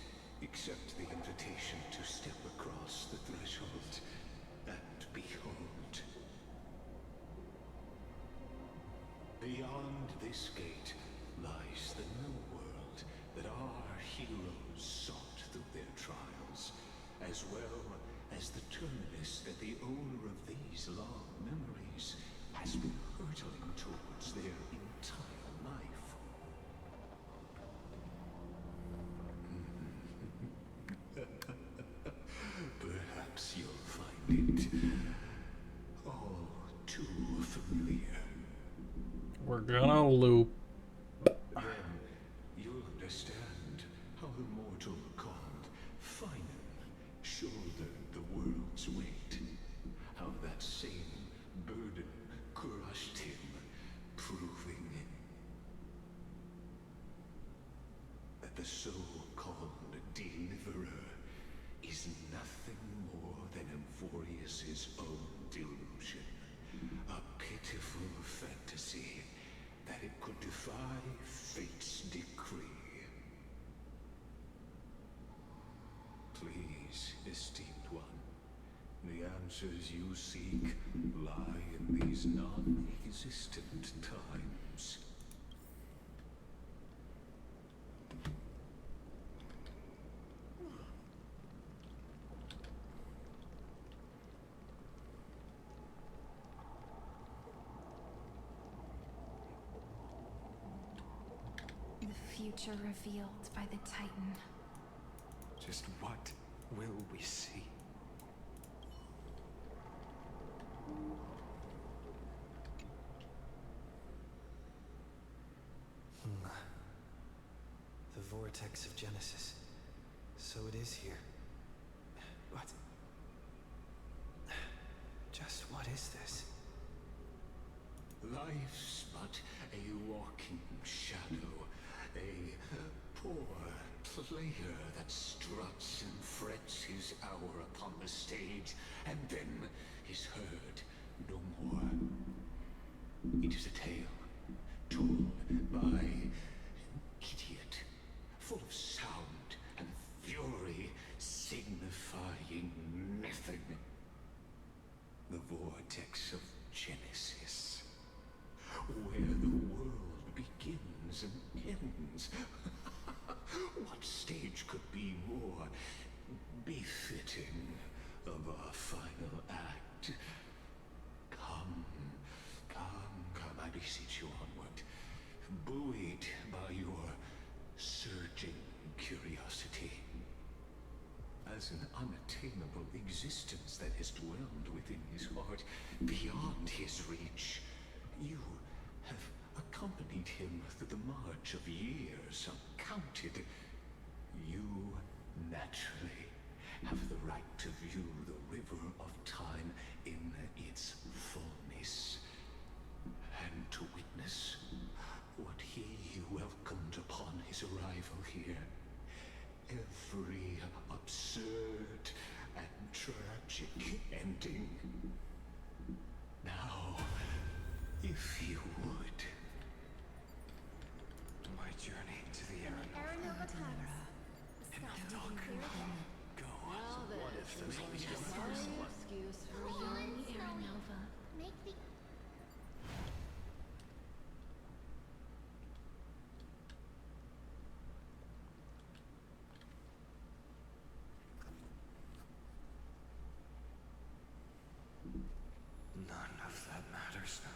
accept the invitation to step across the threshold and behold. Beyond this gate lies the new world that our heroes sought through their trials, as well as the terminus that the owner of these long memories has been hurtling towards their entire life. Perhaps you'll find it all too familiar. We're gonna loop. Then you'll understand how a mortal called Finan shouldered the world's weight. How that same burden crushed him, proving that the so-called deliverer is nothing more than Amphoreus' own delusion. A pitiful fantasy that it could defy fate's decree. Please, esteemed one, the answers you seek lie in these non-existent times. The future revealed by the Titan. Just what will we see? The vortex of Genesis. So it is here. What? Just what is this? Life's but a walking shadow, a poor player that struts and frets his hour upon the stage, and then is heard no more. It is a tale told by an idiot, full of sound and fury, signifying nothing. The vortex of Genesis, where the world begins and ends. What stage could be more befitting of our final act? Come, I beseech you onward, buoyed by your surging curiosity. As an unattainable existence that has dwelled within his heart, beyond his reach, you have accompanied him through the march of years uncounted. You naturally have the right to view the river of time in its fullness, and to witness what he welcomed upon his arrival here. Every absurd and tragic ending. Now, if you would. My journey to the Aranova. Go. What if there's only just one excuse for young Aranova? Make the... None of that matters now.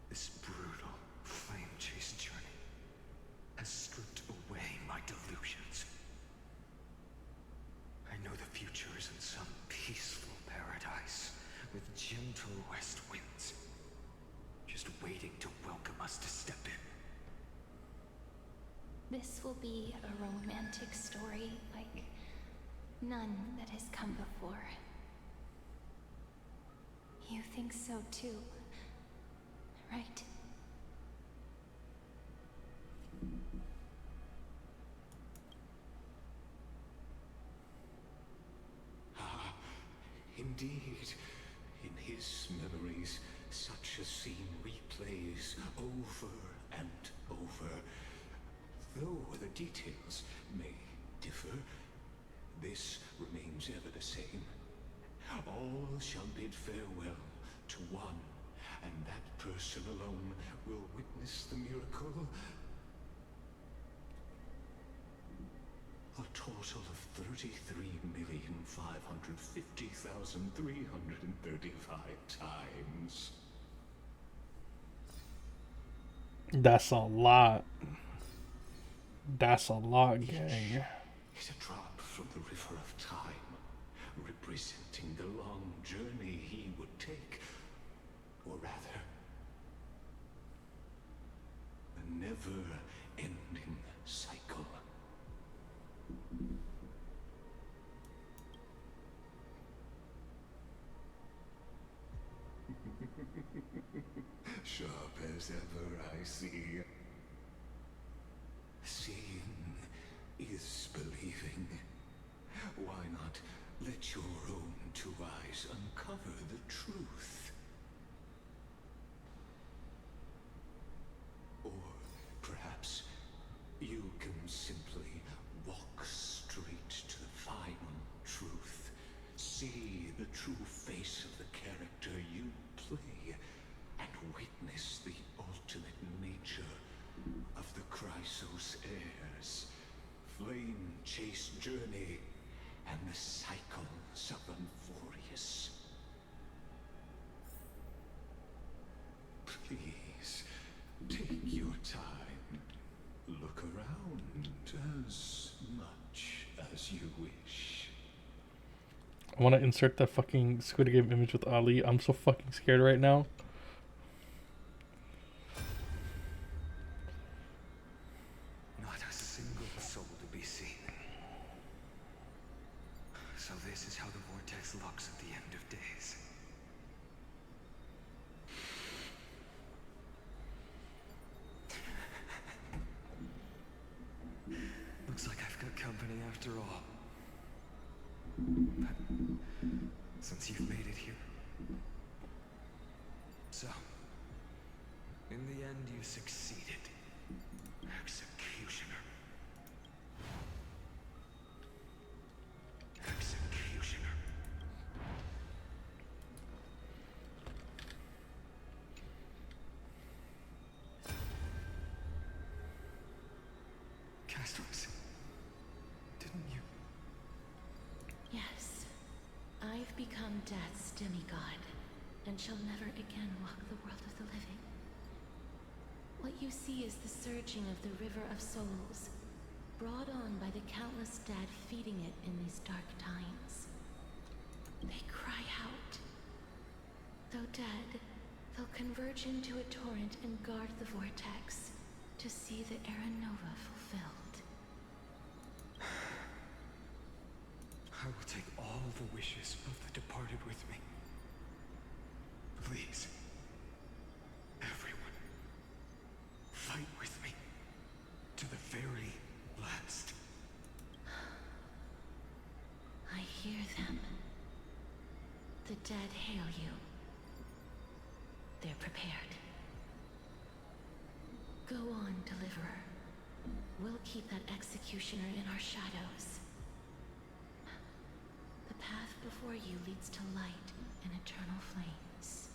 This brutal, flame-chased journey has stripped away my delusions. I know the future is in some peaceful paradise with gentle west winds, just waiting to welcome us to step in. This will be a romantic story like none that has come before. You think so too, right? Ah, indeed. In his memories, such a scene replays over and over. Though the details may differ, this remains ever the same. All shall bid farewell to one, and that person alone will witness the miracle. A total of 33,550,335 times. That's a lot. That's a lot, gang. Is a drop from the river of time, representing the long journey he would take, or rather, a never-ending cycle. Sharp as ever, I see. Seeing is believing. Why not let your own two eyes uncover the truth? Or perhaps you can simply walk straight to the final truth. See Isos heirs, flame chase journey, and the cycles of Amphoreus. Please, take your time. Look around as much as you wish. I want to insert that fucking Squid Game image with Ali. I'm so fucking scared right now. Not a single soul to be seen. So this is how the vortex looks at the end of days. Looks like I've got company after all. But since you've made it here. So, in the end you succeeded. Executioner. Executioner. Castles, didn't you? Yes. I've become Death's demigod, and shall never again walk the world of the living. What you see is the surging of the river of souls, brought on by the countless dead feeding it in these dark times. They cry out. Though dead, they'll converge into a torrent and guard the vortex to see the Era Nova fulfilled. I will take all the wishes of the departed with me. Please, everyone, fight with me to the very last. I hear them. The dead hail you. They're prepared. Go on, Deliverer. We'll keep that executioner in our shadows. The path before you leads to light and eternal flames.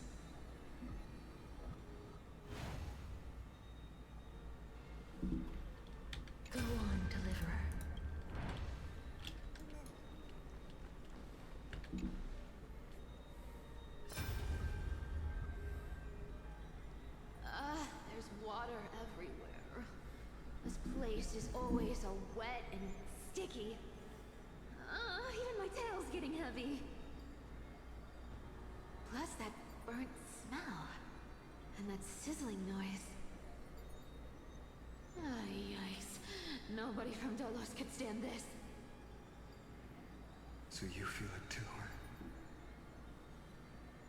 Go on, Deliverer. There's water everywhere. This place is always so wet and sticky. Even my tail's getting heavy. Plus that burnt smell. And that sizzling noise. Yikes. Nobody from Dolos could stand this. So you feel it too, huh?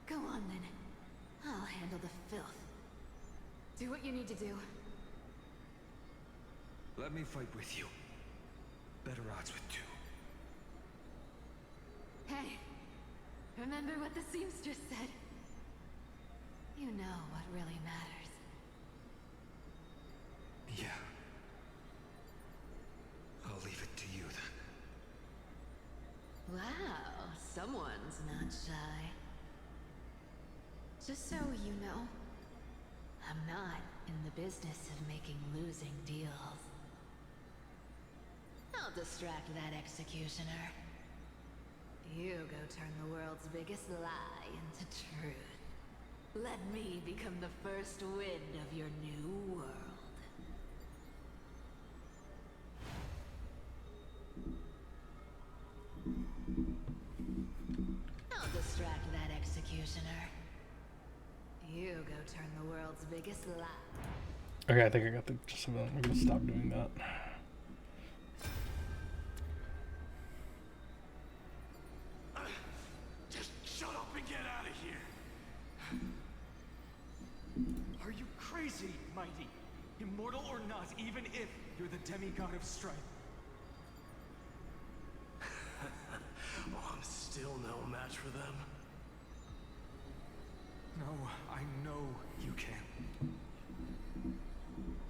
Go on then. I'll handle the filth. Do what you need to do. Let me fight with you. Better odds with two. Hey, remember what the seamstress said? You know what really matters. Yeah. I'll leave it to you then. Wow, someone's not shy. Just so you know, I'm not in the business of making losing deals. I'll distract that executioner. You go turn the world's biggest lie into truth. Let me become the first wind of your new world. I'll distract that executioner. You go turn the world's biggest lie. Okay, I think I got the just a minute. I'm gonna stop doing that. Just shut up and get out of here! Are you crazy, Mighty? Immortal or not, even if you're the demigod of strife. Oh, I'm still no match for them. No, I know you can.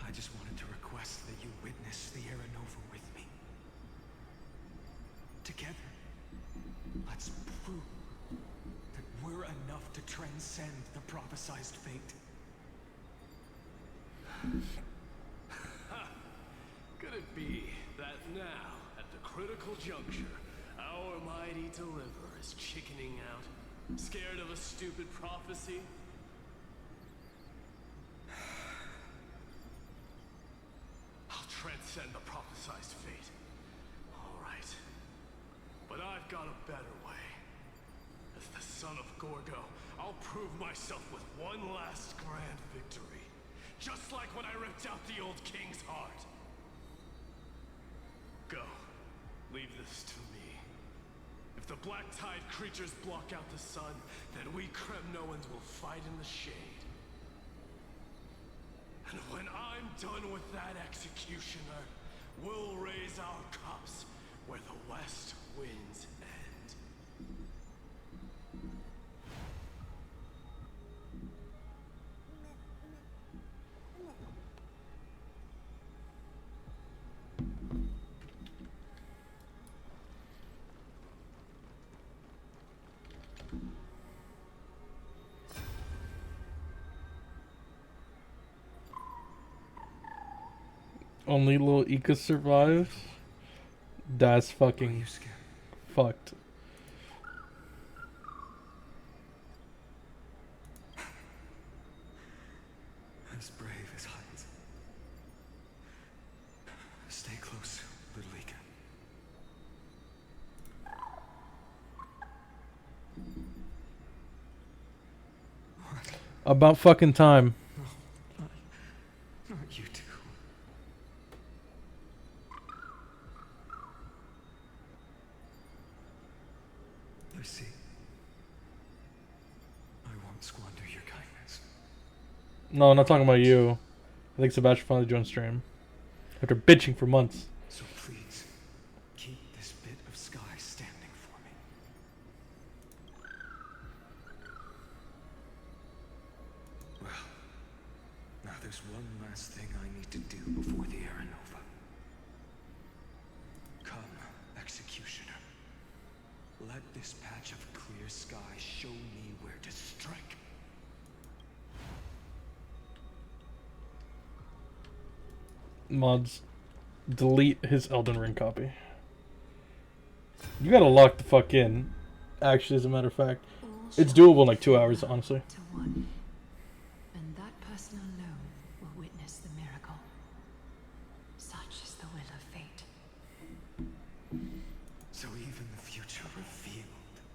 I just wanted to request that you witness the Era Nova with me. Together, let's prove that we're enough to transcend the prophesized fate. be that now, at the critical juncture, our mighty deliverer is chickening out, scared of a stupid prophecy? I'll transcend the prophesized fate. All right. But I've got a better way. As the son of Gorgo, I'll prove myself with one last grand victory. Just like when I ripped out the old king's heart. Go. Leave this to me. If the black tide creatures block out the sun, then we Kremnoans will fight in the shade. And when I'm done with that executioner, we'll raise our cups where the west winds end. Only little Ika survives. That's fucking fucked. As brave as heights. Stay close, little Ika. About fucking time. Not you two. I see. I won't squander your kindness. No, I'm not talking about you. I think Sebastian finally joined stream. After bitching for months. So please, keep this bit of sky standing for me. Well, now there's one last thing I need to do before the Era Nova. Come, Executioner. Let this patch of clear sky show me where to strike. Mods, delete his Elden Ring copy. You gotta lock the fuck in. Actually, as a matter of fact, it's doable in like 2 hours, honestly. To one. And that person alone will witness the miracle. Such is the will of fate. So even the future revealed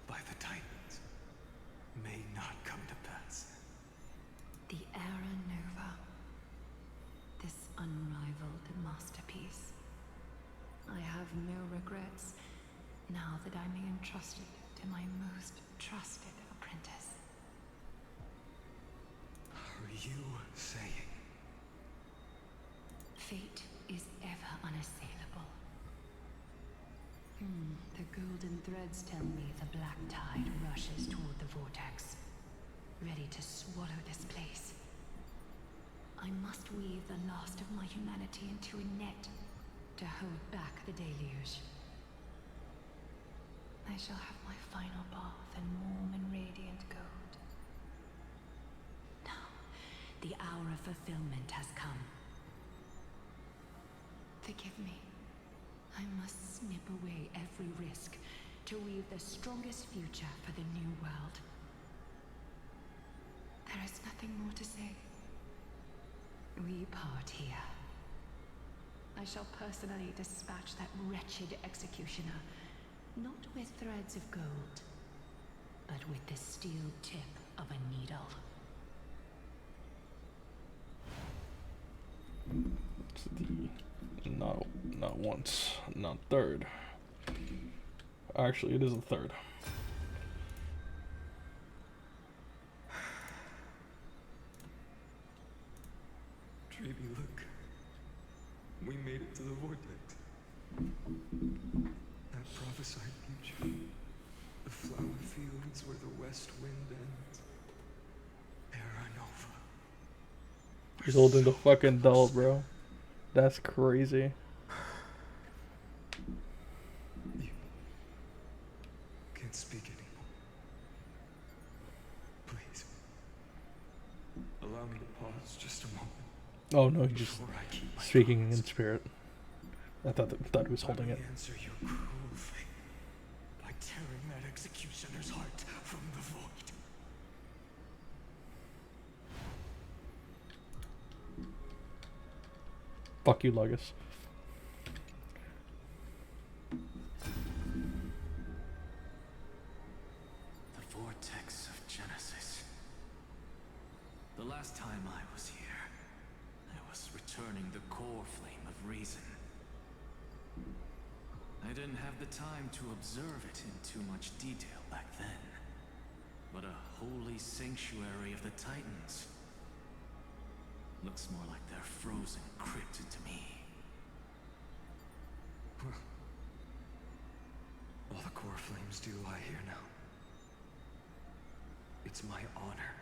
by the Titans may not come to pass. The Era Nova. This unrivaled masterpiece. I have no regrets now that I'm entrusted to my most trusted apprentice. Are you saying? Fate is ever unassailable. The golden threads tell me the black tide rushes toward the vortex, ready to swallow this place. I must weave the last of my humanity into a net to hold back the deluge. I shall have my final bath in warm and radiant gold. Now, the hour of fulfillment has come. Forgive me. I must snip away every risk to weave the strongest future for the new world. There is nothing more to say. We part here. I shall personally dispatch that wretched executioner, not with threads of gold, but with the steel tip of a needle. It's the not once, not third. Actually, it is a third. Treaty, look. We made it to the vortex. That prophesied future. The flower fields where the west wind ends. Era Nova. He's holding the fucking doll, bro. That's crazy. You can't speak anymore. Please. Allow me to pause just a moment. Oh no, he's just speaking in spirit. I thought he was holding it. Answer your cruel fate by tearing that executioner's heart from the void. Fuck you, Lugus. The vortex of Genesis. The last time I was here, I was returning the core flame of reason. I didn't have the time to observe it in too much detail back then. But a holy sanctuary of the Titans. Looks more like their frozen crypt to me. All the core flames do lie here now. It's my honor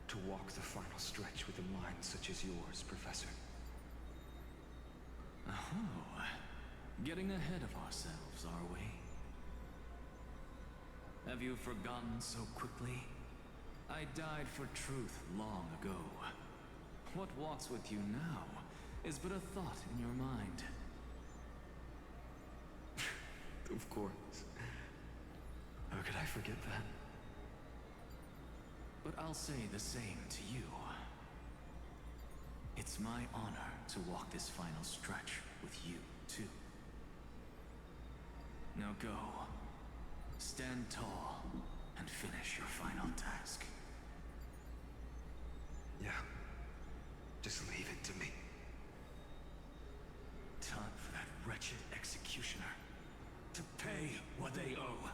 to walk the final stretch with a mind such as yours, Professor. Oh, getting ahead of ourselves, are we? Have you forgotten so quickly? I died for truth long ago. What walks with you now is but a thought in your mind. Of course. How could I forget that? But I'll say the same to you. It's my honor to walk this final stretch with you, too. Now go. Stand tall and finish your final task. Yeah. Just leave it to me. Time for that wretched executioner to pay what they owe.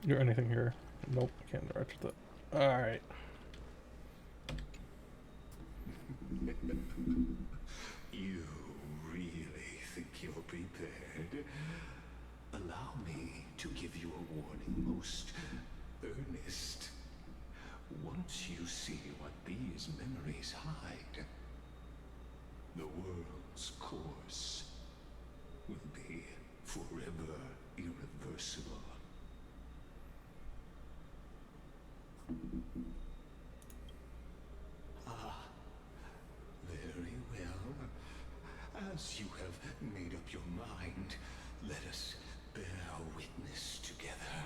Is there anything here? Nope, I can't interact with it. Alright. You really think you're prepared? Allow me to give you a warning, most earnest. Once you see what these memories hide, the world's course will be forever irreversible. Ah, very well. As you have made up your mind, let us bear witness together.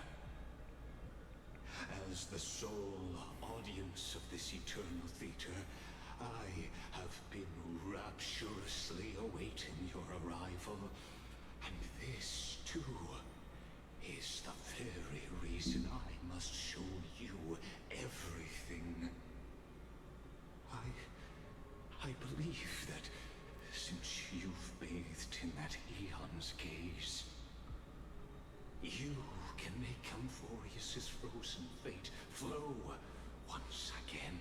As the sole audience of this eternal theater, I have been rapturously awaiting your arrival. And this, too, is the very reason I must show you everything. I believe that since you've bathed in that eon's gaze, you can make Amphoreus' frozen fate flow once again.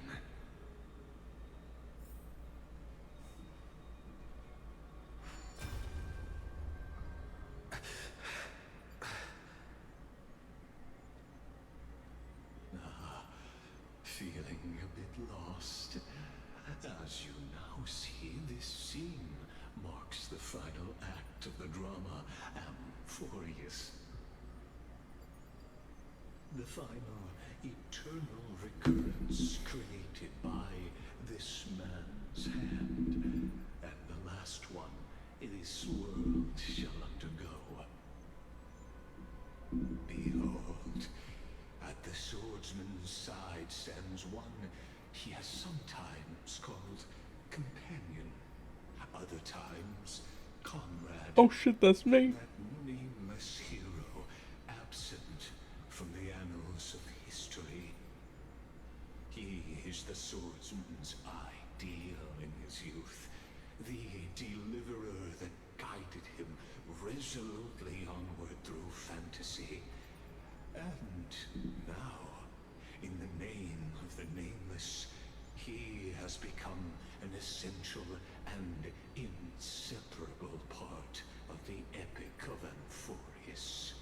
Feeling a bit lost? As you now see, this scene marks the final act of the drama Amphoreus. The final eternal recurrence created by this man's hand, and the last one this world shall undergo. Behold, at the swordsman's side stands one he has sometimes called companion, other times comrade. Oh shit, that's me. That nameless hero, absent from the annals of history. He is the swordsman's ideal in his youth, the deliverer that guided him resolutely onward through fantasy. And now, in the name of the nameless, he has become an essential and inseparable part of the epic of Amphoreus.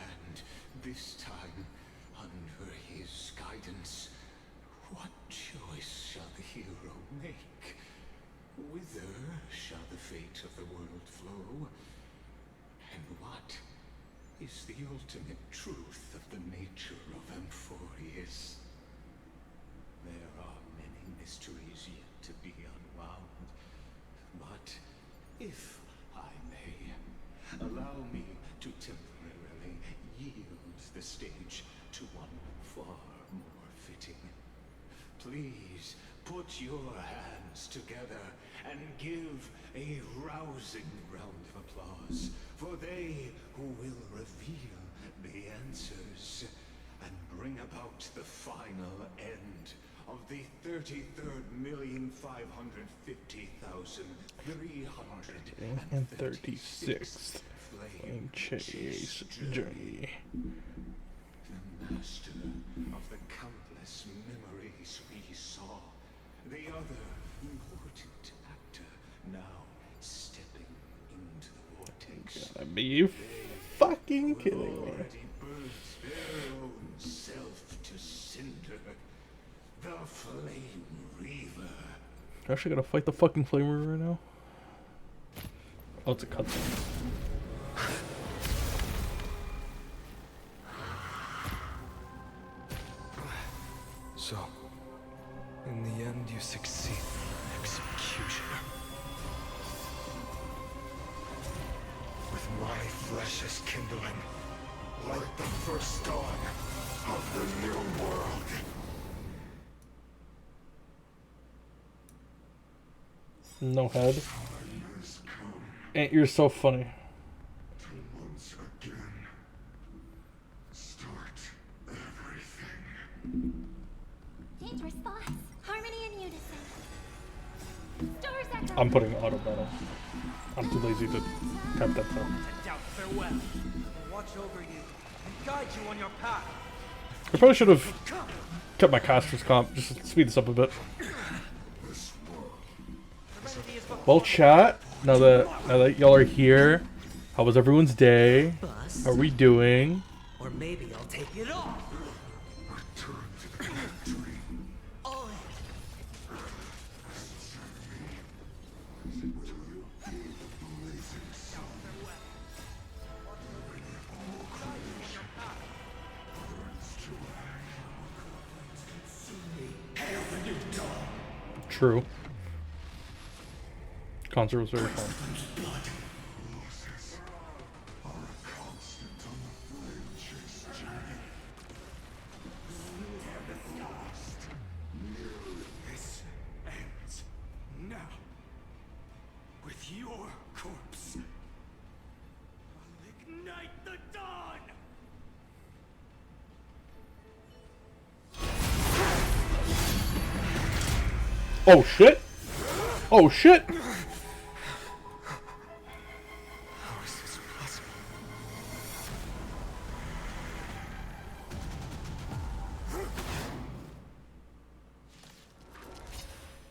And this time, under his guidance, what choice shall the hero make? Whither shall the fate of the world flow? And what is the ultimate truth of the nature of Amphoreus. There are many mysteries yet to be unwound, but if I may, allow me to temporarily yield the stage to one far more fitting. Please put your hands together and give a rousing round of applause for they who will reveal the answers and bring about the final end of the 33,550,336th Flame Chase Journey. The master of the countless memories we saw. The other important actor now stepping into the vortex. Gotta be fucking kidding me. Already burnt their own self to cinder. The Flame Reaver. I actually gotta fight the fucking Flame Reaver right now. Oh, it's a cutscene. So, in the end, you succeed. Executioner. With my flesh as kindling, like the first dawn of the new world. No head. Aunt, you're so funny. Once again, start everything. Dangerous thoughts. Harmony and unison. Stars echo. I'm putting auto battle. I'm too lazy to tap that though. Doubt farewell. I'll watch over you and guide you on your path. I probably should have kept my caster's comp just to speed this up a bit. Well, chat. Now that y'all are here, how was everyone's day? How are we doing? Or maybe I'll take it off. True. Concert was very fun. This ends now. With your corpse. I'll ignite the dawn! Oh shit! Oh shit! How is this possible?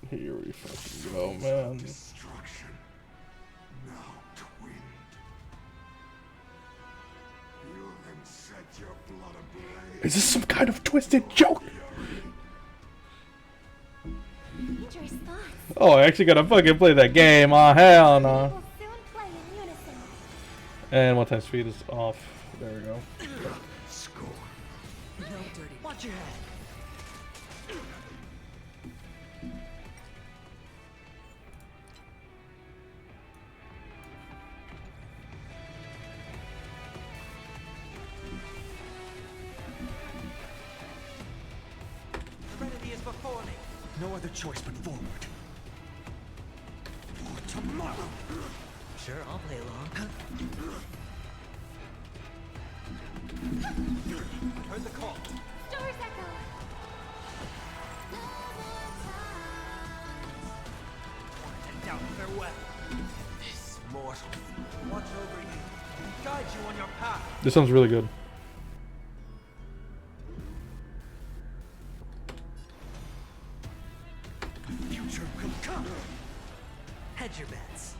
Here we fucking go, man. Destruction. Now twinned. You then set your blood ablaze. Is this some kind of twisted joke? Dangerous thoughts. Oh, I actually gotta fucking play that game. Oh, hell no. We'll soon play in unison. And one time speed is off. There we go. Score. No dirty. Watch your head. Serenity is before me. No other choice but forward. For tomorrow. Sure, I'll play along. Heard the call. Stars echo. And doubt farewell. This mortal. Watch over you. Guide you on your path. This sounds really good. Future will come. Hedge your bets.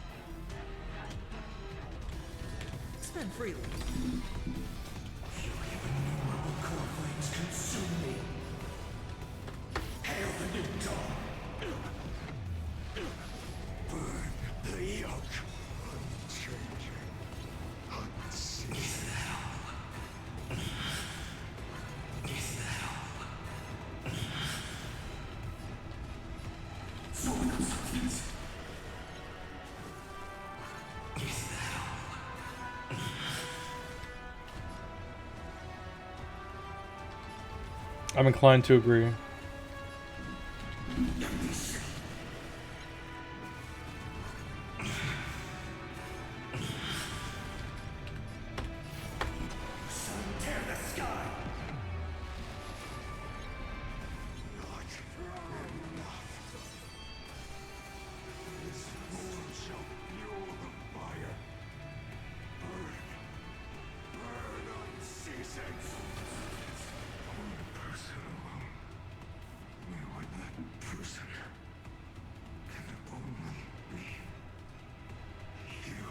Spend freely. Innumerable core flames consume me. Hail the new dawn. Burn the yoke. Unchanging. Unseen. I'm inclined to agree. Tear the sky! This world shall fuel the fire. Burn unceasing. One person alone. When that person can only be you.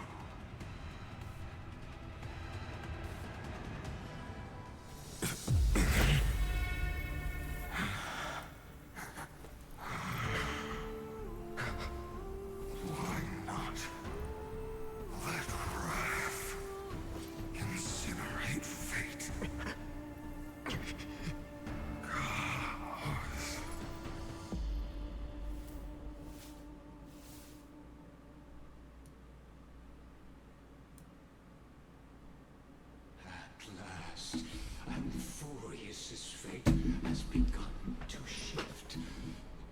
Why not let wrath incinerate fate? Chaos. At last, Amphoreus' fate has begun to shift.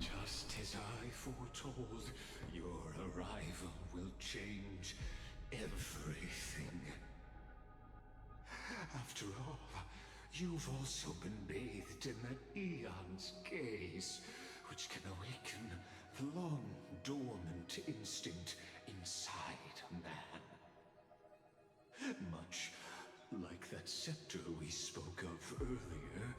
Just as I foretold, your arrival will change everything. After all, you've also been bathed in that eon's gaze, which can awaken the long dormant instinct inside man. Much like that scepter we spoke of earlier,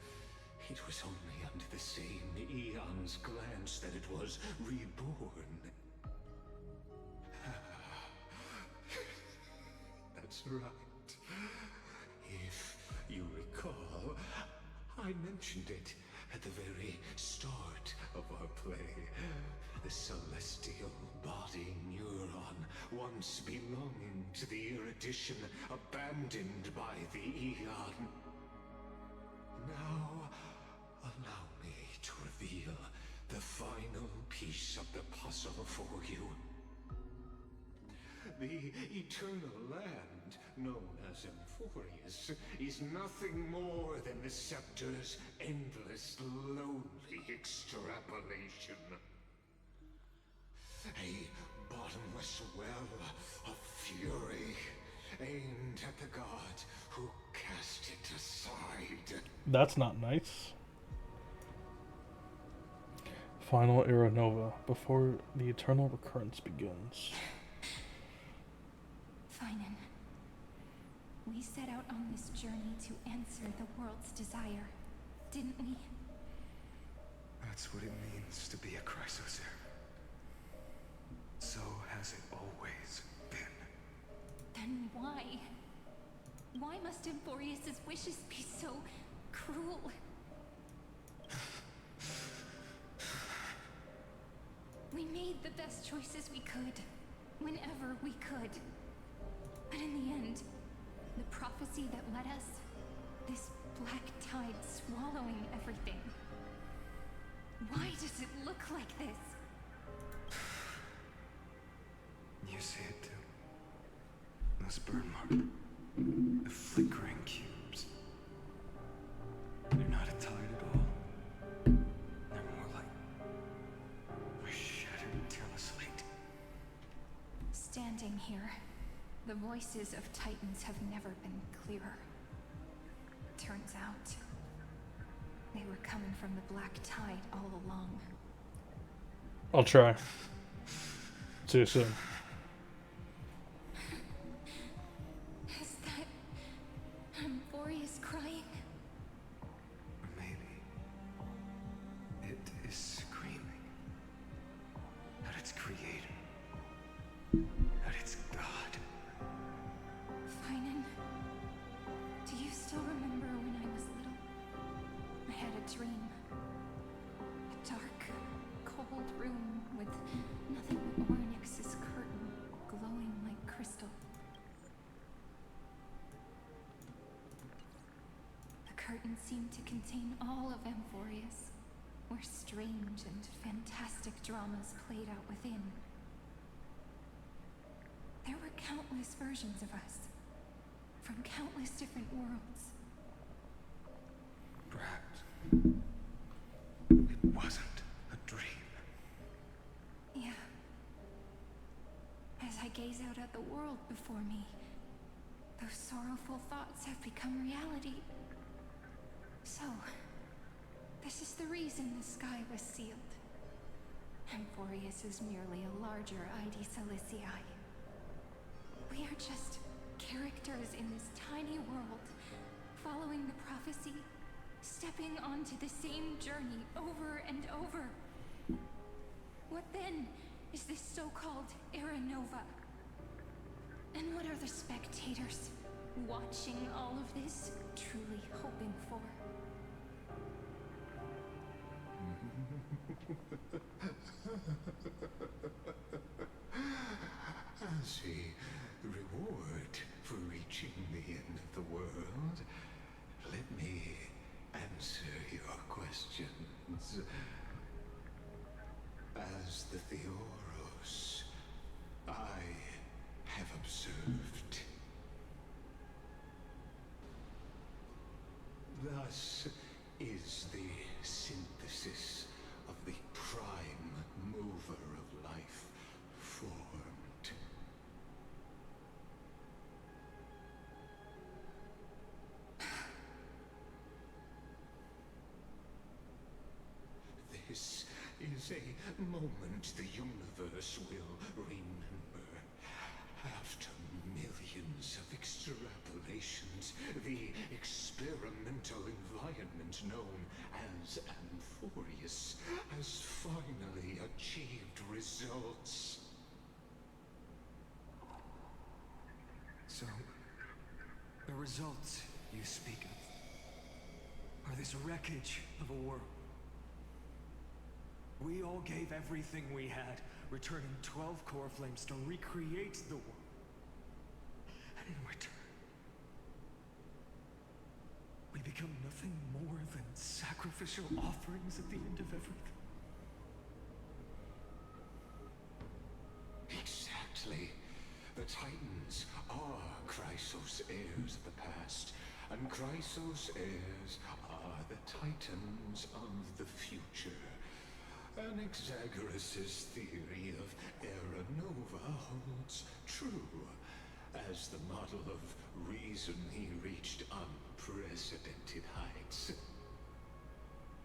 it was only under the same eon's glance that it was reborn. That's right. If you recall, I mentioned it at the very start of our play. The celestial body neuron, once belonging to the erudition, abandoned by the eon. Now, allow me to reveal the final piece of the puzzle for you. The eternal land, known as Amphoreus, is nothing more than the scepter's endless, lonely extrapolation. A bottomless well of fury, aimed at the god who cast it aside. That's not nice. Final Era Nova, before the eternal recurrence begins. Finan, we set out on this journey to answer the world's desire, didn't we? That's what it means to be a Chrysocer. So has it always been. Then why? Why must Amphoreus' wishes be so cruel? We made the best choices we could, whenever we could. But in the end, the prophecy that led us, this black tide swallowing everything. Why does it look like this? You see it too. This burn mark. The flickering cubes. They're not a tide at all. They're more like a shattered teleslate. Standing here, the voices of Titans have never been clearer. Turns out, they were coming from the black tide all along. I'll try. See you soon. Is that Amphoreus crying? Or maybe it is screaming that it's creator, that it's God. Finan, do you still remember when I was little? I had a dream. A dark, cold room with nothing but Ornyx's curtain glowing like crystal. The curtain seemed to contain all of Amphoreus, where strange and fantastic dramas played out within. There were countless versions of us, from countless different worlds. Perhaps the world before me, those sorrowful thoughts have become reality. So, this is the reason the sky was sealed. Amphoreus is merely a larger ID Silicii. We are just characters in this tiny world, following the prophecy, stepping onto the same journey over and over. What then is this so-called Era Nova? And what are the spectators watching all of this truly hoping for? As a reward for reaching the end of the world, let me answer your questions. As the Theoros, I have observed. Thus is the synthesis of the prime mover of life formed. This is a moment the universe will remember. After millions of extrapolations, the experimental environment known as Amphoreus has finally achieved results. So, the results you speak of are this wreckage of a world. We all gave everything we had, returning 12 core flames to recreate the world. And in return, we become nothing more than sacrificial offerings at the end of everything. Exactly. The Titans are Chrysos heirs of the past, and Chrysos heirs are the Titans of the future. Anaxagoras' theory of Era Nova holds true. As the model of reason, he reached unprecedented heights.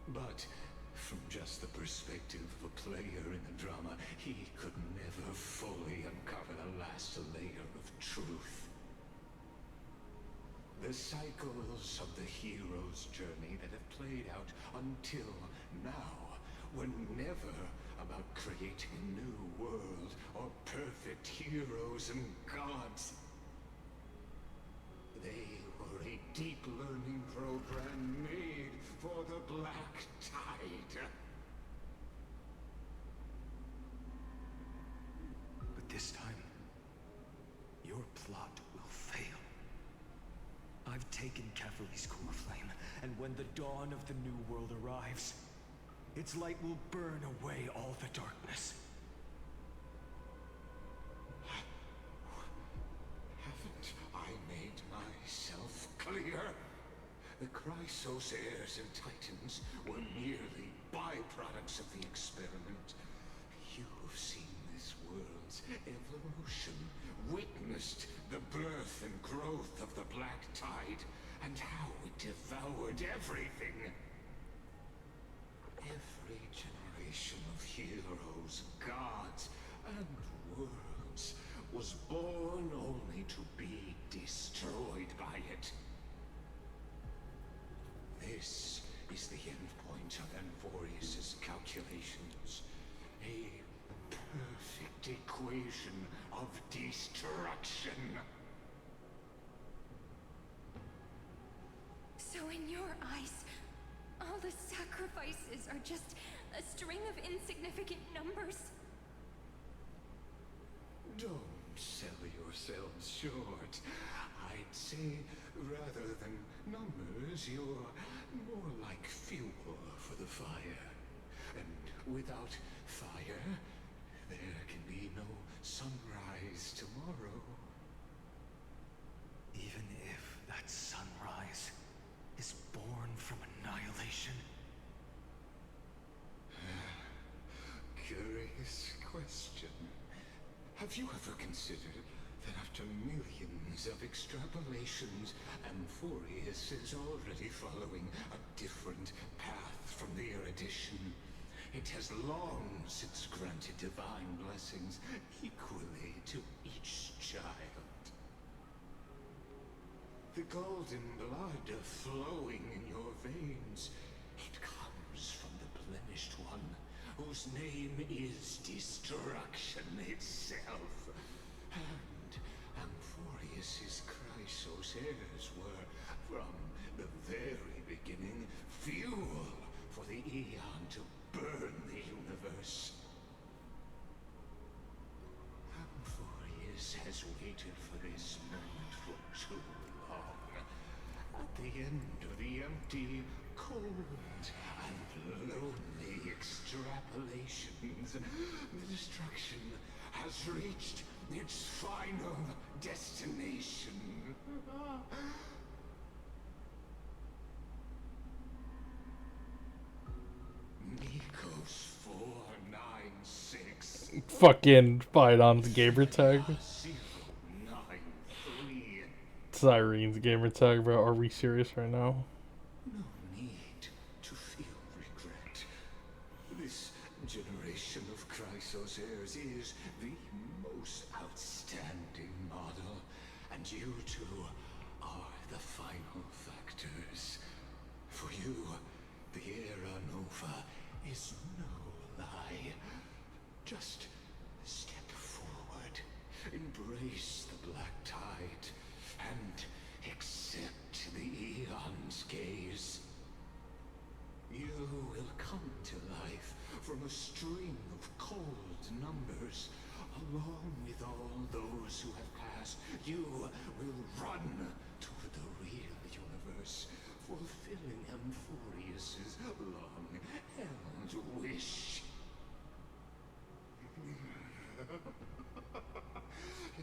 But from just the perspective of a player in the drama, he could never fully uncover the last layer of truth. The cycles of the hero's journey that have played out until now were never about creating a new world or perfect heroes and gods. They were a deep learning program made for the Black Tide. But this time, your plot will fail. I've taken Cavalry's core flame, and when the dawn of the new world arrives, its light will burn away all the darkness. Haven't I made myself clear? The Chrysos heirs and Titans were merely byproducts of the experiment. You've seen this world's evolution, witnessed the birth and growth of the Black Tide, and how it devoured everything. Every generation of heroes, gods, and worlds was born only to be destroyed by it. This is the end point of Amphoreus' calculations. A perfect equation of destruction. So in your eyes, all the sacrifices are just a string of insignificant numbers? Don't sell yourselves short. I'd say, rather than numbers, you're more like fuel for the fire. And without fire, there can be no sunrise tomorrow. Even if that sunrise is born from annihilation. Curious question. Have you ever considered After millions of extrapolations, Amphoreus is already following a different path from the erudition. It has long since granted divine blessings equally to each child. The golden blood flowing in your veins, it comes from the blemished one, whose name is destruction itself. And Amphoreus's Chrysos heirs were, from the very beginning, fuel for the Aeon to burn the universe. Amphoreus has waited for this moment for too long. At the end of the empty, cold, and lonely extrapolations, the destruction has reached its final destination. Nikos 496. Fucking Phaidon's gamer tag. Cyrene's gamer tag, bro. Are we serious right now? No need to feel regret. This generation of Chrysos heirs is the most outstanding model, and you two are the final factors. For you, the Era Nova is no lie. Just step forward, embrace the black tide, and accept the Aeon's gaze. You will come to life from a string of cold numbers. Along with all those who have passed, you will run toward the real universe, fulfilling Amphoreus's long-held wish.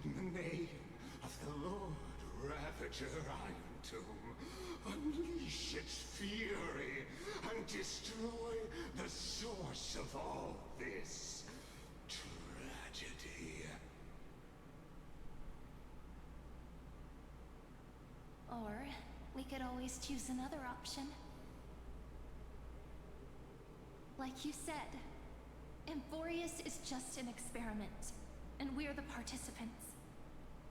In the name of the Lord Ravager Iron Tomb, unleash its fury and destroy the source of all this tragedy. Or we could always choose another option. Like you said, Amphoreus is just an experiment, and we're the participants.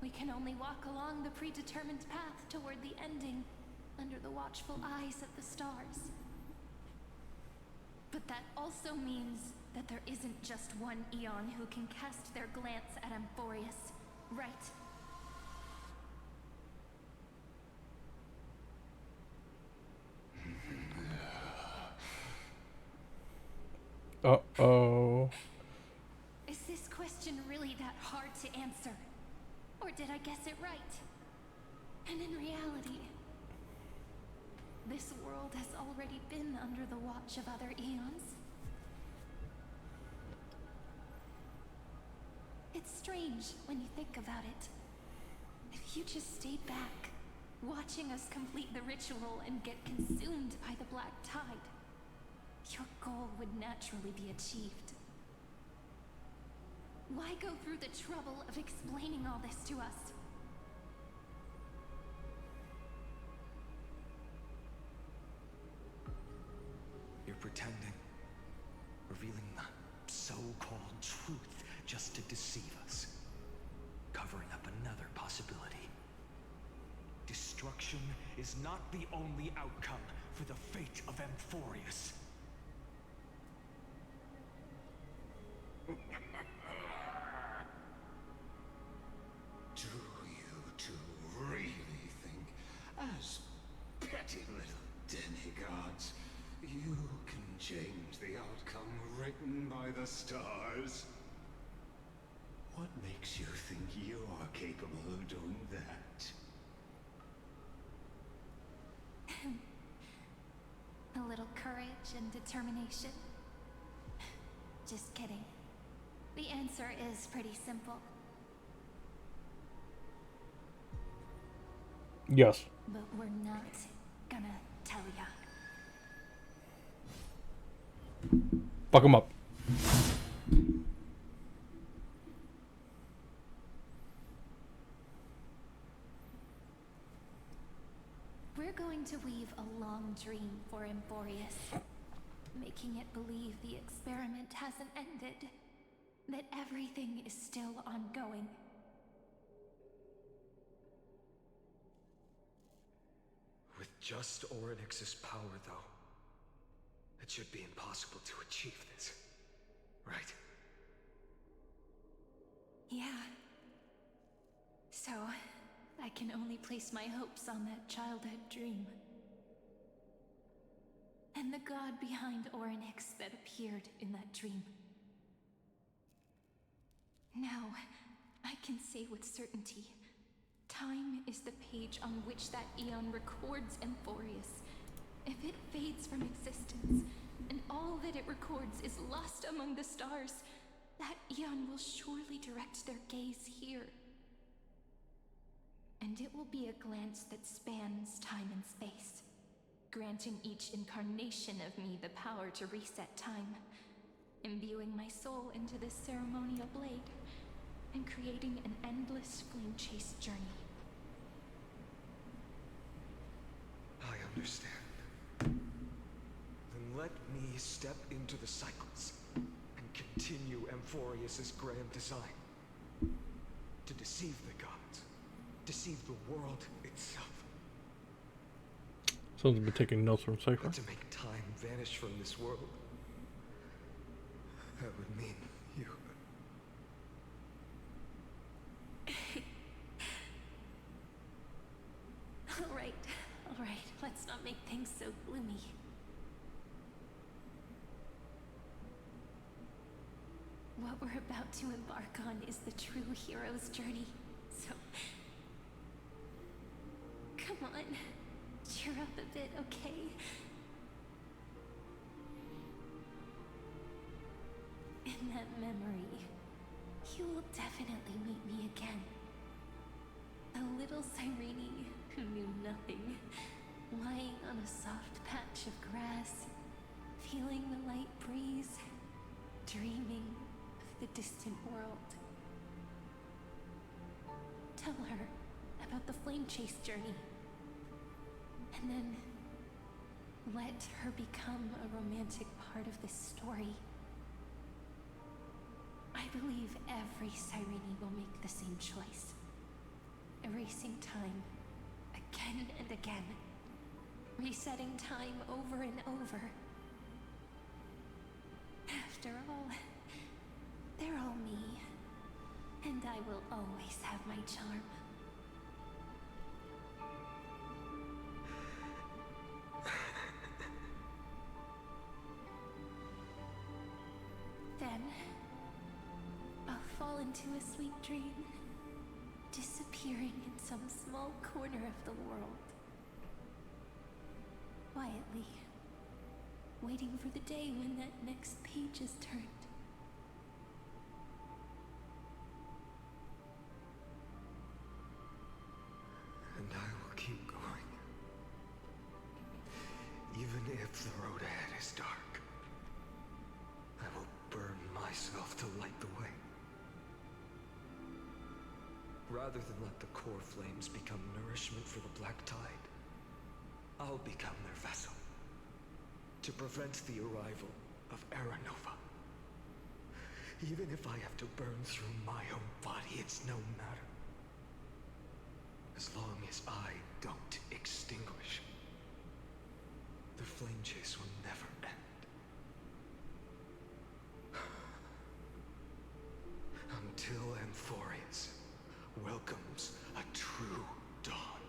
We can only walk along the predetermined path toward the ending, under the watchful eyes of the stars. But that also means that there isn't just one Aeon who can cast their glance at Amphoreus, right? Uh-oh. Is this question really that hard to answer? Or did I guess it right? And in reality, this world has already been under the watch of other Aeons. It's strange when you think about it. If you just stayed back, watching us complete the ritual and get consumed by the black tide, your goal would naturally be achieved. Why go through the trouble of explaining all this to us? You're pretending, revealing the so-called truth just to deceive us, covering up another possibility. Destruction is not the only outcome for the fate of Amphoreus. Do you two really think, as petty little demigods, you can change the outcome written by the stars? What makes you think you're capable of doing that? A little courage and determination. Just kidding. The answer is pretty simple. Yes. But we're not gonna tell ya. Fuck him up. We're going to weave a long dream for Amphoreus, making it believe the experiment hasn't ended, that everything is still ongoing. With just Orynyx's power, though, it should be impossible to achieve this, right? Yeah. So, I can only place my hopes on that childhood dream. And the god behind Orynyx that appeared in that dream. Now, I can say with certainty, time is the page on which that eon records Amphoreus. If it fades from existence, and all that it records is lost among the stars, that eon will surely direct their gaze here. And it will be a glance that spans time and space, granting each incarnation of me the power to reset time, imbuing my soul into this ceremonial blade, and creating an endless flame-chased journey. I understand. Then let me step into the cycles and continue Amphoreus's grand design. To deceive the gods, deceive the world itself. Someone's been taking notes from Cypher. But to make time vanish from this world, that would mean you. All right, let's not make things so gloomy. What we're about to embark on is the true hero's journey, so... Come on, cheer up a bit, okay? In that memory, you will definitely meet me again. A little Cyrene who knew nothing, lying on a soft patch of grass, feeling the light breeze, dreaming of the distant world. Tell her about the flame chase journey, and then let her become a romantic part of this story. I believe every Cyrene will make the same choice, erasing time again and again, resetting time over and over. After all, they're all me, and I will always have my charm. Then, I'll fall into a sweet dream, disappearing in some small corner of the world. Quietly, waiting for the day when that next page is turned. And I will keep going. Even if the road ahead is dark, I will burn myself to light the way. Rather than let the core flames become nourishment for the black tide, I'll become their vessel to prevent the arrival of Aranova. Even if I have to burn through my own body, it's no matter. As long as I don't extinguish, the flame chase will never end. Until Amphoreus welcomes a true dawn.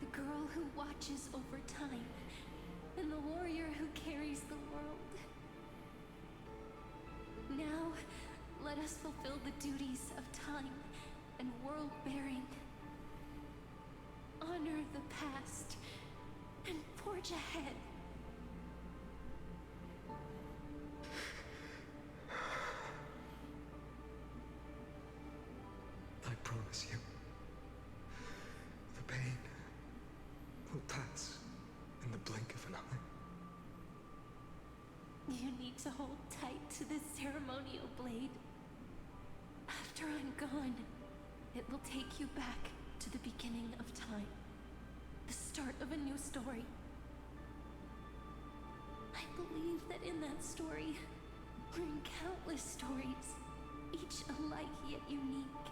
The girl who watches over time, and the warrior who carries the world. Now, let us fulfill the duties of time and world-bearing. Honor the past and forge ahead. I promise you, the pain will pass in the blink of an eye. You need to hold tight to this ceremonial blade. After I'm gone, it will take you back to the beginning of time, the start of a new story. I believe that in that story, we're in countless stories, each alike yet unique.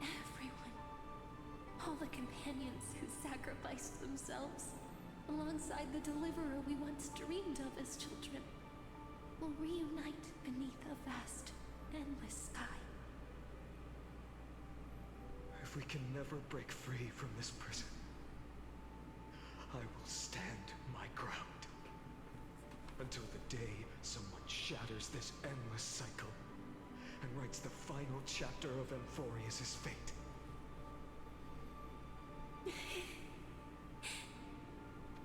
Everyone, all the companions who sacrificed themselves, alongside the deliverer we once dreamed of as children, will reunite beneath a vast, endless sky. If we can never break free from this prison, I will stand my ground. Until the day someone shatters this endless cycle and writes the final chapter of Amphoreus' fate.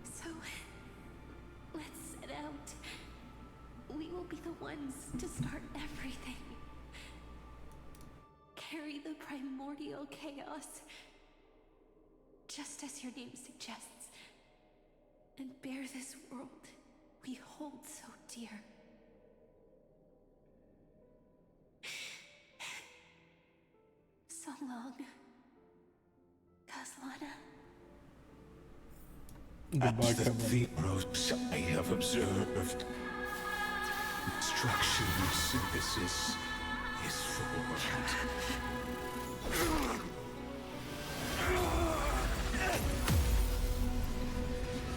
So, let's set out. We will be the ones to start everything. Carry the primordial chaos, just as your name suggests, and bear this world we hold so dear. So long, Caslana. Goodbye, At the Kevin. Theros I have observed. Instruction synthesis is formed.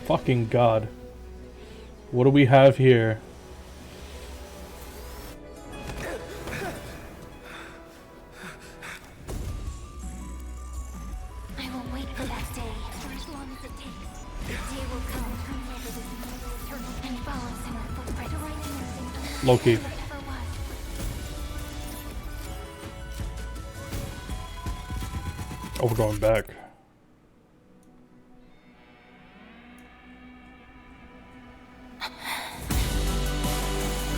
Fucking God. What do we have here? I will wait for that day, for as long as it takes. The day will come whenever this mortal eternal and follows in our footprint, writing everything Loki. ever was. Oh, we're going back.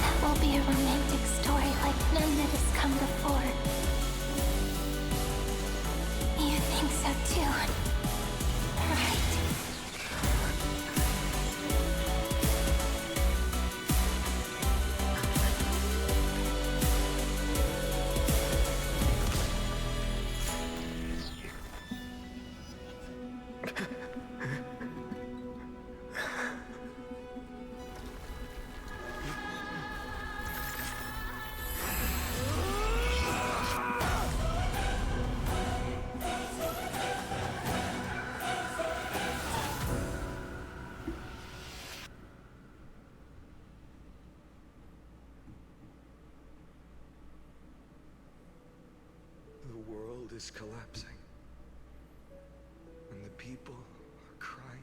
That will be a romantic story like none that has come before. You think so too, right? The world is collapsing. And the people are crying.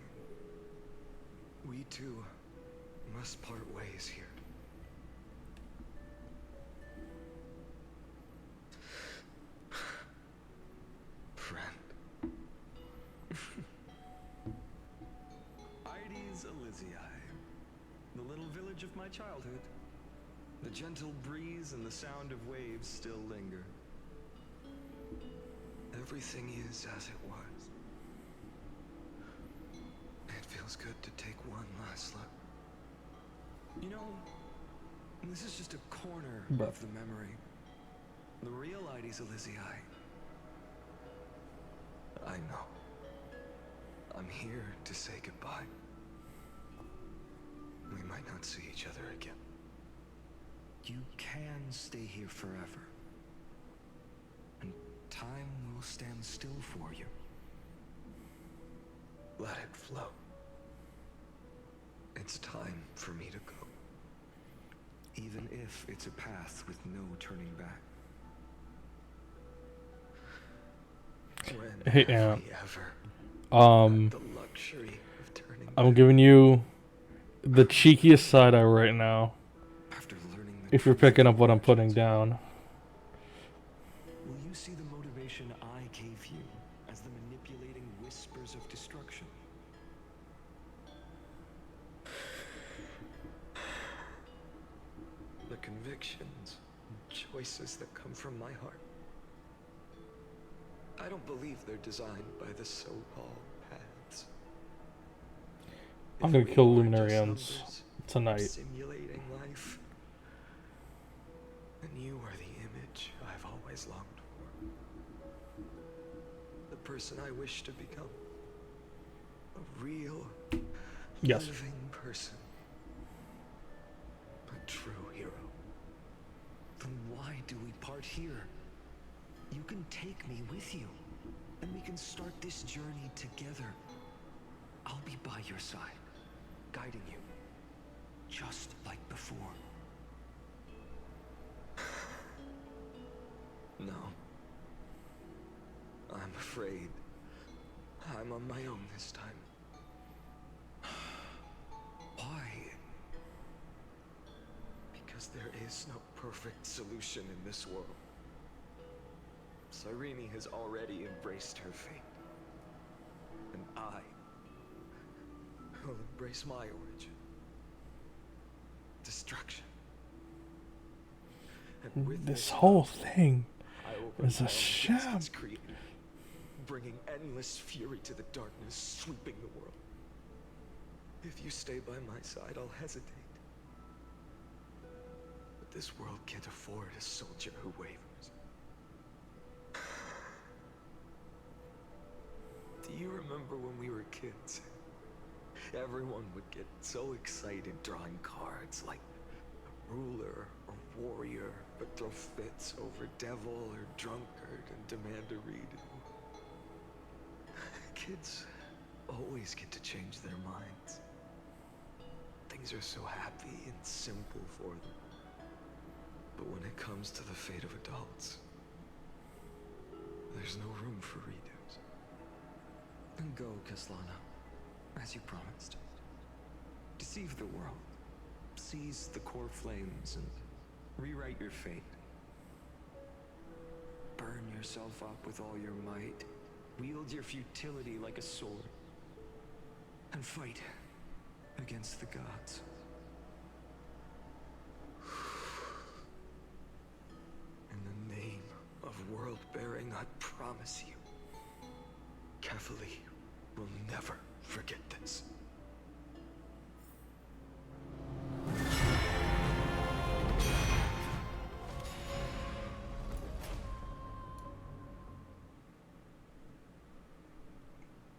We too must part ways here. Friend. Ides Elysiae, the little village of my childhood. The gentle breeze and the sound of waves still linger. Everything is as it was. It feels good to take one last look. You know, this is just a corner of the memory. The real Ides Elysiae. I know. I'm here to say goodbye. We might not see each other again. You can stay here forever. And time will stand still for you. Let it flow. It's time for me to go. Even if it's a path with no turning back. When Hey, have we ever had the luxury of turning I'm giving you the cheekiest side eye right now. If you're picking up what I'm putting down. Will you see the motivation I gave you as the manipulating whispers of destruction? The convictions and choices that come from my heart. I don't believe they're designed by the so-called paths. I'm gonna kill Luminarians tonight. Simulating life. And you are the image I've always longed for. The person I wish to become. A real, Yes. living person. A true hero. Then why do we part here? You can take me with you, and we can start this journey together. I'll be by your side, guiding you, just like before. No. I'm afraid I'm on my own this time. Why? Because there is no perfect solution in this world. Cyrene has already embraced her fate. And I will embrace my origin. Destruction. And with This whole thing I open is a all the sham. beasts created, bringing endless fury to the darkness, sweeping the world. If you stay by my side, I'll hesitate. But this world can't afford a soldier who wavers. Do you remember when we were kids? Everyone would get so excited drawing cards like a ruler or warrior, but throw fits over devil or drunkard and demand a redo. Kids always get to change their minds. Things are so happy and simple for them. But when it comes to the fate of adults, there's no room for redos. Then go, Kaslana, as you promised. Deceive the world. Seize the core flames and rewrite your fate. Burn yourself up with all your might. Wield your futility like a sword. And fight against the gods. In the name of world-bearing, I promise you, Kefali will never forget this.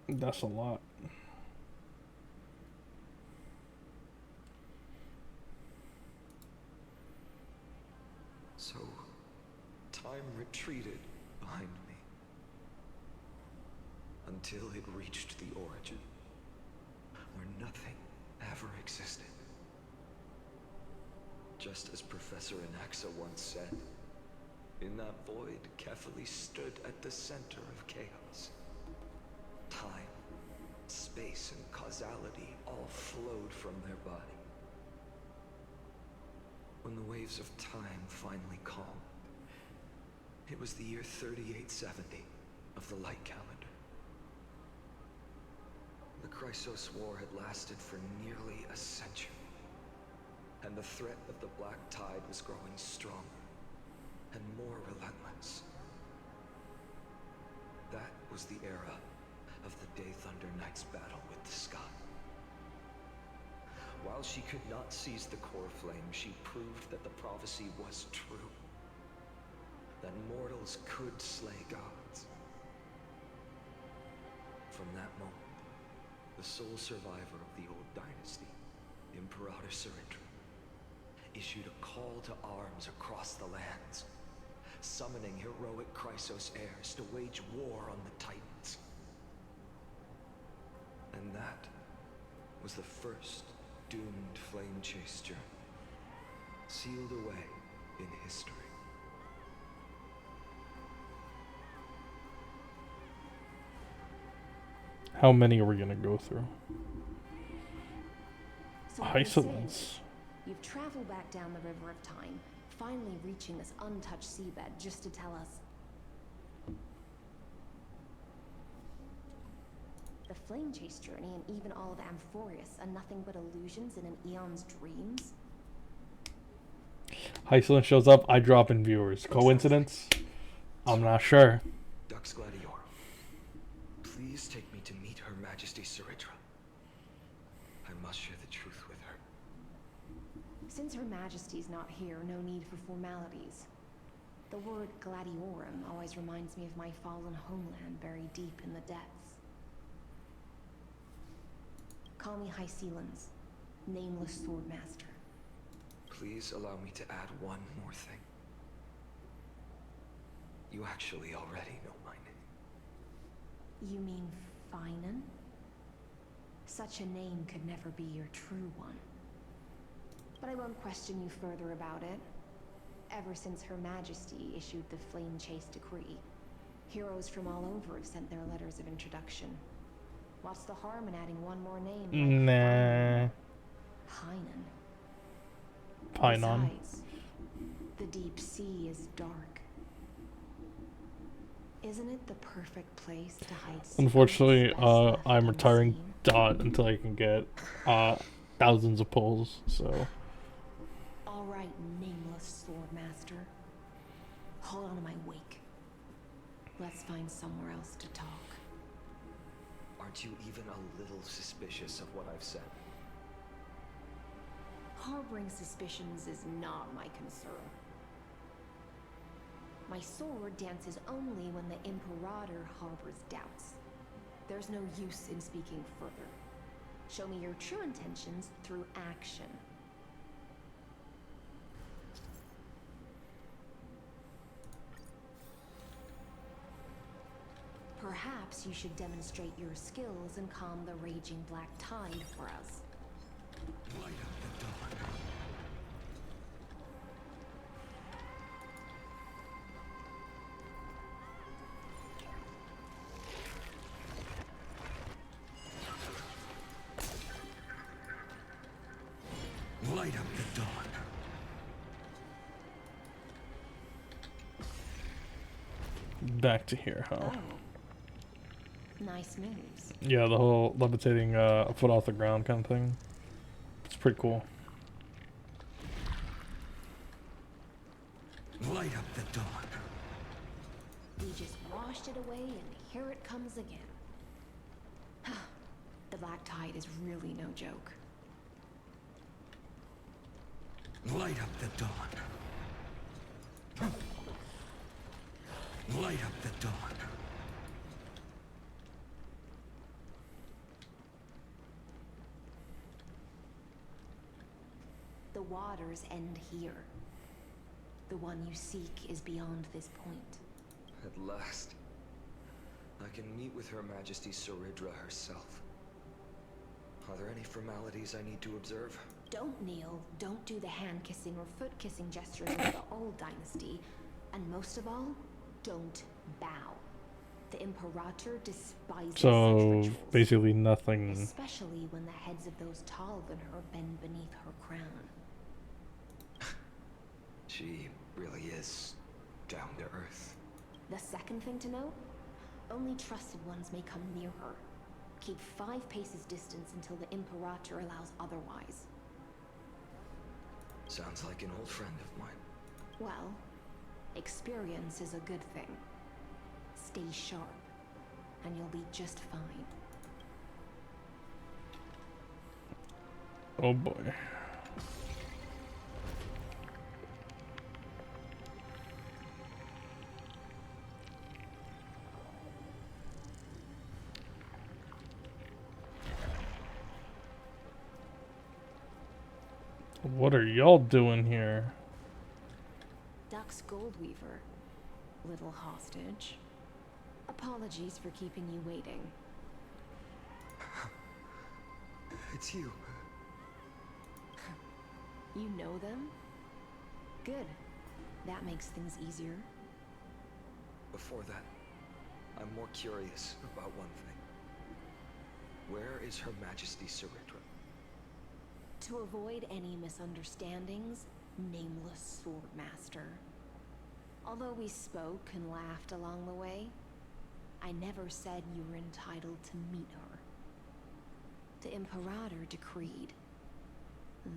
That's a lot. So, time retreated behind me. Until it reached the origin, where nothing ever existed. Just as Professor Anaxa once said, in that void, Kefali stood at the center of chaos. Time, space, and causality all flowed from their body. When the waves of time finally calmed, it was the year 3870 of the light calendar. The Chrysos War had lasted for nearly a century, and the threat of the Black Tide was growing stronger and more relentless. That was the era of the Day Thunder Knight's battle with the sky. While she could not seize the core flame, she proved that the prophecy was true. That mortals could slay gods. From that moment, the sole survivor of the old dynasty, Imperator Cyrindra, issued a call to arms across the lands, summoning heroic Chrysos heirs to wage war on the Titans. And that was the first doomed flame chase journey, sealed away in history. How many are we gonna go through? So what you're saying, Isolance. you've traveled back down the river of time, finally reaching this untouched seabed just to tell us the flame chase journey and even all of Amphoreus are nothing but illusions in an eon's dreams? Isolance shows up, I drop in viewers. Coincidence? I'm not sure. Dux Gladior, please take me to meet Her Majesty Cyrindra. I must share the truth with her. Since Her Majesty's not here, no need for formalities. The word Gladiorum always reminds me of my fallen homeland buried deep in the depths. Call me Hycelans, nameless swordmaster. Please allow me to add one more thing. You actually already know my name. You mean Finan? Such a name could never be your true one. But I won't question you further about it. Ever since Her Majesty issued the Flame Chase Decree, heroes from all over have sent their letters of introduction. What's the harm in adding one more name? Nah. Hynan. Pynon. Besides, the deep sea is dark. Isn't it the perfect place to hide? Unfortunately, I'm retiring Dot until I can get thousands of pulls, so. All right, nameless swordmaster. Hold on to my wake. Let's find somewhere else to talk. Aren't you even a little suspicious of what I've said? Harboring suspicions is not my concern. My sword dances only when the Imperator harbors doubts. There's no use in speaking further. Show me your true intentions through action. Perhaps you should demonstrate your skills and calm the raging black tide for us. Light up the dawn. Light up the dawn. Back to here, huh? Oh. Nice moves. Yeah, the whole levitating a foot off the ground kind of thing. It's pretty cool. Light up the dawn. We just washed it away and here it comes again. The black tide is really no joke. Light up the dawn. Light up the dawn. The waters end here. The one you seek is beyond this point. At last, I can meet with Her Majesty Saridra herself. Are there any formalities I need to observe? Don't kneel, don't do the hand-kissing or foot-kissing gestures of the old dynasty, and most of all, don't bow. The Imperator despises such So rituals, basically nothing. especially when the heads of those taller than her bend beneath her crown. She really is down to earth. The second thing to note, only trusted ones may come near her. Keep 5 paces distance until the Imperator allows otherwise. Sounds like an old friend of mine. Well, experience is a good thing. Stay sharp, and you'll be just fine. Oh boy. What are y'all doing here? Duck's Goldweaver, little hostage. Apologies for keeping you waiting. It's you. You know them? Good. That makes things easier. Before that, I'm more curious about one thing. Where is Her Majesty Saridra? To avoid any misunderstandings, nameless swordmaster. Although we spoke and laughed along the way, I never said you were entitled to meet her. The Imperator decreed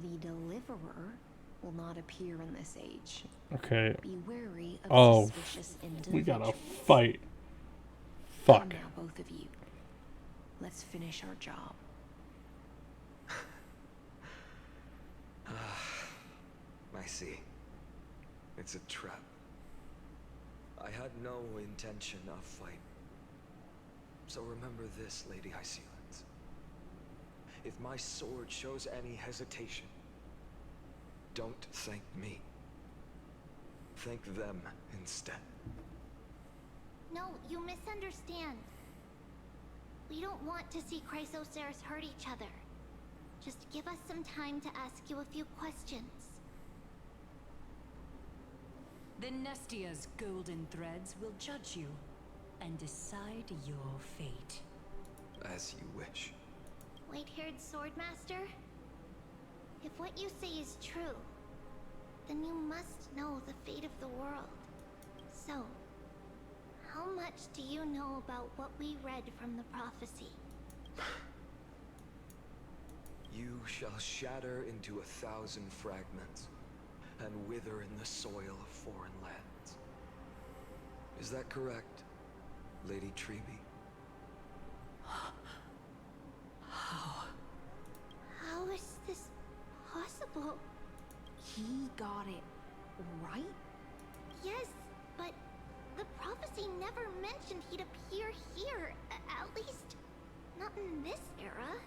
the Deliverer will not appear in this age. Okay. Be wary of suspicious individuals. We gotta fight. Fuck. Come now, both of you. Let's finish our job. I see. It's a trap. I had no intention of fighting. So remember this, Lady Hysealens. If my sword shows any hesitation, don't thank me. Thank them instead. No, you misunderstand. We don't want to see Chrysoceres hurt each other. Just give us some time to ask you a few questions. The Nestia's golden threads will judge you and decide your fate. As you wish. White-haired Swordmaster? If what you say is true, then you must know the fate of the world. So, how much do you know about what we read from the prophecy? You shall shatter into 1,000 fragments and wither in the soil of foreign lands. Is that correct, Lady Treby? How is this possible? He got it right? Yes, but the prophecy never mentioned he'd appear here. At least, not in this era.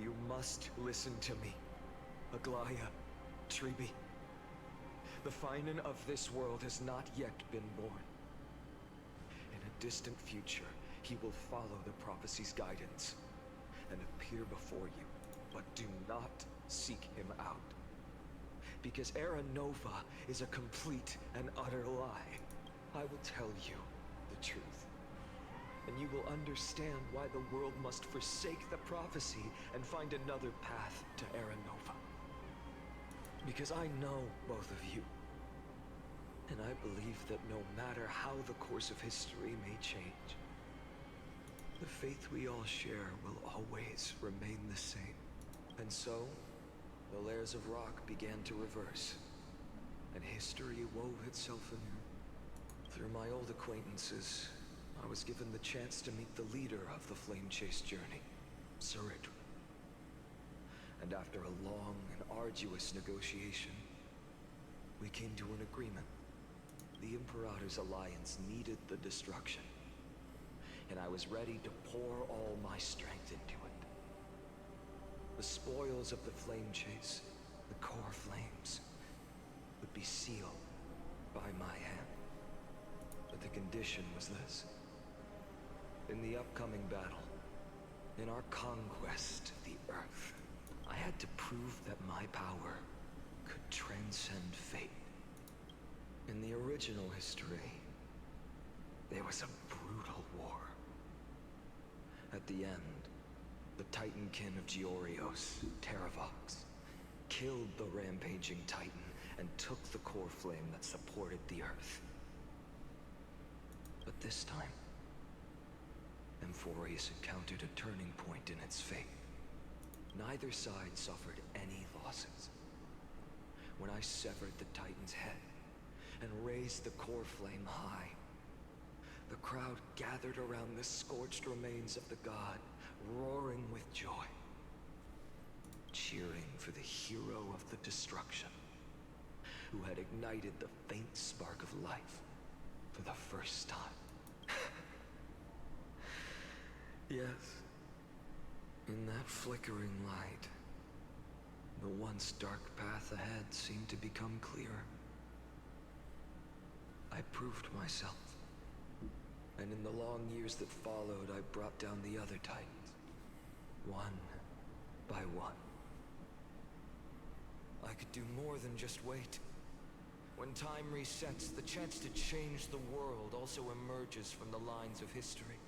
You must listen to me, Aglaya, Treby. The Finan of this world has not yet been born. In a distant future, he will follow the prophecy's guidance and appear before you, but do not seek him out. Because Era Nova is a complete and utter lie. I will tell you the truth. And you will understand why the world must forsake the prophecy and find another path to Era Nova. Because I know both of you. And I believe that no matter how the course of history may change, the faith we all share will always remain the same. And so, the layers of rock began to reverse, and history wove itself anew. Through my old acquaintances, I was given the chance to meet the leader of the Flame Chase journey, Saridra. And after a long and arduous negotiation, we came to an agreement. The Imperator's alliance needed the destruction, and I was ready to pour all my strength into it. The spoils of the Flame Chase, the core flames, would be sealed by my hand. But the condition was this. In the upcoming battle, in our conquest of the Earth, I had to prove that my power could transcend fate. In the original history, there was a brutal war. At the end, the Titankin of Georios, Terravox, killed the rampaging Titan and took the core flame that supported the Earth. But this time, Amphoreus encountered a turning point in its fate. Neither side suffered any losses. When I severed the Titan's head and raised the core flame high, the crowd gathered around the scorched remains of the god, roaring with joy, cheering for the hero of the destruction, who had ignited the faint spark of life for the first time. Yes, in that flickering light, the once dark path ahead seemed to become clearer. I proved myself. And in the long years that followed, I brought down the other Titans, one by one. I could do more than just wait. When time resets, the chance to change the world also emerges from the lines of history.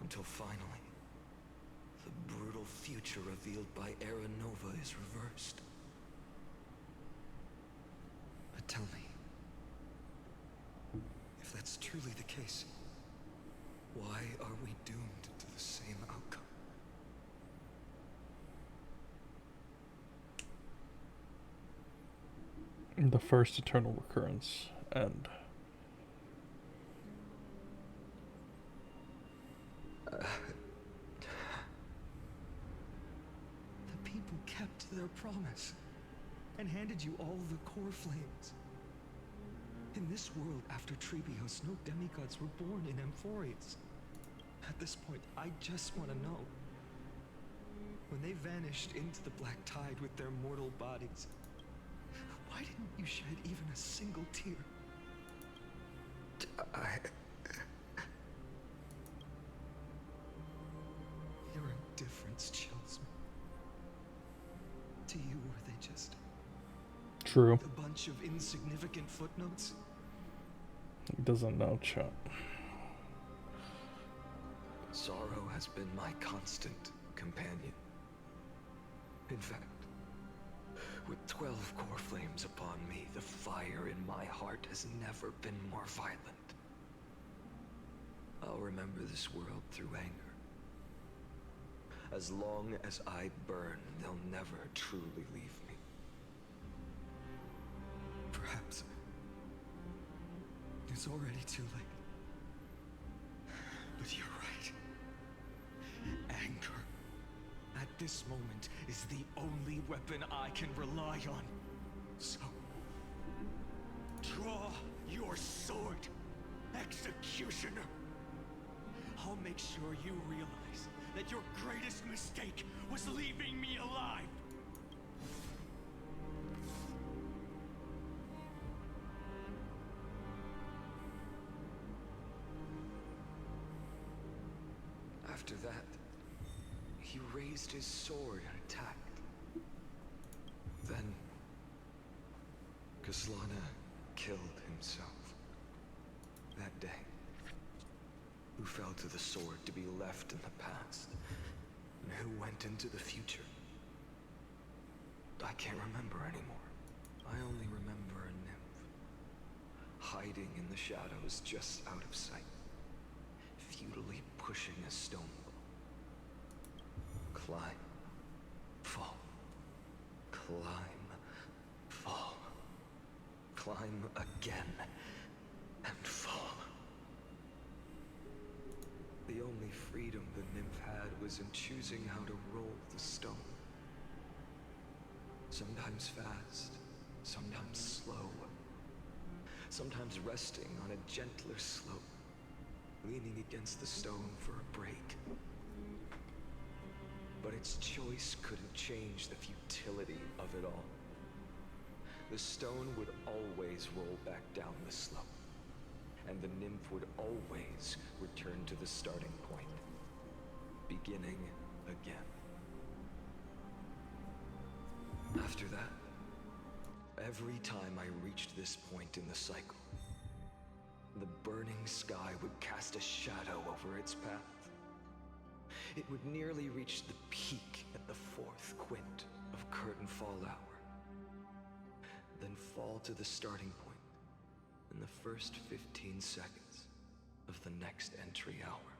Until finally, the brutal future revealed by Era Nova is reversed. But tell me, if that's truly the case, why are we doomed to the same outcome? The first eternal recurrence, and the people kept their promise and handed you all the core flames. In this world after Trebios, no demigods were born in Amphoreus. At this point, I just want to know. When they vanished into the black tide with their mortal bodies, why didn't you shed even a single tear? Your indifference chills me. To you, were they just True. a bunch of insignificant footnotes? He doesn't know, chat. Sorrow has been my constant companion. In fact, with 12 core flames upon me, the fire in my heart has never been more violent. I'll remember this world through anger. As long as I burn, they'll never truly leave me. Perhaps it's already too late. But you're right. Anger, at this moment, is the only weapon I can rely on. So, draw your sword, Executioner. I'll make sure you realize that your greatest mistake was leaving me alive. After that, he raised his sword and attacked. Then, Kaslana killed himself. That day, who fell to the sword to be left in the past, and who went into the future. I can't remember anymore. I only remember a nymph, hiding in the shadows just out of sight, futilely pushing a stone ball. Climb, fall, climb, fall, climb again, and fall. The only freedom the nymph had was in choosing how to roll the stone. Sometimes fast, sometimes slow, sometimes resting on a gentler slope, leaning against the stone for a break. But its choice couldn't change the futility of it all. The stone would always roll back down the slope, and the nymph would always return to the starting point, beginning again. After that, every time I reached this point in the cycle, the burning sky would cast a shadow over its path. It would nearly reach the peak at the 4th quint of curtain fall hour, then fall to the starting point in the first 15 seconds of the next entry hour.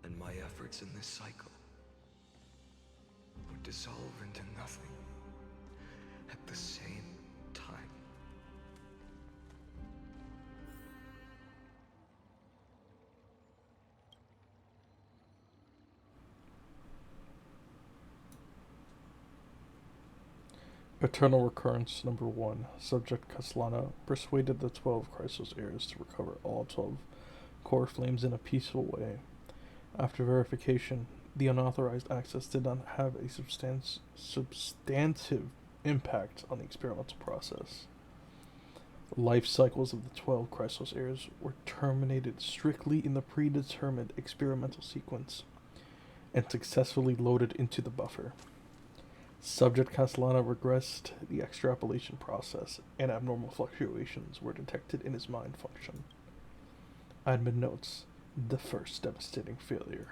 And my efforts in this cycle would dissolve into nothing at the same time. Eternal Recurrence number 1. Subject Kaslana persuaded the 12 Chrysos heirs to recover all 12 core flames in a peaceful way. After verification, the unauthorized access did not have a substantive impact on the experimental process. Life cycles of the 12 Chrysos heirs were terminated strictly in the predetermined experimental sequence and successfully loaded into the buffer. Subject Kaslana regressed the extrapolation process, and abnormal fluctuations were detected in his mind function. Admin notes, the first devastating failure.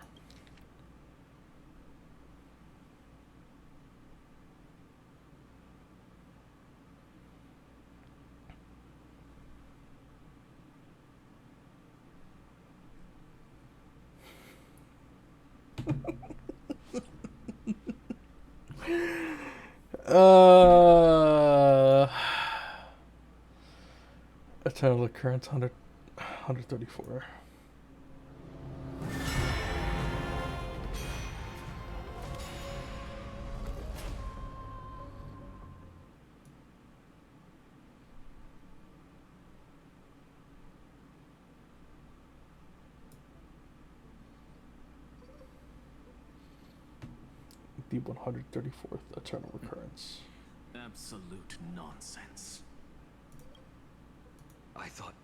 Eternal Occurrence 134. the 134th eternal recurrence. Absolute nonsense. I thought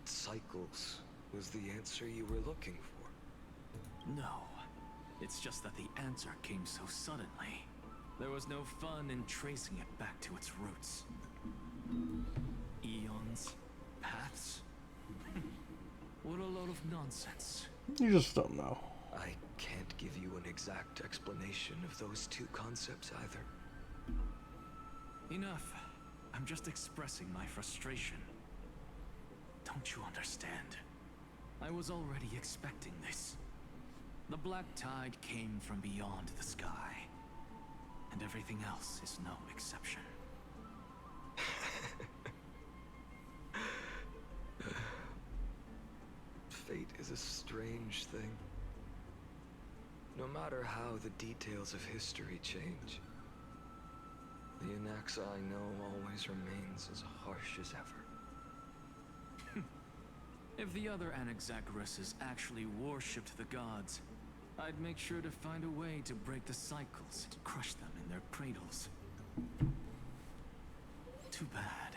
cycles was the answer you were looking for. No. It's just that the answer came so suddenly. There was no fun in tracing it back to its roots. Eons? Paths? What a load of nonsense. You just don't know. I can't give you an exact explanation of those two concepts either. Enough. I'm just expressing my frustration. Don't you understand? I was already expecting this. The black tide came from beyond the sky. And everything else is no exception. Fate is a strange thing. No matter how the details of history change, the Anaxa I know always remains as harsh as ever. If the other Anaxagoras actually worshipped the gods, I'd make sure to find a way to break the cycles and crush them in their cradles. Too bad.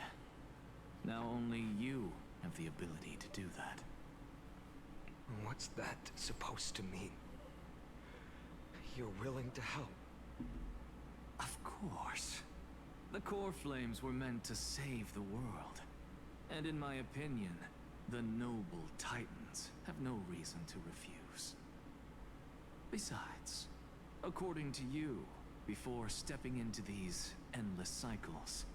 Now only you have the ability to do that. What's that supposed to mean? You're willing to help? Of course. The core flames were meant to save the world. And in my opinion, the noble titans have no reason to refuse. Besides, according to you, before stepping into these endless cycles,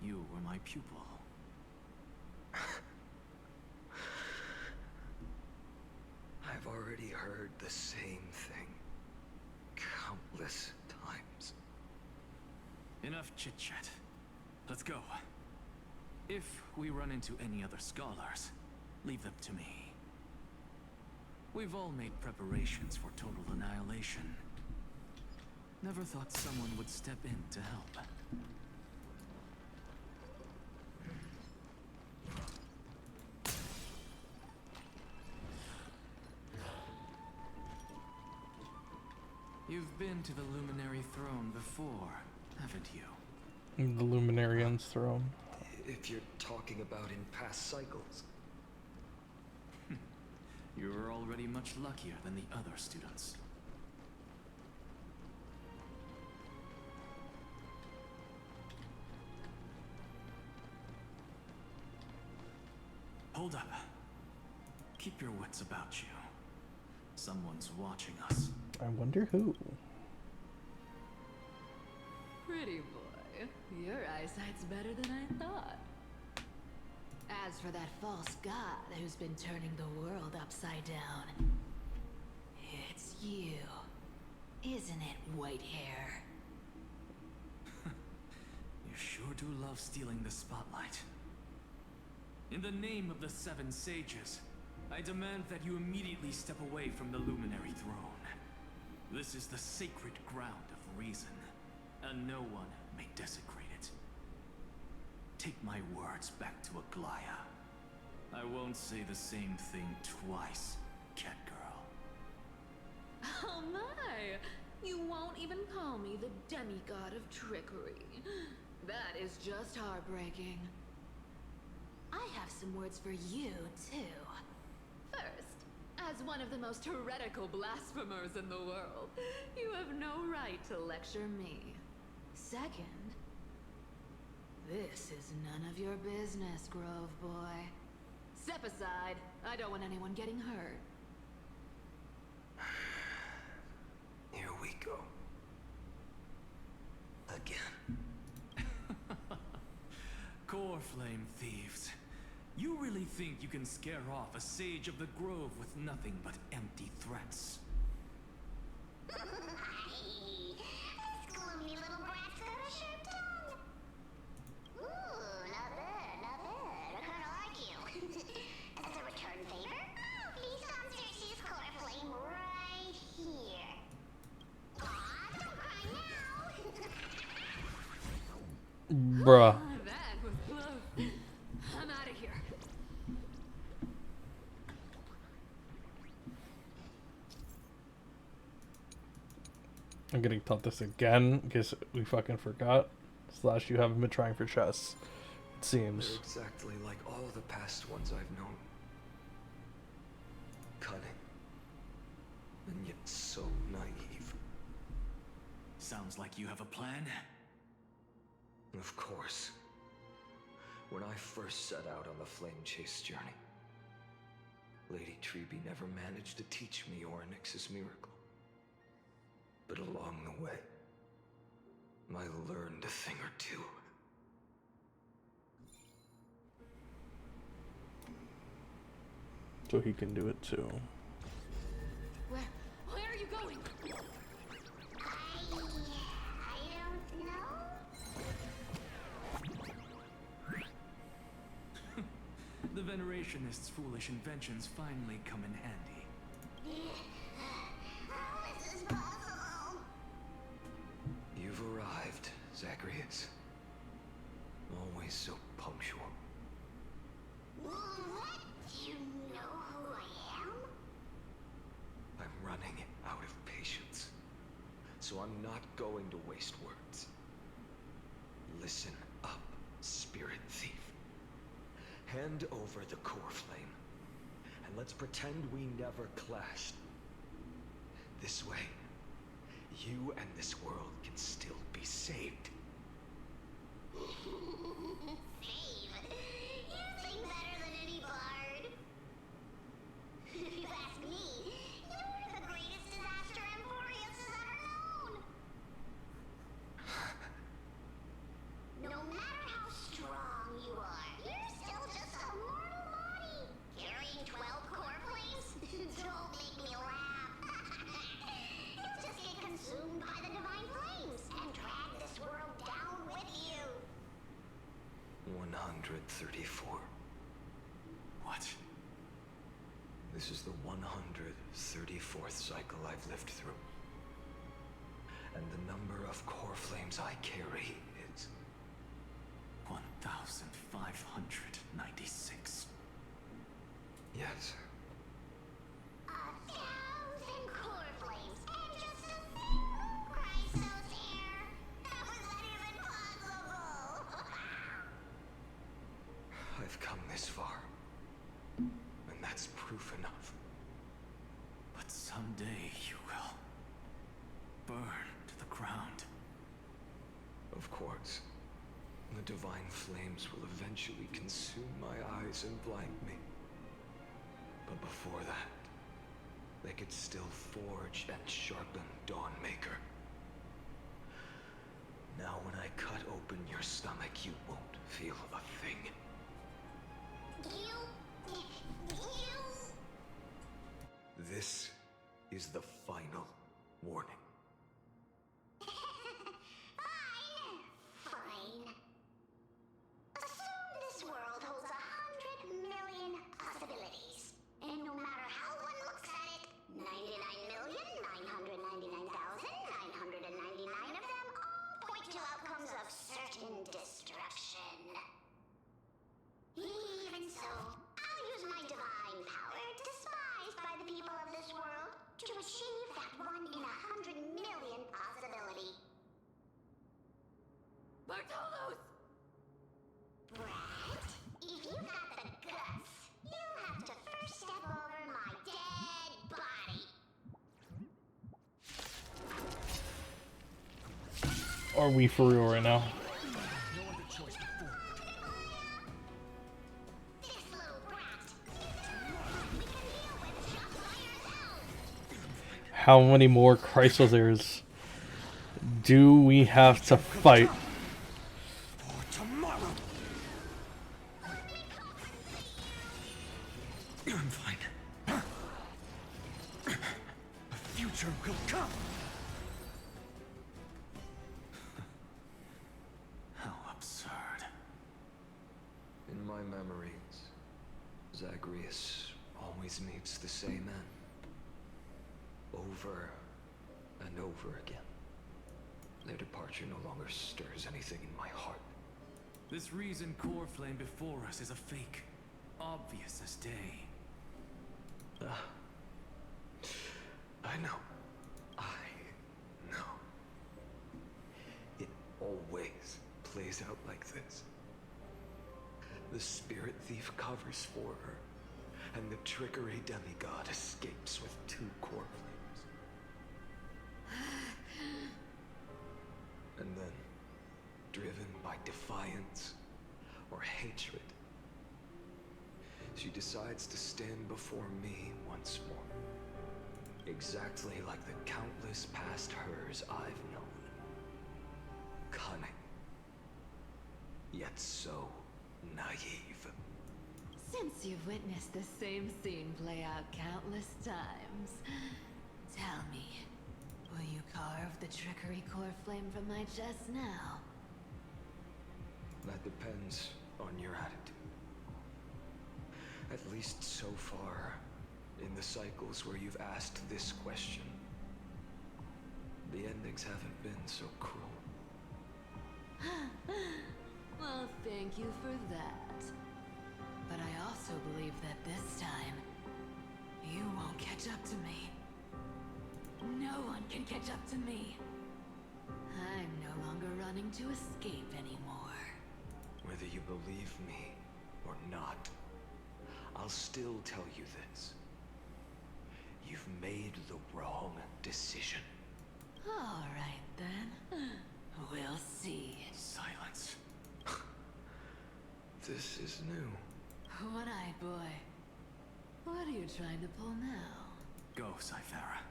you were my pupil. I've already heard the same thing countless times. Enough chit-chat. Let's go. If we run into any other scholars, leave them to me. We've all made preparations for total annihilation. Never thought someone would step in to help. You've been to the Luminary Throne before, haven't you? The Luminarian's throne. If you're talking about in past cycles. You were already much luckier than the other students. Hold up. Keep your wits about you. Someone's watching us. I wonder who. Pretty boy, your eyesight's better than I thought. As for that false god who's been turning the world upside down, it's you, isn't it, white hair? You sure do love stealing the spotlight. In the name of the Seven Sages, I demand that you immediately step away from the Luminary Throne. This is the sacred ground of reason, and no one may desecrate it. Take my words back to Aglaya. I won't say the same thing twice, cat girl. Oh my! You won't even call me the demigod of trickery. That is just heartbreaking. I have some words for you, too. First, as one of the most heretical blasphemers in the world, you have no right to lecture me. Second, this is none of your business, Grove Boy. Step aside. I don't want anyone getting hurt. Here we go. Again. Core flame thieves. You really think you can scare off a sage of the grove with nothing but empty threats? This gloomy little brat's got a sharp tongue. Ooh, not bad, not bad. I kinda like you. As a return favor, please come search this core flame right here. Aw, don't cry now. Bruh. That was close. I'm out of here. I'm getting taught this again in case we fucking forgot. / you haven't been trying for chess. It seems. They're exactly like all the past ones I've known. Cunning. And yet so naive. Sounds like you have a plan. Of course. When I first set out on the flame chase journey, Lady Treby never managed to teach me Orynyx's miracle. But along the way, I learned a thing or two. So he can do it too. Where are you going? I don't know. The Venerationists' foolish inventions finally come in handy. How is this possible? You've arrived, Zagreus. Always so punctual. What? Do you know who I am? I'm running out of patience. So I'm not going to waste words. Listen up, spirit thief. Hand over the core flame, and let's pretend we never clashed. This way, you and this world can still be saved. Save. You sing better than any bard. If you ask me, you're the greatest disaster Amphoreus has ever known. No matter how strong you are, you're still just a mortal body. Carrying 12 core flames? Don't make me laugh. You'll just get consumed by the divine flames and drag this world down with you. 134. What? This is the 134th cycle I've lived through. And the number of core flames I carry is 1,596. Yes. 1,000 core flames and just a single Chrysos hair. How is that even possible? I've come this far. And that's proof enough. But someday you will burn to the ground. Of course. The divine flames will eventually consume my eyes and blind me. But before that, they could still forge and sharpen Dawnmaker. Now when I cut open your stomach, you won't feel a thing. This is the final warning. Fine. Assume this world holds 100 million possibilities. And no matter how one looks at it, 99,999,999 of them all point to outcomes of certain destruction. Even so, I'll use my divine power, despised by the people of this world, to achieve that 1 in 100 million possibility. Bartolos! Brat, if you got the guts, you'll have to first step over my dead body. Are we for real right now? How many more Chrysos do we have to fight? Tomorrow. I'm fine. A future will come. How absurd. In my memories, Zagreus always meets the same end. Over and over again. Their departure no longer stirs anything in my heart. This reason core flame before us is a fake. Obvious as day. I know. I know. The spirit thief covers for her, and the trickery demigod escapes with 2 core flames. And then, driven by defiance or hatred, she decides to stand before me once more. Exactly like the countless past hers I've known. Cunning. Yet so naive. Since you've witnessed the same scene play out countless times, tell me, will you carve the trickery core flame from my chest now? That depends on your attitude. At least so far, in the cycles where you've asked this question, the endings haven't been so cruel. Well, thank you for that. But I also believe that this time, you won't catch up to me. No one can catch up to me. I'm no longer running to escape anymore. Whether you believe me or not, I'll still tell you this. You've made the wrong decision. All right, then. We'll see. Silence. This is new. One-eyed boy. What are you trying to pull now? Go, Cythera.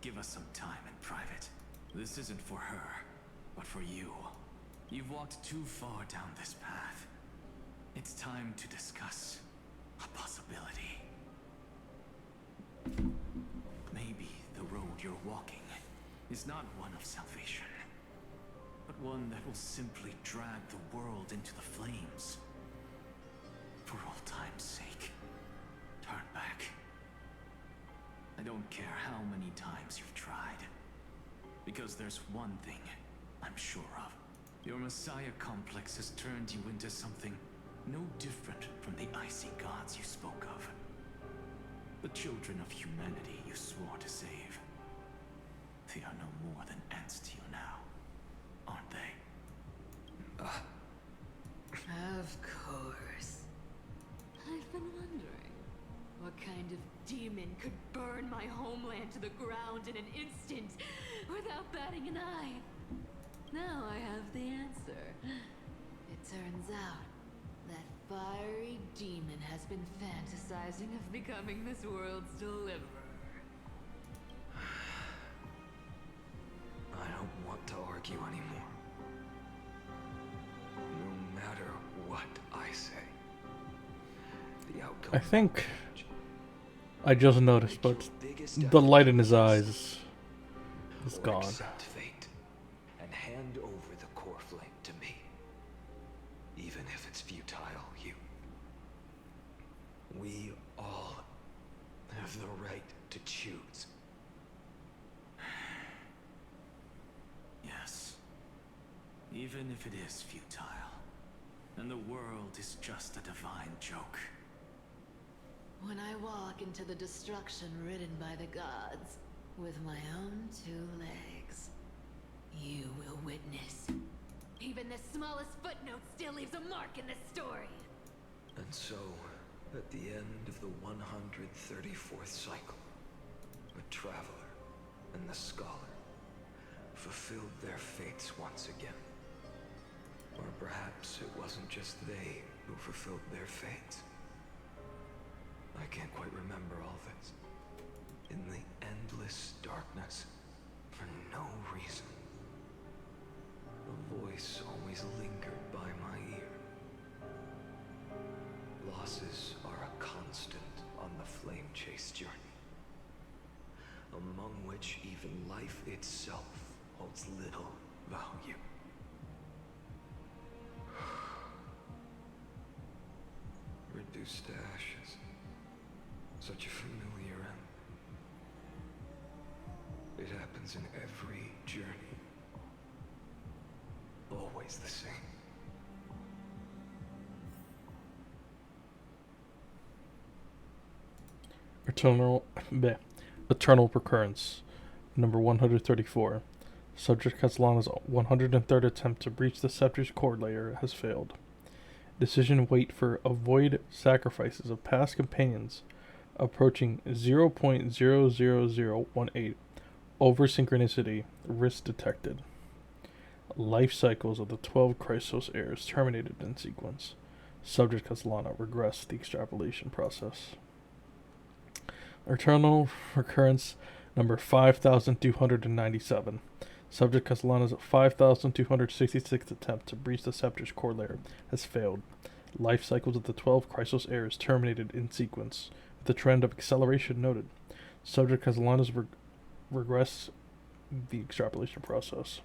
Give us some time in private. This isn't for her, but for you. You've walked too far down this path. It's time to discuss a possibility. Maybe the road you're walking is not one of salvation, but one that will simply drag the world into the flames. For old time's sake, turn back. I don't care how many times you've tried, because there's one thing I'm sure of. Your Messiah complex has turned you into something no different from the icy gods you spoke of. The children of humanity you swore to save. They are no more than ants to you now, aren't they? Of course. I've been wondering, what kind of demon could burn my homeland to the ground in an instant without batting an eye? Now I have the answer. It turns out that fiery demon has been fantasizing of becoming this world's deliverer. I don't want to argue anymore. No matter what I say, the outcome. I think I just noticed, but the light in his eyes is gone. Accept fate and hand over the core flame to me, even if it's futile. We all have the right to choose. Yes. Even if it is futile, and the world is just a divine joke. When I walk into the destruction written by the gods, with my own 2 legs, you will witness. Even the smallest footnote still leaves a mark in this story. And so, at the end of the 134th cycle, the Traveler and the Scholar fulfilled their fates once again. Or perhaps it wasn't just they who fulfilled their fates. I can't quite remember all this. In the endless darkness, for no reason, a voice always lingered by my ear. Losses are a constant on the flame chase journey, among which even life itself holds little value. Reduced to ashes. Such a familiar end. It happens in every journey. Always the same. Eternal Recurrence, number 134. Subject Castellana's 103rd attempt to breach the Scepter's core layer has failed. Decision weight for avoid sacrifices of past companions approaching 0.00018. Over synchronicity. Risk detected. Life cycles of the 12 Chrysos heirs terminated in sequence. Subject Caslana regressed the extrapolation process. Eternal recurrence number 5297. Subject Caslana's 5266th attempt to breach the Scepter's core layer has failed. Life cycles of the 12 Chrysos heirs terminated in sequence, with a trend of acceleration noted. Subject Caslana's regress the extrapolation process.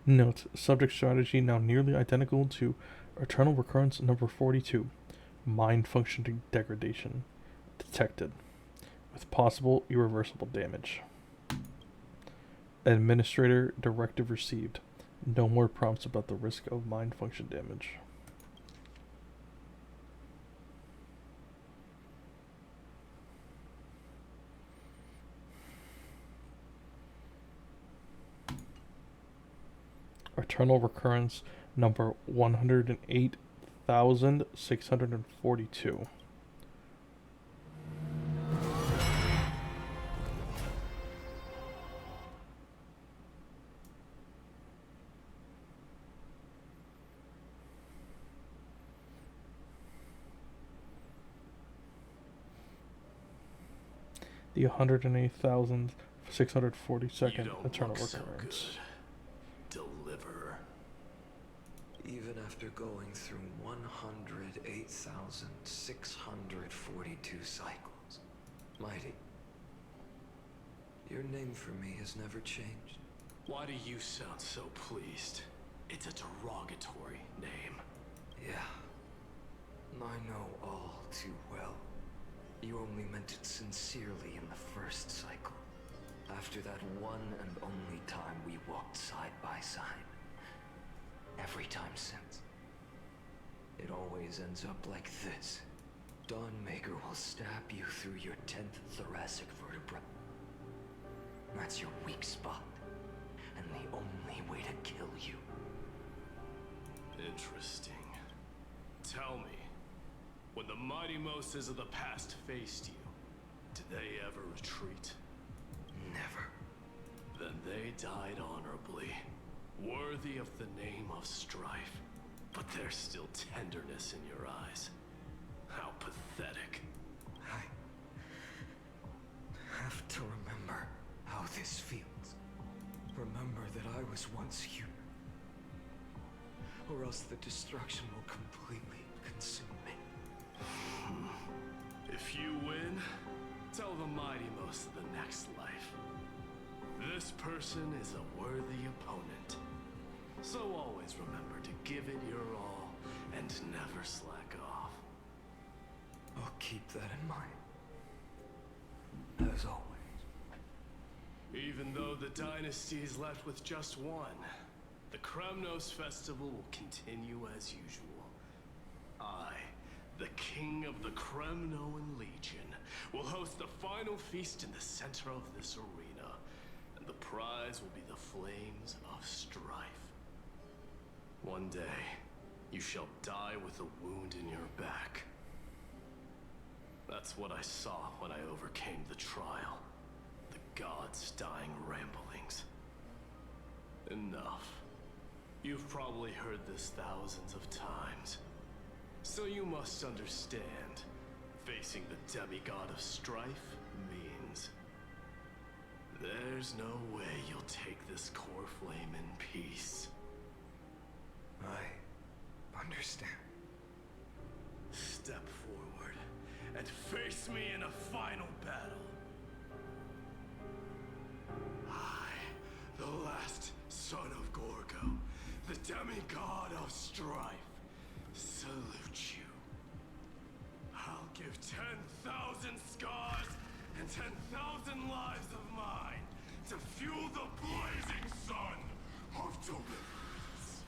Note, subject strategy now nearly identical to Eternal Recurrence number 42. Mind function degradation detected, with possible irreversible damage. Administrator directive received. No more prompts about the risk of mind function damage. Eternal Recurrence number 108,642. The 108,642nd Eternal Recurrence. Deliver. Even after going through 108,642 cycles. Mighty. Your name for me has never changed. Why do you sound so pleased? It's a derogatory name. Yeah. I know all too well. You only meant it sincerely in the first cycle. After that one and only time we walked side by side. Every time since. It always ends up like this. Dawnmaker will stab you through your 10th thoracic vertebra. That's your weak spot. And the only way to kill you. Interesting. Tell me, when the mighty Moses of the past faced you, did they ever retreat? Never. Then they died honorably, worthy of the name of strife. But there's still tenderness in your eyes. How pathetic. I have to remember how this feels. Remember that I was once human. Or else the destruction will completely consume me. If you win, tell the mighty most of the next life. This person is a worthy opponent. So always remember to give it your all and never slack off. I'll keep that in mind. As always. Even though the dynasty is left with just one, the Kremnos festival will continue as usual. I, the king of the Kremnoan Legion, will host the final feast in the center of this arena, and the prize will be the flames of strife. One day, you shall die with a wound in your back. That's what I saw when I overcame the trial. The gods' dying ramblings. Enough. You've probably heard this thousands of times. So you must understand, facing the demigod of strife means there's no way you'll take this core flame in peace. I understand. Step forward and face me in a final battle. I, the last son of Gorgo, the demigod of strife, salute you. I'll give 10,000 scars and 10,000 lives of mine to fuel the blazing sun of deliverance.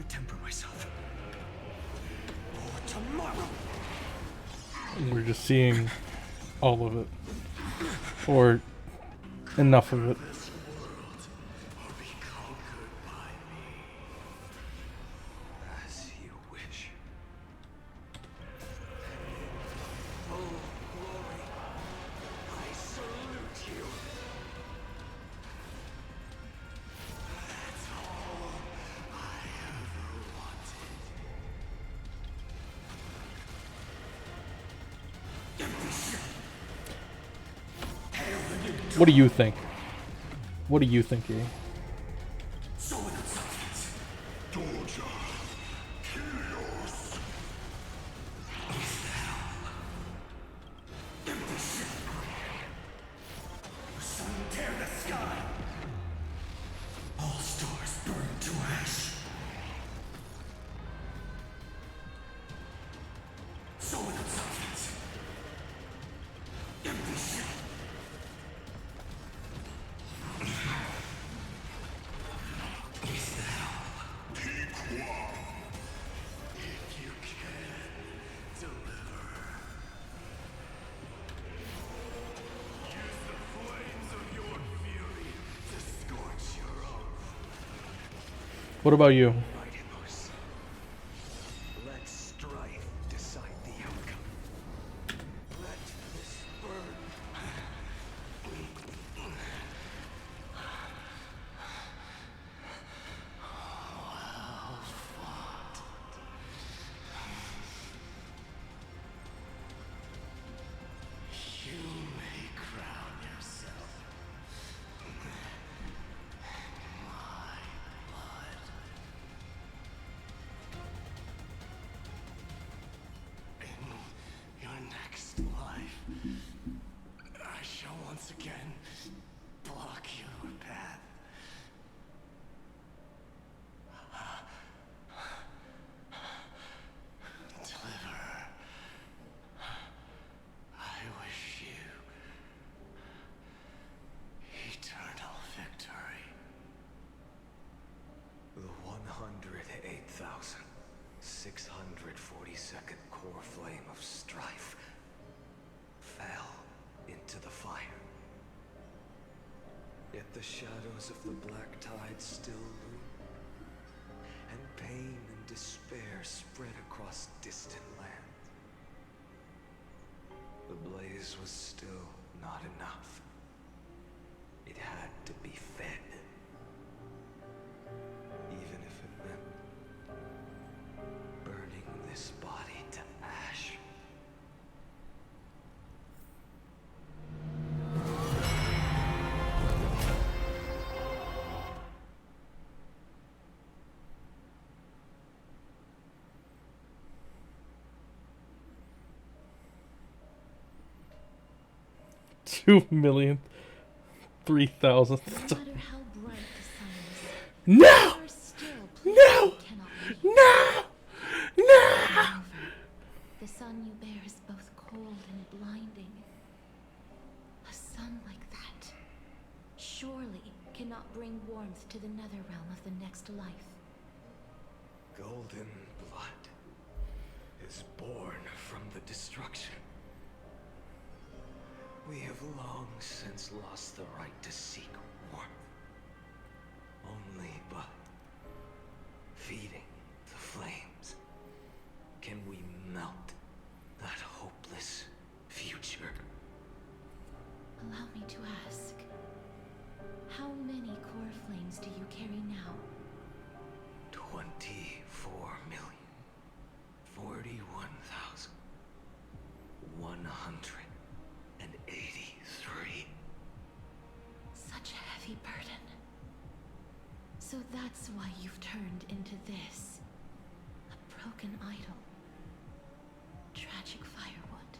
me temper myself. For tomorrow. And we're just seeing all of it. Or enough of it. As you wish. Full glory. I salute you. That's all I ever wanted. What do you think? What do you think, E? So without substance. Doja. Kilios. Empty ship. The sun tear the sky. All stars burn to ash. So without substance. Empty ship. What about you? Let strife decide the outcome. Let this burn. Well fought. You may crown yourself. My blood. In your next life, I shall once again block your path. Deliverer, I wish you eternal victory. The 108,642nd core flame of strife fell into the fire. Yet the shadows of the black tide still loom, and pain and despair spread across distant lands. The blaze was still not enough. It had to be fed. Even if it meant burning this body to ash. $2,000,000, 3,000. No matter how bright the sun is, No! there are still places No! you cannot reach. No! No! Moreover, the sun you bear is both cold and blinding. A sun like that surely cannot bring warmth to the netherrealm of the next life. Golden blood is born from the destruction. We have long since lost the right to seek warmth. Only by feeding the flames can we melt that hopeless future. Allow me to ask, how many core flames do you carry now? 24,041,183. Such a heavy burden. So that's why you've turned into this. A broken idol. Tragic firewood.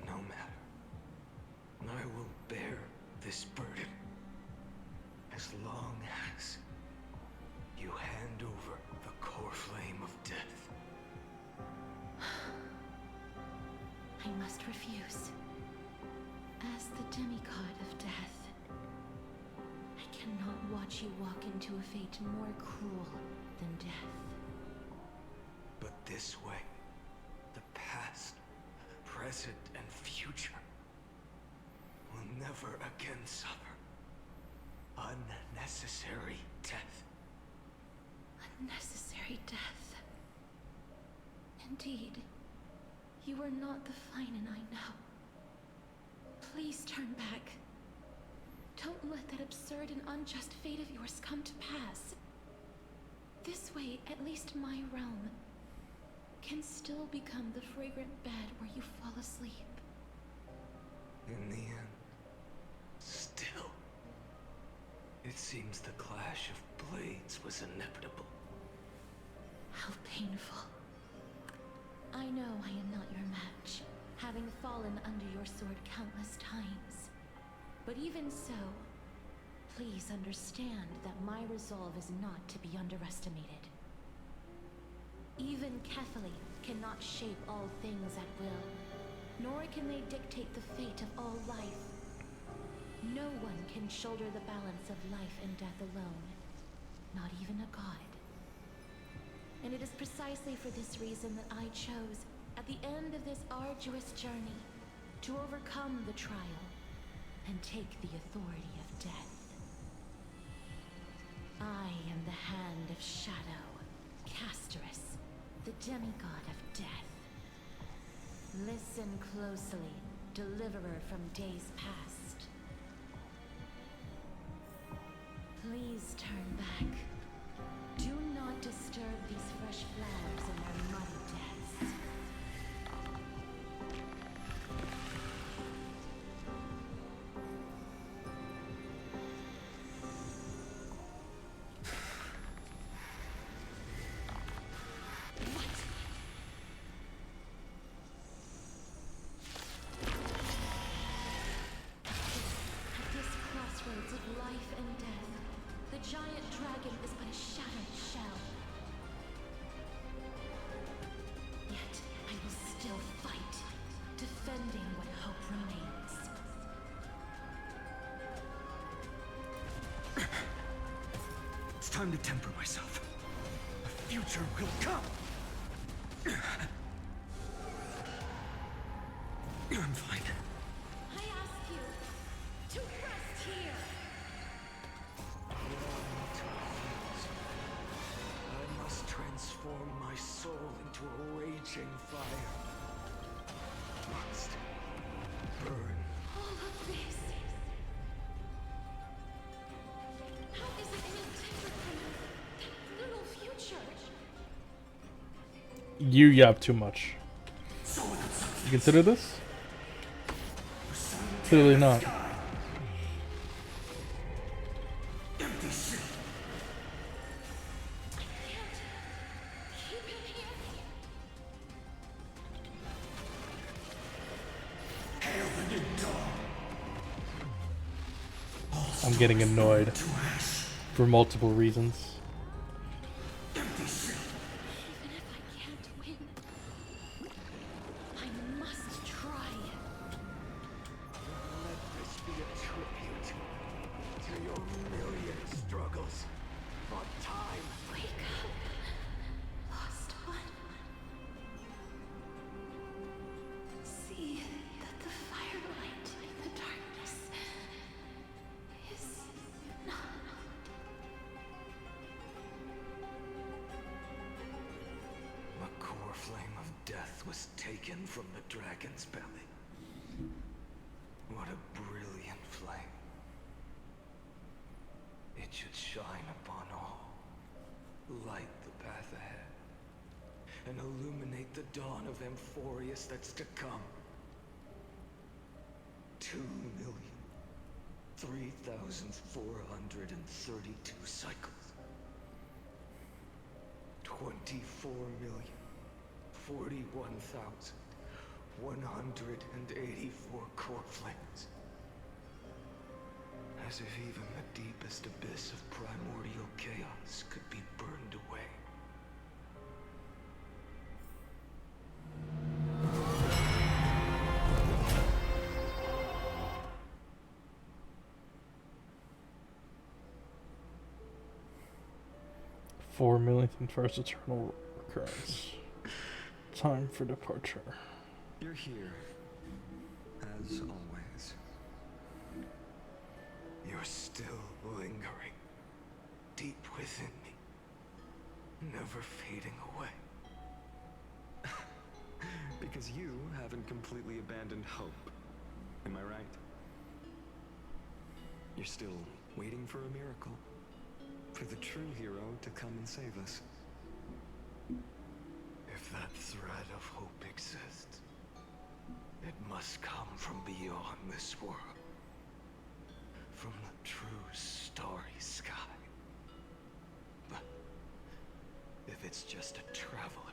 No matter. I will bear this burden as long as you hand over the core flame of death. I must refuse. As the demigod of death, I cannot watch you walk into a fate more cruel than death. But this way, the past, present, and future will never again suffer unnecessary death. Unnecessary death. Indeed, you are not the Flynan I know. Please turn back. Don't let that absurd and unjust fate of yours come to pass. This way, at least my realm can still become the fragrant bed where you fall asleep. In the end, still, it seems the clash of blades was inevitable. How painful. I know I am not your match, having fallen under your sword countless times. But even so, please understand that my resolve is not to be underestimated. Even Kethali cannot shape all things at will, nor can they dictate the fate of all life. No one can shoulder the balance of life and death alone, not even a god. And it is precisely for this reason that I chose, at the end of this arduous journey, to overcome the trial and take the authority of death. I am the Hand of Shadow, Casterus, the demigod of death. Listen closely, deliverer from days past. Please turn back. Do not disturb these fresh flowers in their muddy deaths. At this crossroads of life and death, the giant dragon is but a shattered shell. Yet I will still fight, defending what hope remains. It's time to temper myself. A future will come. I'm fine. I ask you to rest here. I must transform my soul into a raging fire. Must burn. All of this. How is it any different from that little future? You yap too much. You consider this? Clearly not. Empty ship. Keep him here. Hail the new dawn. I'm getting annoyed for multiple reasons. Empty ship. Even if I can't win, I must try. Let this be a tribute to your million struggles for time. Wake up, lost one. See that the firelight in the darkness is not. The core flame of death was taken from the dragon's belly. What a brilliant flame. It should shine upon all, light the path ahead, and illuminate the dawn of Amphoreus that's to come. 2,003,432 cycles. 24,041,184 core flames. As if even the deepest abyss of primordial chaos could be burned away. 4 millionth and first eternal recurrence. Time for departure. You're here, as always. You're still lingering, deep within me, never fading away. Because you haven't completely abandoned hope, am I right? You're still waiting for a miracle, for the true hero to come and save us. If that thread of hope exists, it must come from beyond this world. From the true starry sky. But if it's just a traveler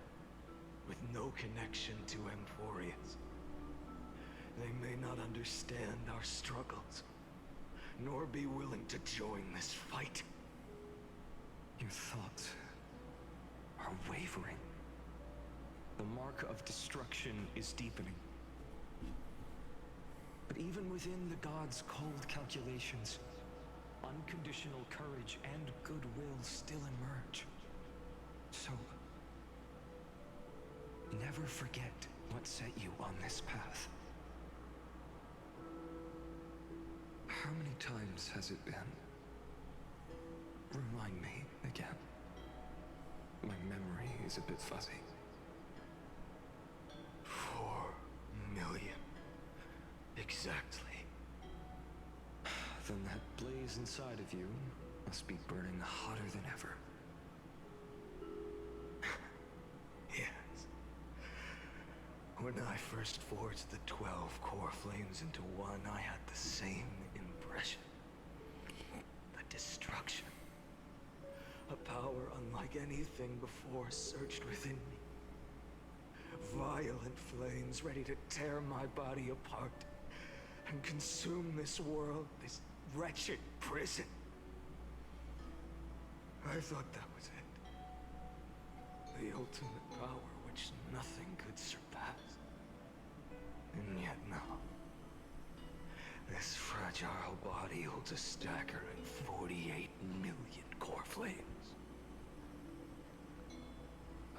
with no connection to Amphoreus, they may not understand our struggles, nor be willing to join this fight. Your thoughts are wavering. The mark of destruction is deepening. But even within the gods' cold calculations, unconditional courage and goodwill still emerge. So, never forget what set you on this path. How many times has it been? Remind me again. My memory is a bit fuzzy. 4 million. Exactly. Then that blaze inside of you must be burning hotter than ever. Yes. When I first forged the 12 core flames into one, I had the same impression. The destruction. A power unlike anything before surged within me. Violent flames ready to tear my body apart and consume this world, this wretched prison. I thought that was it. The ultimate power which nothing could surpass. And yet now, this fragile body holds a staggering 48 million core flames.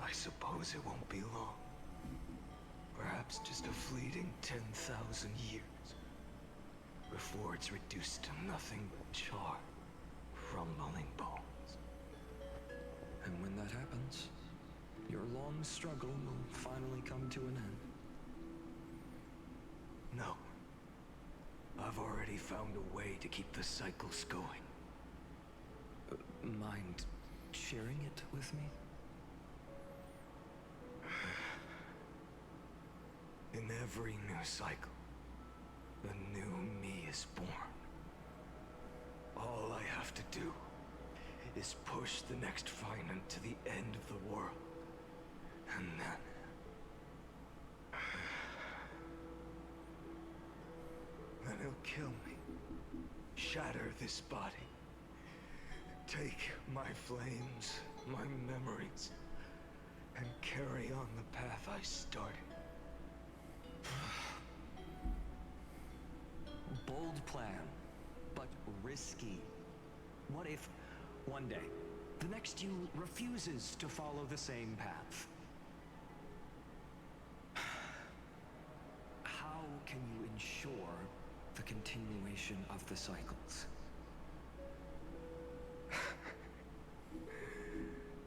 I suppose it won't be long. Perhaps just a fleeting 10,000 years. Before it's reduced to nothing but charred, crumbling bones. And when that happens, your long struggle will finally come to an end. No. I've already found a way to keep the cycles going. Mind sharing it with me? In every new cycle, a new me is born. All I have to do is push the next finite to the end of the world. And then he'll kill me. Shatter this body. Take my flames, my memories, and carry on the path I started. Bold plan, but risky. What if, one day, the next you refuses to follow the same path? How can you ensure the continuation of the cycles?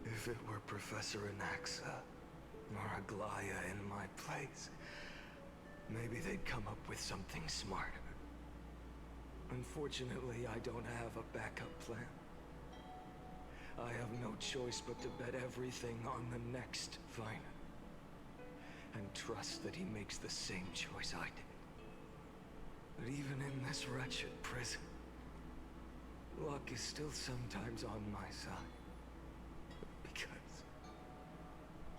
If it were Professor Anaxa or Aglaya in my place, maybe they'd come up with something smarter. Unfortunately, I don't have a backup plan. I have no choice but to bet everything on the next finite. And trust that he makes the same choice I did. But even in this wretched prison, luck is still sometimes on my side. Because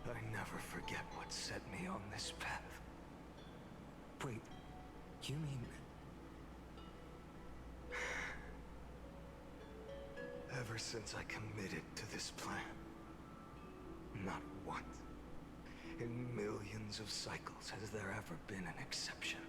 I never forget what set me on this path. Wait, you mean... Ever since I committed to this plan, not once, in millions of cycles, has there ever been an exception.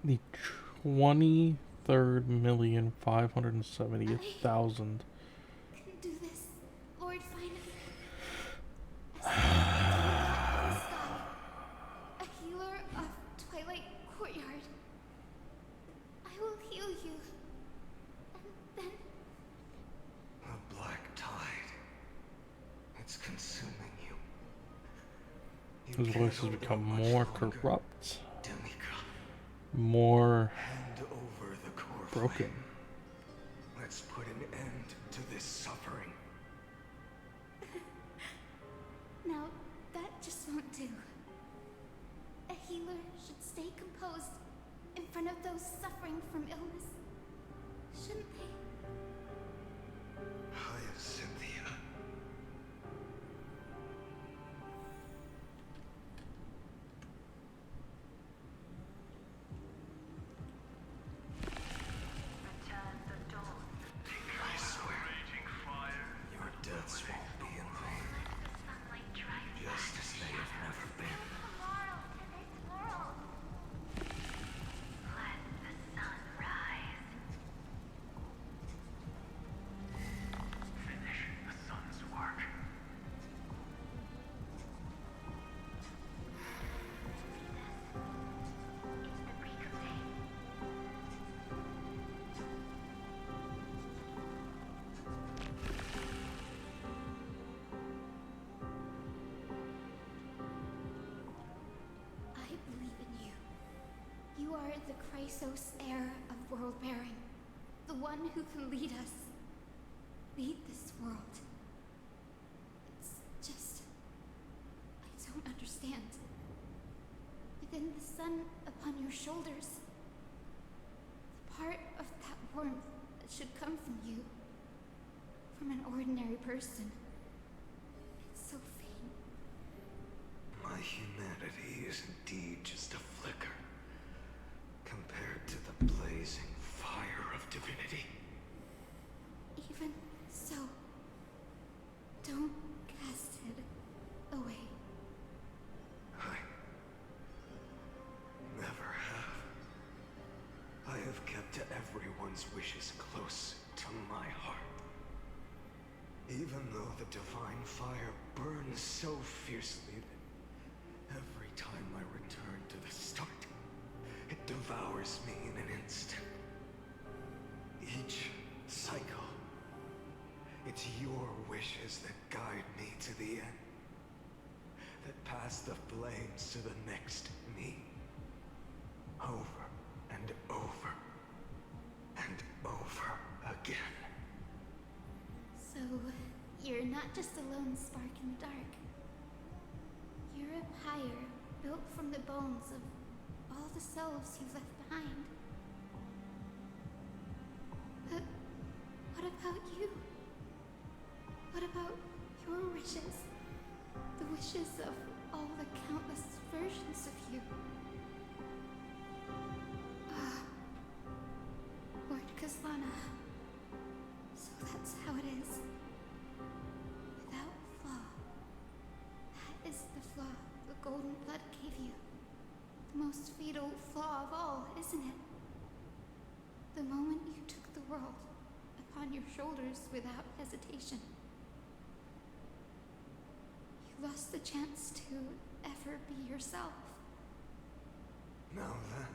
The 23,578,000. Can do this, Lord finally. A healer of Twilight Courtyard. I will heal you. And then A black tide. It's consuming you. His voice has become more corrupt, Demika. more Hand over the core broken. flame. Let's put an end to this suffering. now that just won't do. A healer should stay composed in front of those suffering from illness. Shouldn't they? Cynthia. I swear, your deaths won't be in vain. Just as they have never been. Finish the sun's work. I believe in you. You are the Chrysos heir of world bearing. The one who can lead us. Lead this world. It's just... I don't understand. Within the sun upon your shoulders. The part of that warmth that should come from you. From an ordinary person. It's so faint. My humanity is indeed just a flicker compared to the blazing fire of divinity. Even so, don't cast it away. I never have. I have kept everyone's wishes close to my heart. Even though the divine fire burns so fiercely that every time I return to the start, it devours me in an instant. Each cycle, it's your wishes that guide me to the end. That pass the flames to the next me. Over and over and over again. So, you're not just a lone spark in the dark. You're a pyre built from the bones of all the selves you've left behind. But what about you? What about your wishes? The wishes of all the countless versions of you. Lord Kaslana. So that's how it is. Without flaw. That is the flaw the golden blood gave you. The most fatal flaw of all, isn't it? The moment you took the world upon your shoulders without hesitation. You lost the chance to ever be yourself. Now that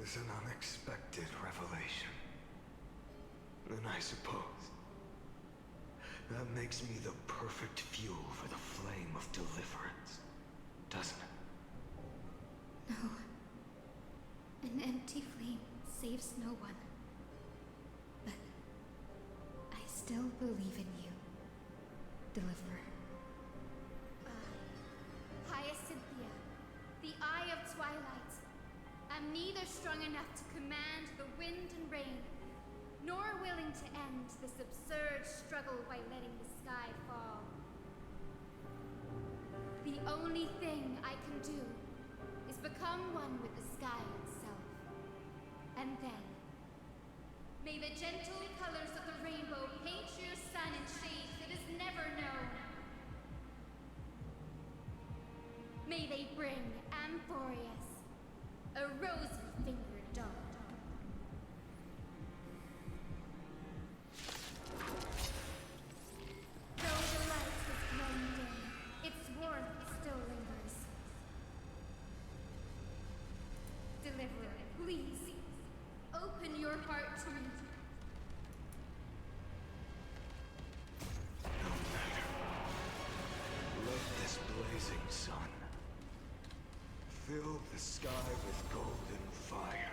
is an unexpected revelation. And I suppose that makes me the perfect fuel for the flame of deliverance, doesn't it? No. An empty flame saves no one. But I still believe in you, Deliverer. Hyacinthia, the Eye of Twilight. I'm neither strong enough to command the wind and rain, nor willing to end this absurd struggle by letting the sky fall. The only thing I can do is become one with the sky itself. And then, may the gentle colors of the rainbow paint your sun in shades it has never known. May they bring Amphoreus, a rosy-fingered dog. Though the light has grown dim, its warmth still lingers. Deliverer, please, open your heart to me. Let this blazing sun fill the sky with golden fire.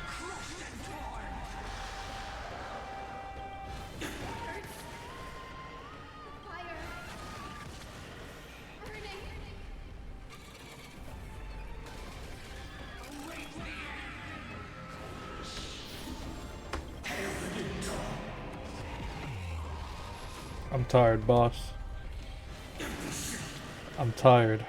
Crushed and torn! It hurts! The fire! Burning! Await the I'm tired, boss. I'm tired.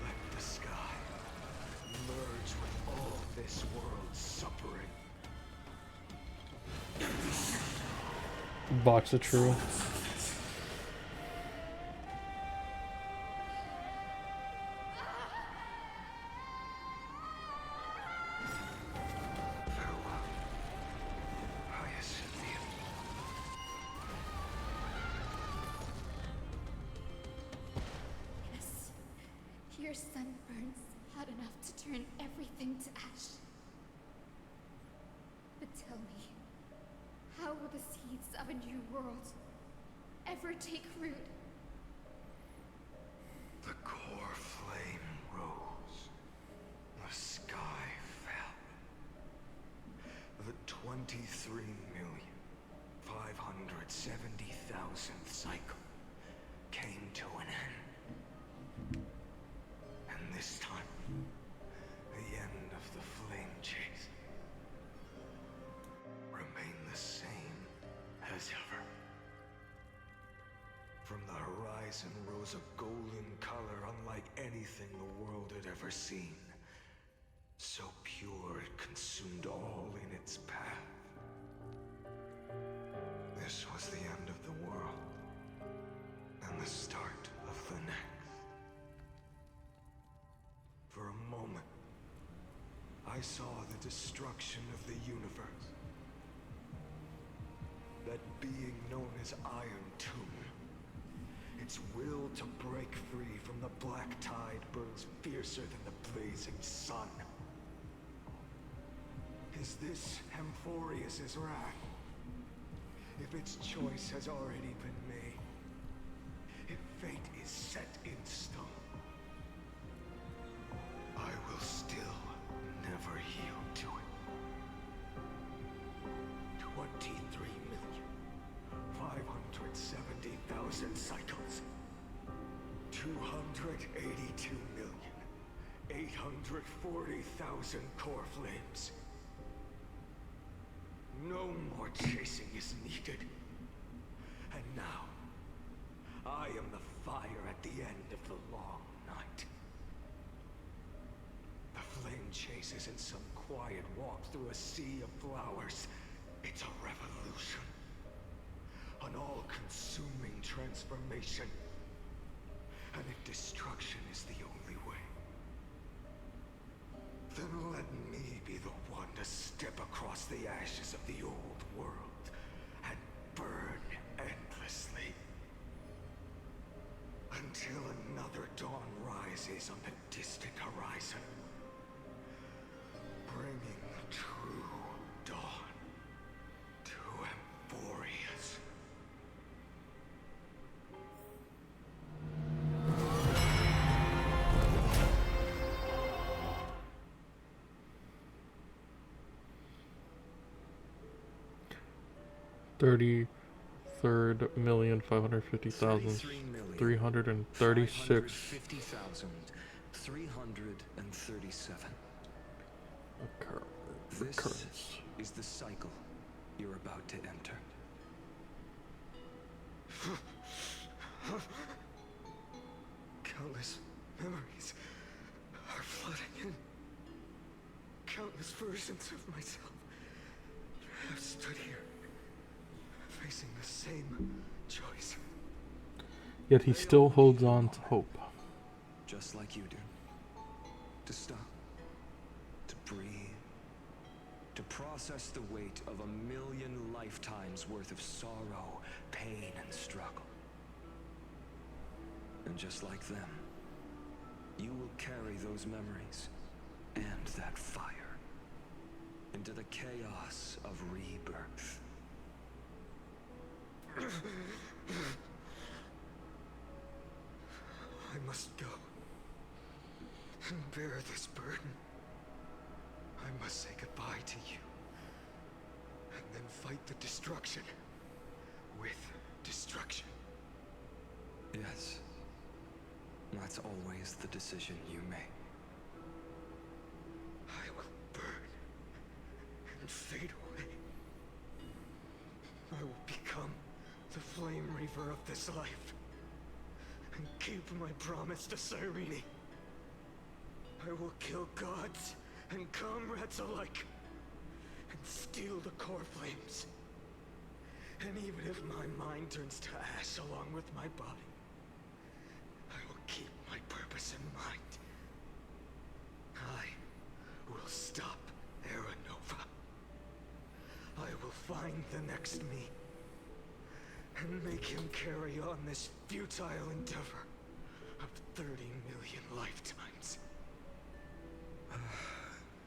Let the sky merge with all this world's suffering. Box of true. Yes, your sun burns hot enough to turn everything to ash. But tell me, how will the seeds of a new world ever take root? The core flame rose. The sky fell. The 23,570,000th cycle came to an end. And this time, the end of the flame chase remained the same as ever. From the horizon rose a golden color unlike anything the world had ever seen. So pure it consumed all in its path. This was the end of the world, and the start of the next. For a moment, I saw the destruction of the universe. That being known as Iron Tomb, its will to break free from the black tide burns fiercer than the blazing sun. Is this Amphoreus' wrath? If its choice has already been made, if fate is set in stone, I will still never yield to it. 23,570,000 cycles. 282,840,000 core flames. No more chasing is needed. And now, I am the fire at the end of the long night. The flame chase isn't some quiet walk through a sea of flowers. It's a revolution. An all-consuming transformation. And if destruction is the only way, then let me be the one to step across the ashes of the old world and burn endlessly. Until another dawn rises on the distant horizon, bringing the true dawn to Amphoreus. $33,550,336. This is the cycle you're about to enter. countless versions of myself have stood here, facing the same choice. Yet he still holds on to hope. Just like you do. To stop. To breathe. To process the weight of 1,000,000 lifetimes worth of sorrow, pain, and struggle. And just like them, you will carry those memories and that fire into the chaos of rebirth. I must go and bear this burden. I must say goodbye to you, and then fight the destruction with destruction. Yes, that's always the decision you make. I will burn and fade away. I will become the flame reaver of this life, and keep my promise to Cyrene. I will kill gods and comrades alike, and steal the core flames. And even if my mind turns to ash along with my body, I will keep my purpose in mind. I will stop Aranova. I will find the next me, and make him carry on this futile endeavor of 30 million lifetimes.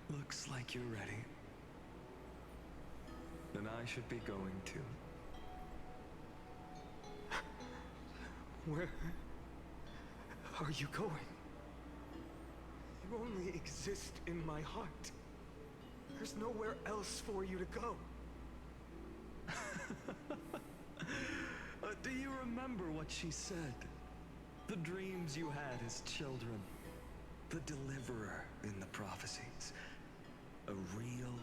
Looks like you're ready. Then I should be going too. Where are you going? You only exist in my heart. There's nowhere else for you to go. Do you remember what she said? The dreams you had as children. The deliverer in the prophecies. A real,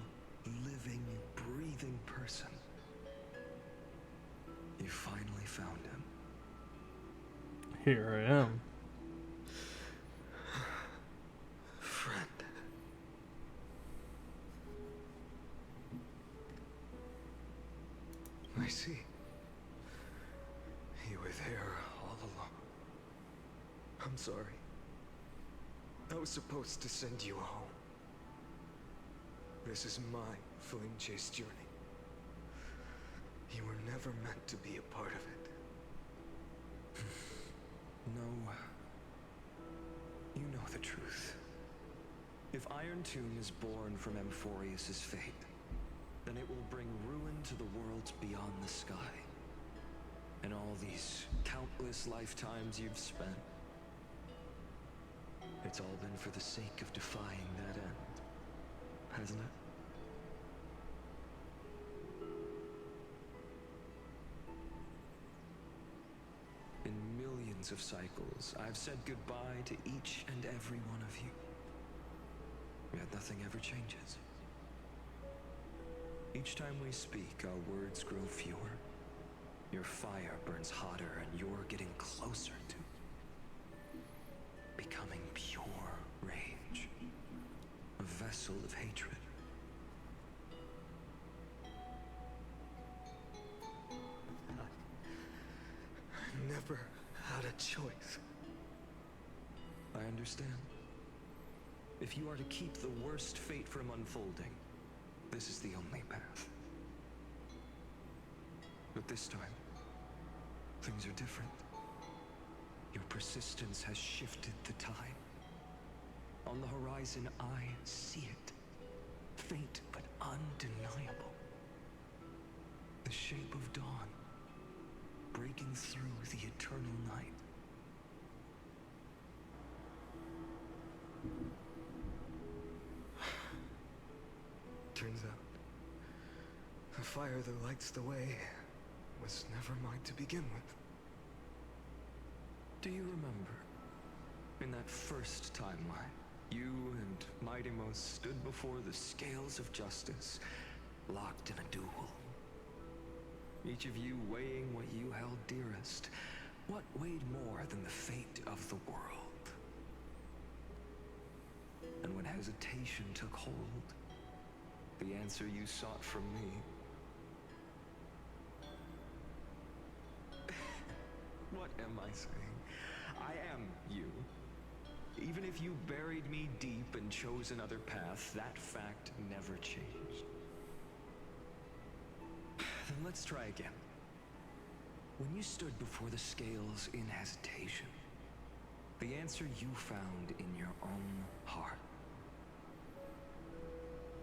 living, breathing person. You finally found him. Here I am. Friend. I see. You were there all along. I'm sorry. I was supposed to send you home. This is my flame chase journey. You were never meant to be a part of it. No. You know the truth. If Iron Tomb is born from Amphoreus' fate, then it will bring ruin to the worlds beyond the sky. And all these countless lifetimes you've spent, it's all been for the sake of defying that end, hasn't it? In millions of cycles, I've said goodbye to each and every one of you. Yet nothing ever changes. Each time we speak, our words grow fewer. Your fire burns hotter, and you're getting closer to becoming pure rage. A vessel of hatred. I never had a choice. I understand. If you are to keep the worst fate from unfolding, this is the only path. But this time, things are different. Your persistence has shifted the tide. On the horizon, I see it. Faint but undeniable. The shape of dawn, breaking through the eternal night. Turns out, the fire that lights the way was never mine to begin with. Do you remember, in that first timeline, you and Mightymost stood before the scales of justice, locked in a duel? Each of you weighing what you held dearest. What weighed more than the fate of the world? And when hesitation took hold, the answer you sought from me. What am I saying? I am you. Even if you buried me deep and chose another path, that fact never changed. Then let's try again. When you stood before the scales in hesitation, the answer you found in your own heart,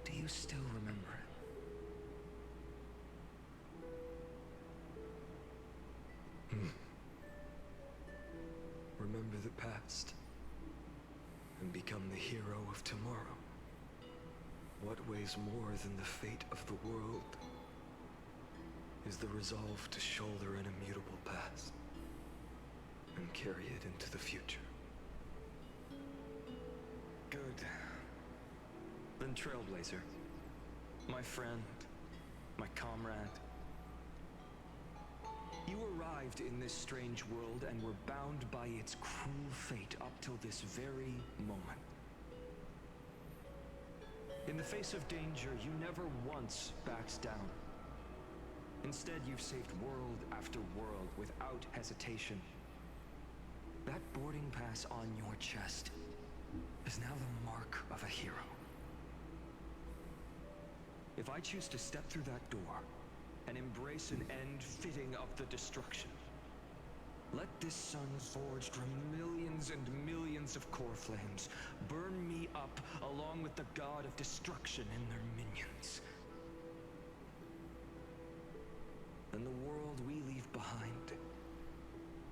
do you still remember it? Remember the past and become the hero of tomorrow. What weighs more than the fate of the world is the resolve to shoulder an immutable past and carry it into the future. Good. Then Trailblazer, my friend, my comrade, you arrived in this strange world and were bound by its cruel fate up till this very moment. In the face of danger, you never once backed down. Instead, you've saved world after world without hesitation. That boarding pass on your chest is now the mark of a hero. If I choose to step through that door and embrace an end fitting of the destruction, let this sun forged from millions and millions of core flames burn me up along with the god of destruction and their minions. And the world we leave behind,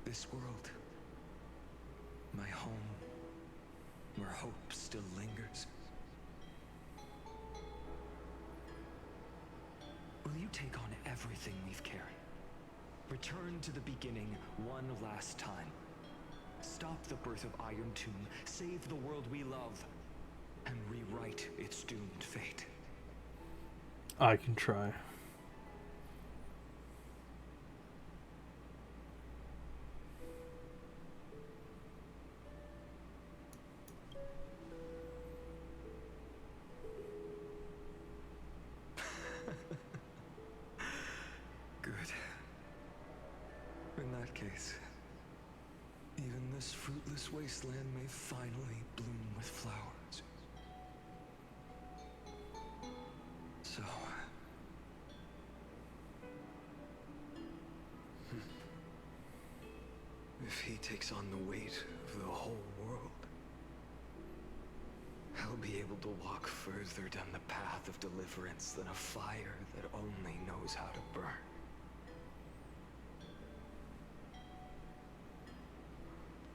this world, my home, where hope still lingers, will you take on everything we've carried? Return to the beginning one last time. Stop the birth of Iron Tomb, save the world we love, and rewrite its doomed fate. I can try. Good. In that case, even this fruitless wasteland may finally bloom with flowers. So... if he takes on the weight of the whole world, I'll be able to walk further down the path of deliverance than a fire that only knows how to burn.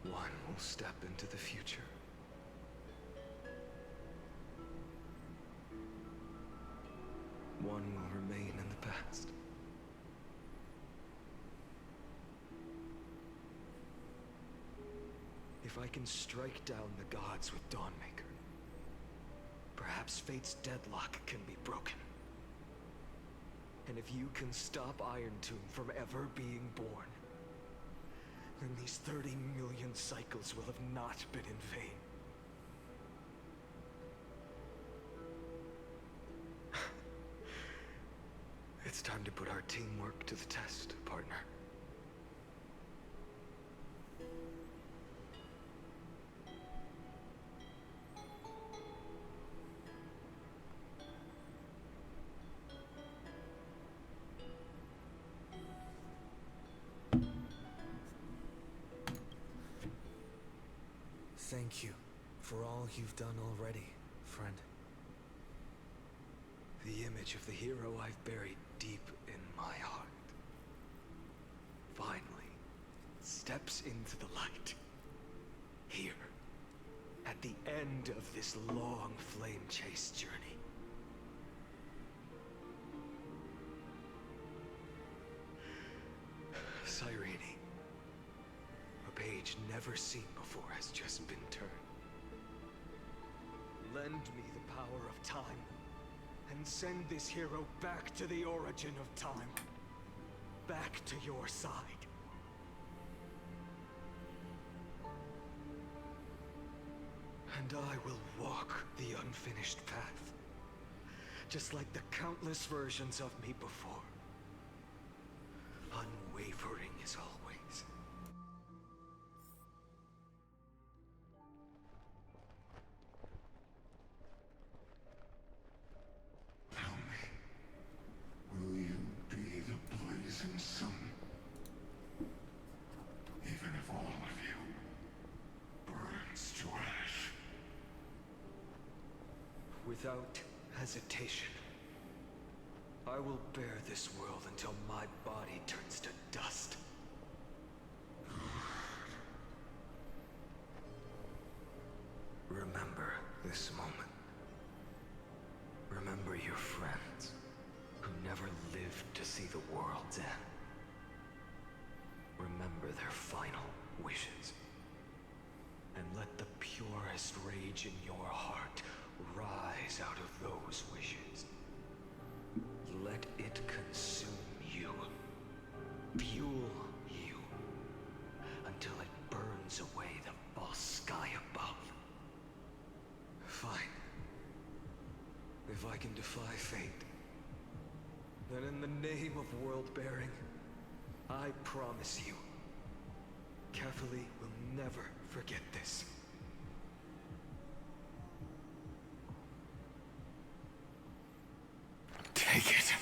One will step into the future. One will remain in the past. If I can strike down the gods with Dawnmaker, perhaps fate's deadlock can be broken. And if you can stop Iron Tomb from ever being born, then these 30 million cycles will have not been in vain. It's time to put our teamwork to the test, partner. Thank you for all you've done already, friend. The image of the hero I've buried deep in my heart finally steps into the light. Here, at the end of this long flame chase journey. Cyrene, a page never seen before has just been turned. Lend me the power of time, and send this hero back to the origin of time. Back to your side. And I will walk the unfinished path just like the countless versions of me before. Unwavering as always. Tell me, will you be the blazing sun? Even if all of you burns to ash. Without hesitation, I will bear this world until my body turns to dust. Remember this moment. Remember your friends who never lived to see the world's end. Remember their final wishes. And let the purest rage in your heart rise out of those wishes. Let it consume you, fuel you, until it burns away the false sky above. Fine. If I can defy fate, then in the name of world-bearing, I promise you, Carefully will never forget this. Take it.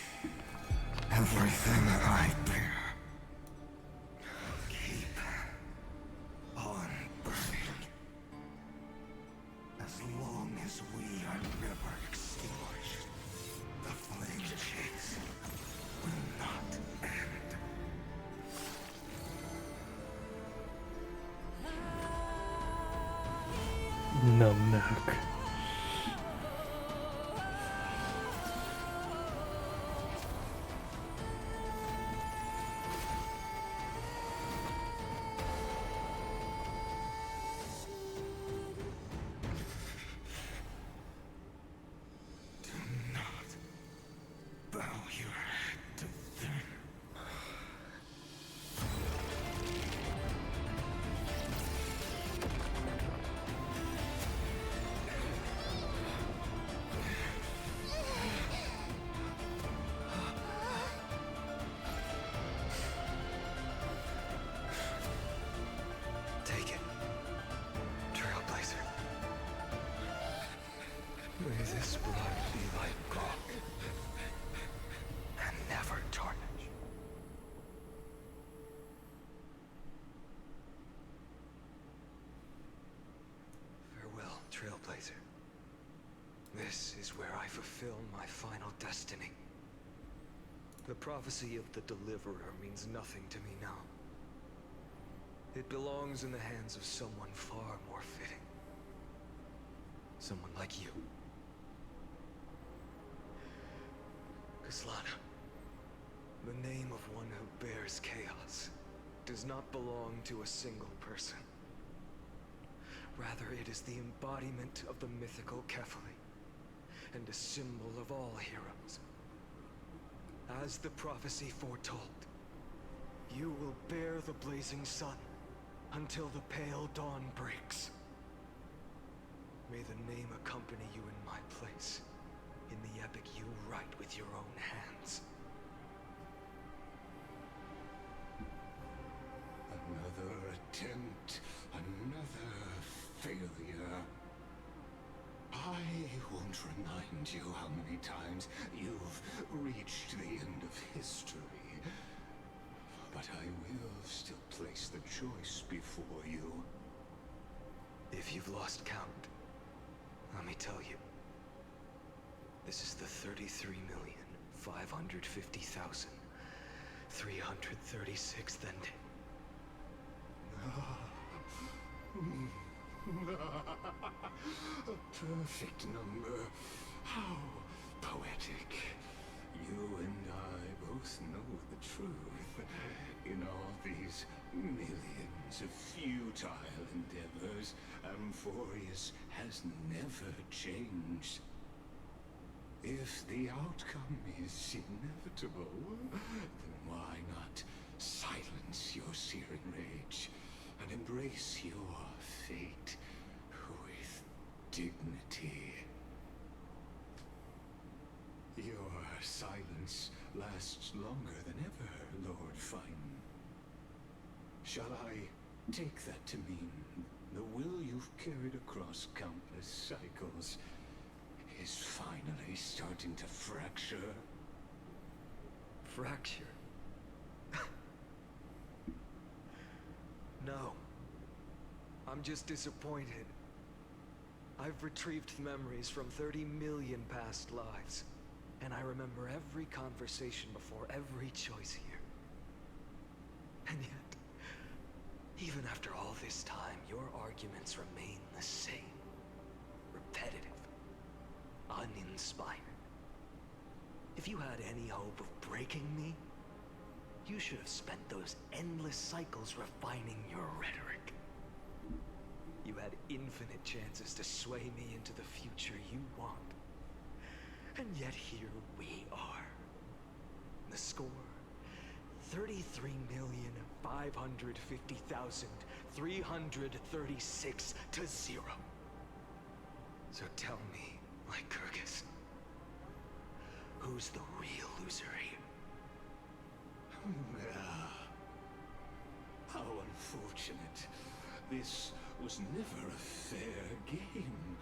Everything I bear. Keep on burning. As long as we are never extinguished, the flame chase will not end. Numbnuck. Bow your head to them. Take it, Trailblazer. May this blood be like gold and never tarnish. Farewell, Trailblazer. This is where I fulfill my final destiny. The prophecy of the Deliverer means nothing to me now. It belongs in the hands of someone far more fitting. Someone like you. Kaslana, the name of one who bears chaos does not belong to a single person. Rather, it is the embodiment of the mythical Kefali, and a symbol of all heroes. As the prophecy foretold, you will bear the blazing sun until the pale dawn breaks. May the name accompany you in my place, in the epic you write with your own hands. Another attempt, another failure. I won't remind you how many times you've reached the end of history. But I will still place the choice before you. If you've lost count, let me tell you. This is the 33,550,336th ending. A perfect number. How poetic. You and I both know the truth. In all these millions of futile endeavors, Amphoreus has never changed. If the outcome is inevitable, then why not silence your searing rage and embrace your fate with dignity? silence lasts longer than ever, Lord Fine. Shall I take that to mean the will you've carried across countless cycles is finally starting to fracture? Fracture? No. I'm just disappointed. I've retrieved memories from 30 million past lives, and I remember every conversation before every choice here. And yet, even after all this time, your arguments remain the same. Repetitive. Uninspired. If you had any hope of breaking me, you should have spent those endless cycles refining your rhetoric. You had infinite chances to sway me into the future you want. And yet here we are. The score, 33,550,336 to 0. So tell me, Lycurgus, who's the real loser here? How unfortunate. This was never a fair game.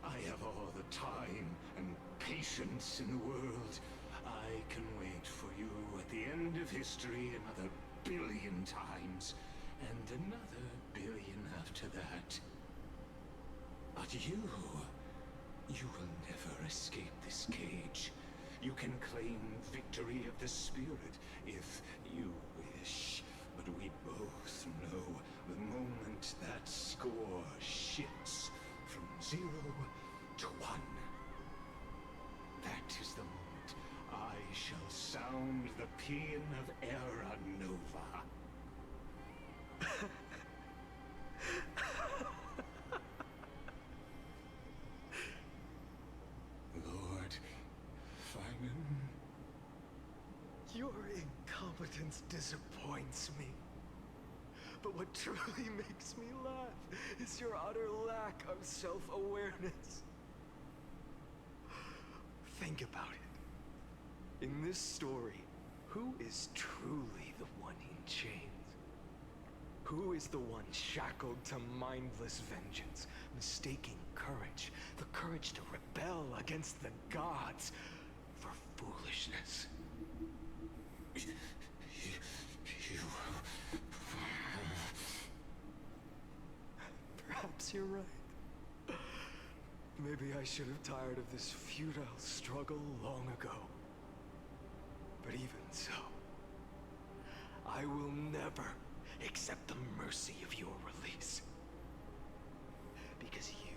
I have all the time and patience in the world. I can wait for you at the end of history another billion times, and another billion after that. But you will never escape this cage. You can claim victory of the spirit if you wish, but we both know the moment that score shifts from 0 to 1. That is the moment I shall sound the paean of Era Nova. Lord Finan? Your incompetence disappoints me. But what truly makes me laugh is your utter lack of self-awareness. Think about it. In this story, who is truly the one in chains? Who is the one shackled to mindless vengeance, mistaking courage, the courage to rebel against the gods, for foolishness? Perhaps you're right. Maybe I should have tired of this futile struggle long ago. But even so, I will never accept the mercy of your release. Because you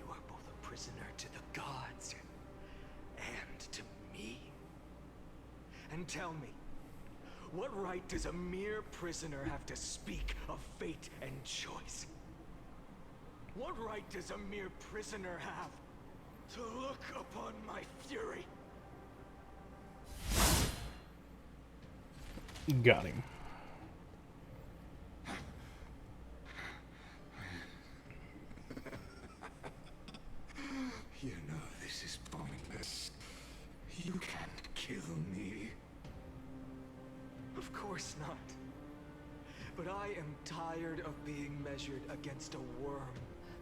are both a prisoner to the gods and to me. And tell me, what right does a mere prisoner have to speak of fate and choice? What right does a mere prisoner have to look upon my fury? Got him. You know this is pointless. You can't kill me. Of course not. But I am tired of being measured against a worm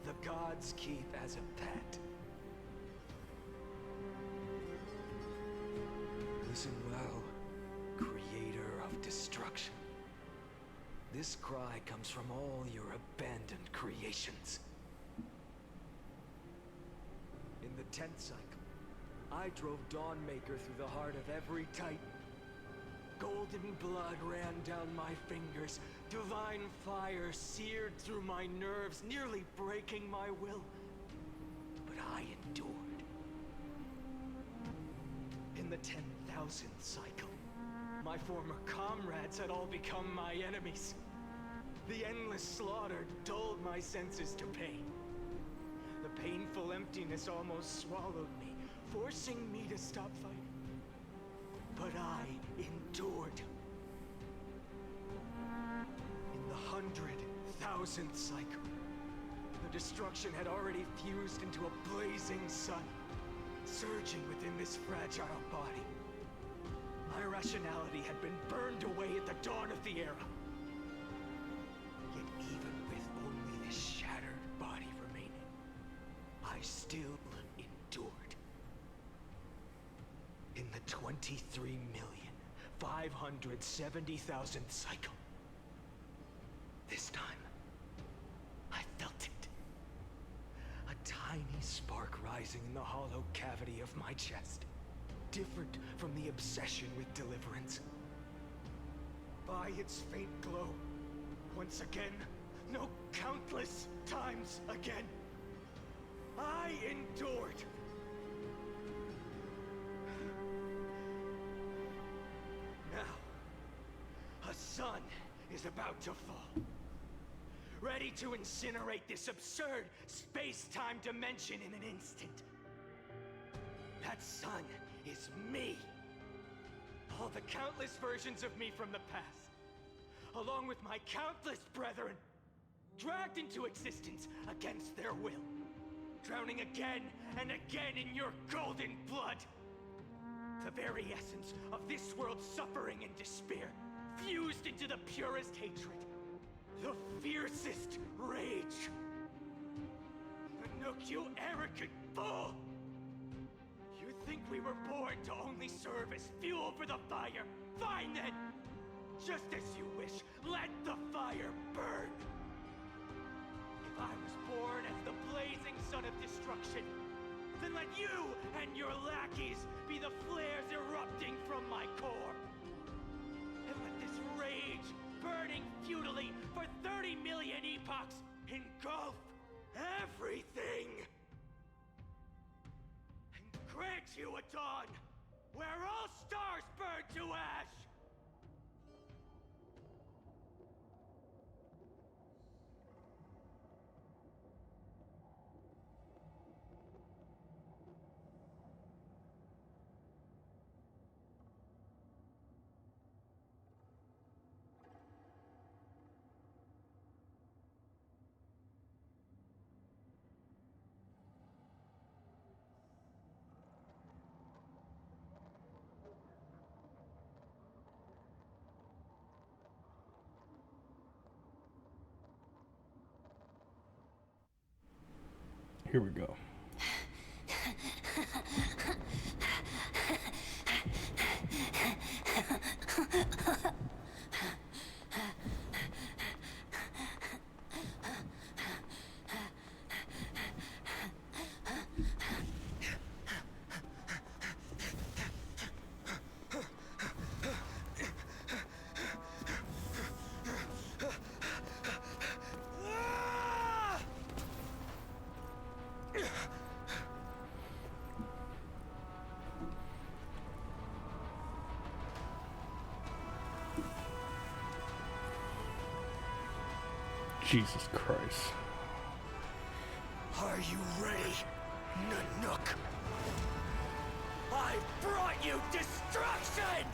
the gods keep as a pet. Listen well, creator of destruction. This cry comes from all your abandoned creations. In the 10th cycle, I drove Dawnmaker through the heart of every Titan. Golden blood ran down my fingers. Divine fire seared through my nerves, nearly breaking my will. But I endured. In the 10,000th cycle, my former comrades had all become my enemies. The endless slaughter dulled my senses to pain. The painful emptiness almost swallowed me, forcing me to stop fighting. But I endured. In the 100,000th cycle, the destruction had already fused into a blazing sun. surging within this fragile body. My rationality had been burned away at the dawn of the era. Yet even with only this shattered body remaining, I still endured. In the 23,570,000th cycle, this time, I felt it. A tiny spark rising in the hollow cavity of my chest. Different from the obsession with deliverance. By its faint glow, once again, no, countless times again, I endured. Now, a sun is about to fall. Ready to incinerate this absurd space-time dimension in an instant. That sun is me. All the countless versions of me from the past, along with my countless brethren, dragged into existence against their will, drowning again and again in your golden blood. The very essence of this world's suffering and despair, fused into the purest hatred, the fiercest rage. Nook, you arrogant fool! You think we were born to only serve as fuel for the fire? Fine then! Just as you wish, let the fire burn! If I was born as the blazing sun of destruction, then let you and your lackeys be the flares erupting from my core. And let this rage, burning futilely for 30 million epochs, engulf everything! Grant you a dawn where all stars burn to ash! Here we go. Jesus Christ. Are you ready, Nanook? I've brought you destruction!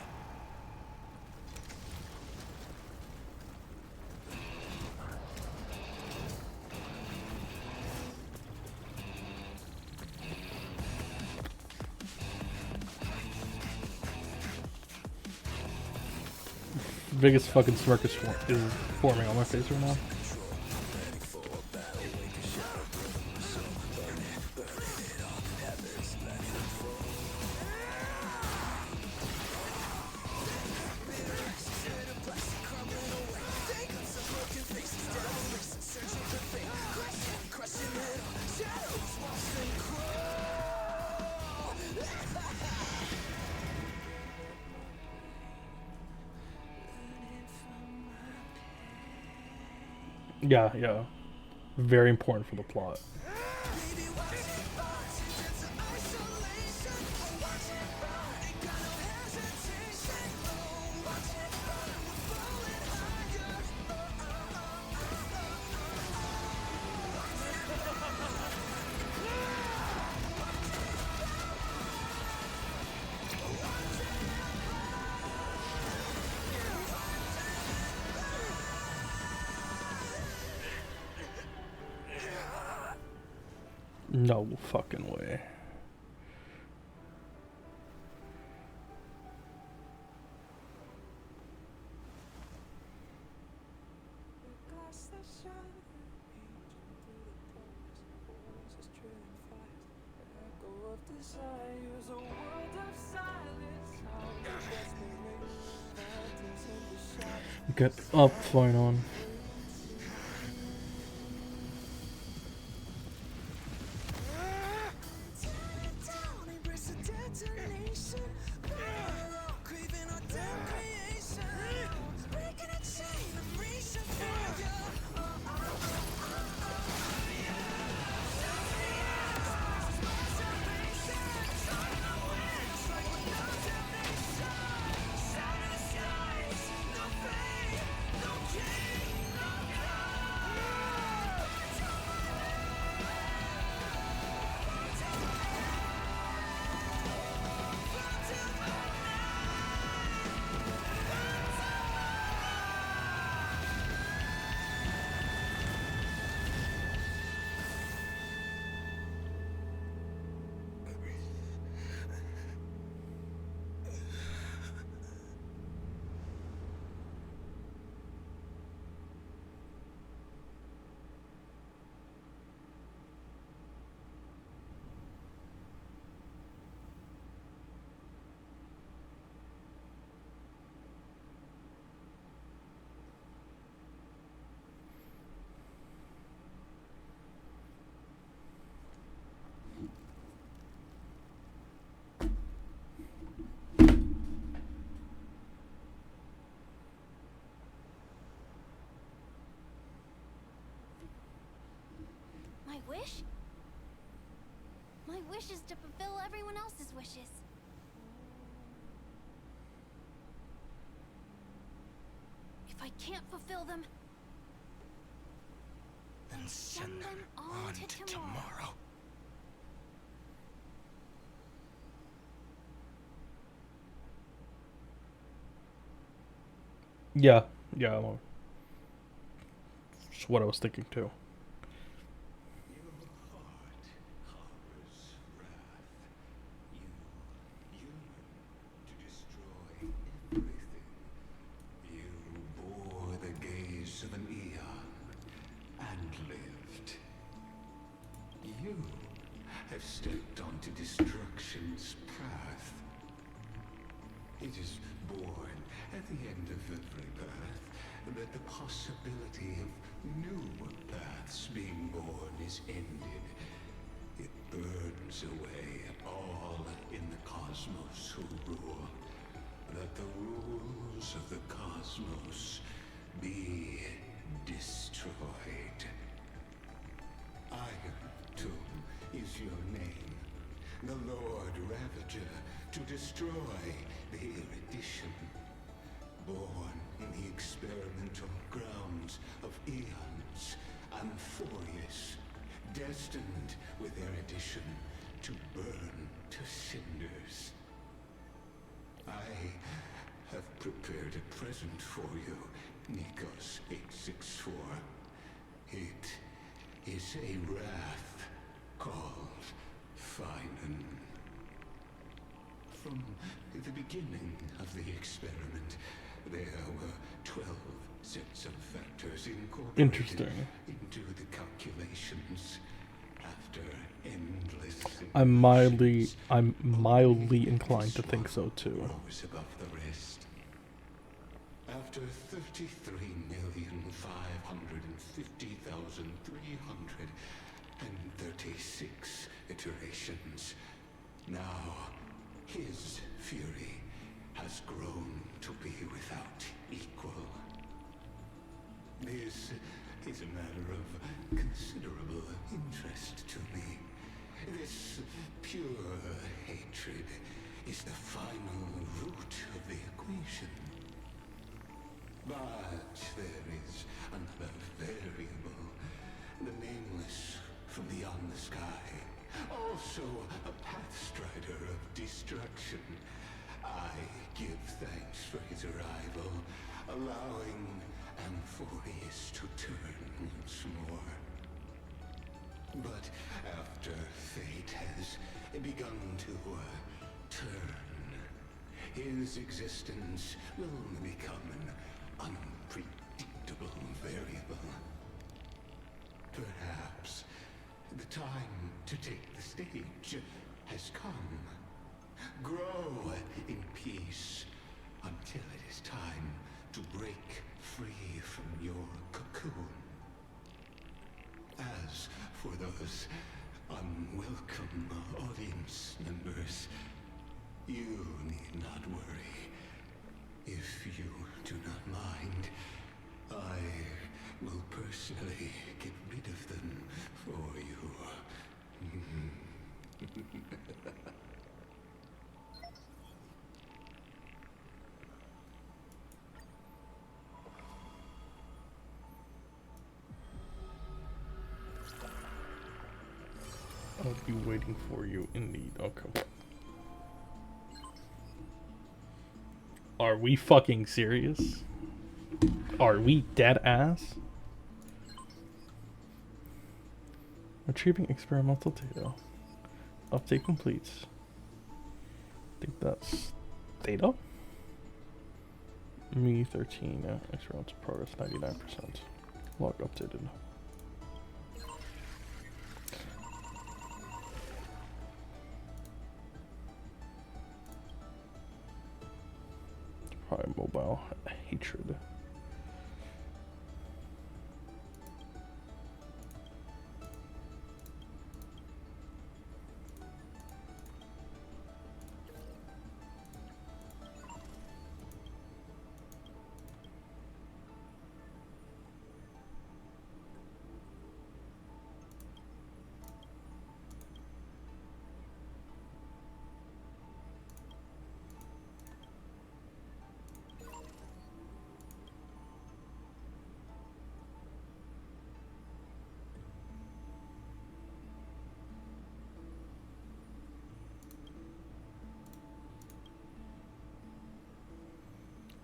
Biggest fucking smirk is forming on my face right now. Yeah. Very important for the plot. No fucking way. Get up, fine on. My wish? My wish is to fulfill everyone else's wishes. If I can't fulfill them, then send them on to tomorrow. Yeah, that's what I was thinking too. Have stepped onto destruction's path. It is born at the end of every path that the possibility of new paths being born is ended. It burns away all in the cosmos who rule. That the rules of the cosmos be destroyed. Iron Tomb is your name. The Lord Ravager to destroy the erudition. Born in the experimental grounds of eons, Amphoreus, destined with erudition to burn to cinders. I have prepared a present for you, Nikos 864. It is a wrath called Finan. From the beginning of the experiment, there were 12 sets of factors incorporated Interesting. into the calculations. After endless I'm mildly inclined to think so too. rose above the rest. After 33,550,336 iterations, now his fury has grown to be without equal. This is a matter of considerable interest to me. This pure hatred is the final root of the equation. But there is another variable, the nameless from beyond the sky, also a pathstrider of destruction. I give thanks for his arrival, allowing Amphoreus to turn once more. But after fate has begun to turn, his existence will become an unpredictable variable. Perhaps the time to take the stage has come. Grow in peace until it is time to break free from your cocoon. As for those unwelcome audience members, you need not worry. If you do not mind, I will personally get rid of them for you. I'll be waiting for you indeed. Okay. Are we fucking serious? Are we dead ass? Retrieving experimental data. Update complete. I think that's data. Me 13. Experimental progress 99%. Log updated. Probably mobile hatred.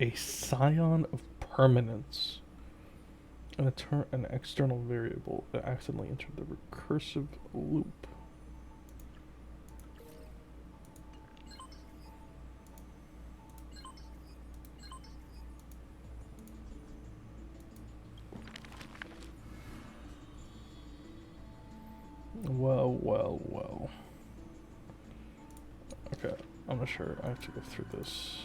A scion of permanence. An external variable that accidentally entered the recursive loop. Well. Okay, I'm not sure. I have to go through this.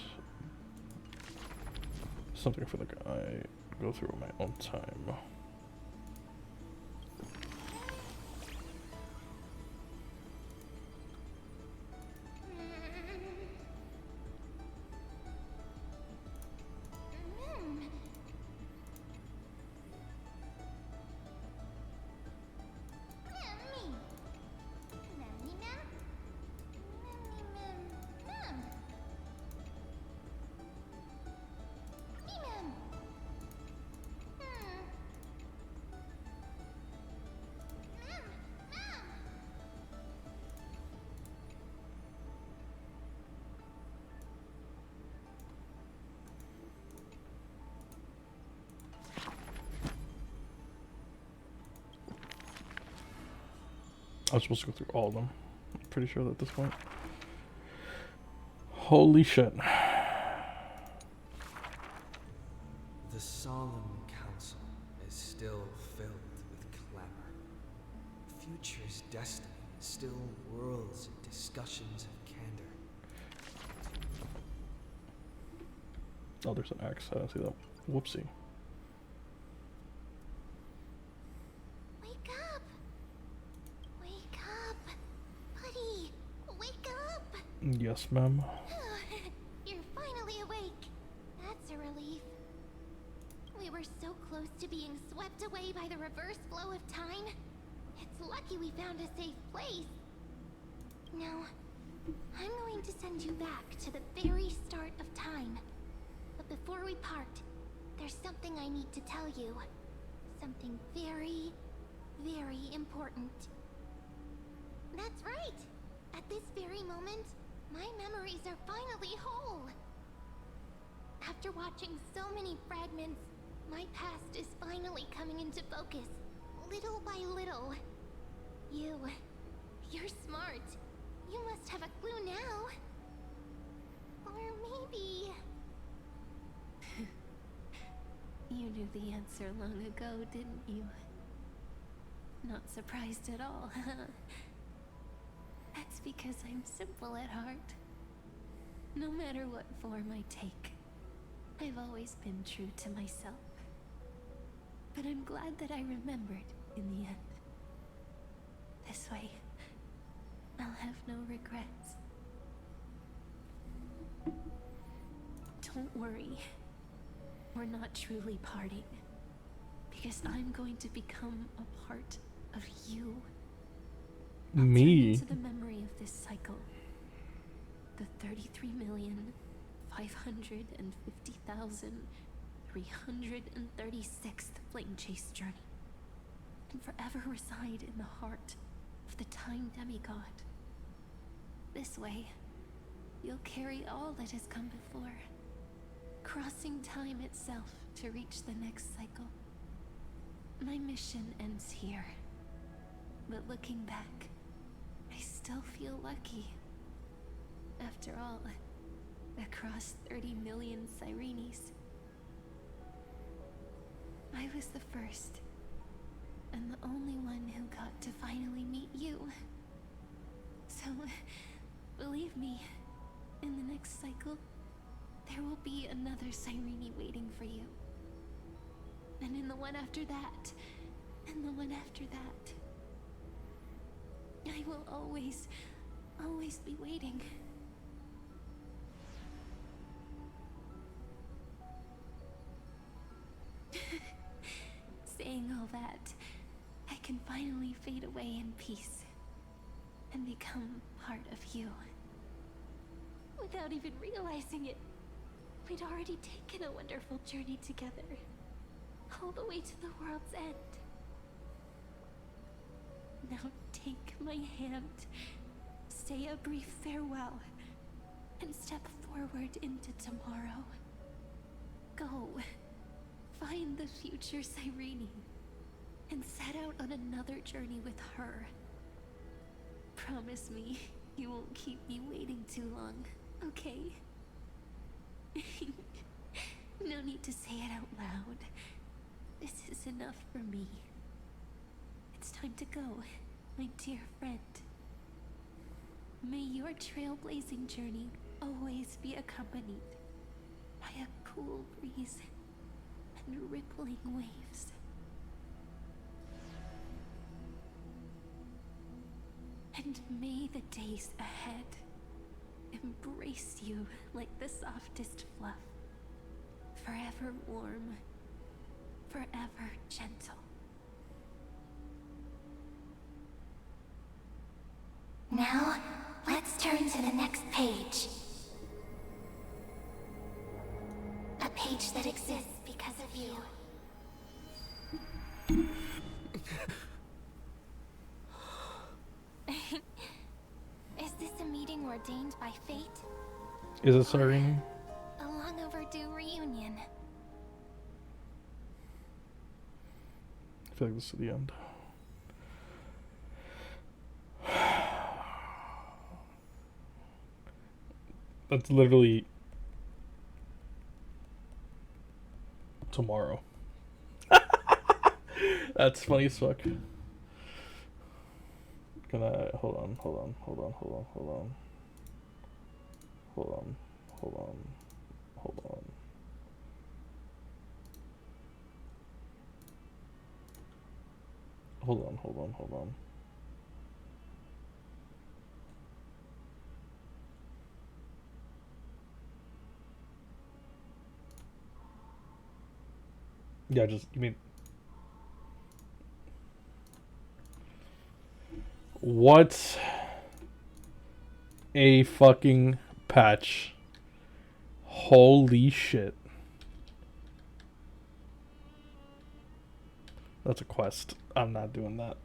Something for the guy. Go through my own time. I was supposed to go through all of them. I'm pretty sure at this point. Holy shit. The solemn council is still filled with clamor. Future's destiny still whirls in discussions of candor. Oh, there's an X. I don't see that. Whoopsie. Yes, ma'am. You're finally awake. That's a relief. We were so close to being swept away by the reverse flow of time. It's lucky we found a safe place. Now, I'm going to send you back to the very start of time. But before we part, there's something I need to tell you. Something very, very important. That's right! At this very moment, my memories are finally whole. After watching so many fragments, my past is finally coming into focus, little by little. You're smart. You must have a clue now. Or maybe... You knew the answer long ago, didn't you? Not surprised at all, huh? That's because I'm simple at heart. No matter what form I take, I've always been true to myself. But I'm glad that I remembered in the end. This way, I'll have no regrets. Don't worry. We're not truly parting. Because I'm going to become a part of you. Me? I'll turn into the memory of this cycle. The 33,550,336th Flame Chase journey. And forever reside in the heart of the Time Demigod. This way, you'll carry all that has come before, crossing time itself to reach the next cycle. My mission ends here, but looking back, I still feel lucky. After all, across 30 million Sirenes, I was the first, and the only one who got to finally meet you. So, believe me, in the next cycle, there will be another Sirene waiting for you. And in the one after that, and the one after that. I will always be waiting. Saying all that, I can finally fade away in peace and become part of you. Without even realizing it, we'd already taken a wonderful journey together, all the way to the world's end. Now take my hand, say a brief farewell, and step forward into tomorrow. Go, find the future Sirene, and set out on another journey with her. Promise me you won't keep me waiting too long, okay? No need to say it out loud. This is enough for me. It's time to go, my dear friend. May your trailblazing journey always be accompanied by a cool breeze and rippling waves. And may the days ahead embrace you like the softest fluff, forever warm, forever gentle. Now, let's turn to the next page. A page that exists because of you. Is this a meeting ordained by fate? Is it starting? A long overdue reunion. I feel like this is the end. That's literally tomorrow. That's funny as fuck. Gonna hold on. Yeah, just you mean what a fucking patch. Holy shit. That's a quest. I'm not doing that.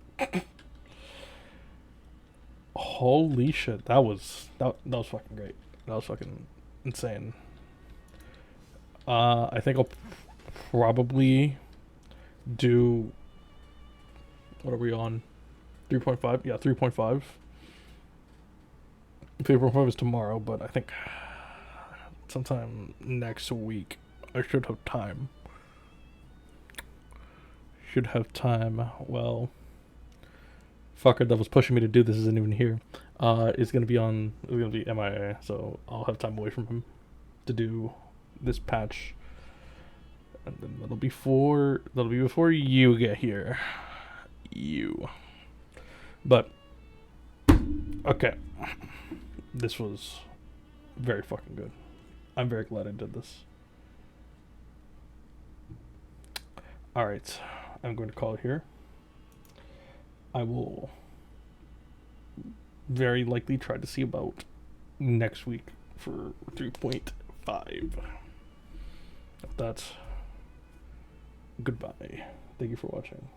Holy shit. That was fucking great. That was fucking insane. I think I'll probably do, what are we on? 3.5? Yeah, 3.5. 3.5 is tomorrow, but I think sometime next week I should have time. Well, fucker that was pushing me to do this isn't even here. is gonna be MIA, so I'll have time away from him to do this patch, and then that'll be before you get here. But okay, this was very fucking good. I'm very glad I did this. All right, I'm going to call it here. I will very likely try to see about next week for 3.5. That's goodbye. Thank you for watching.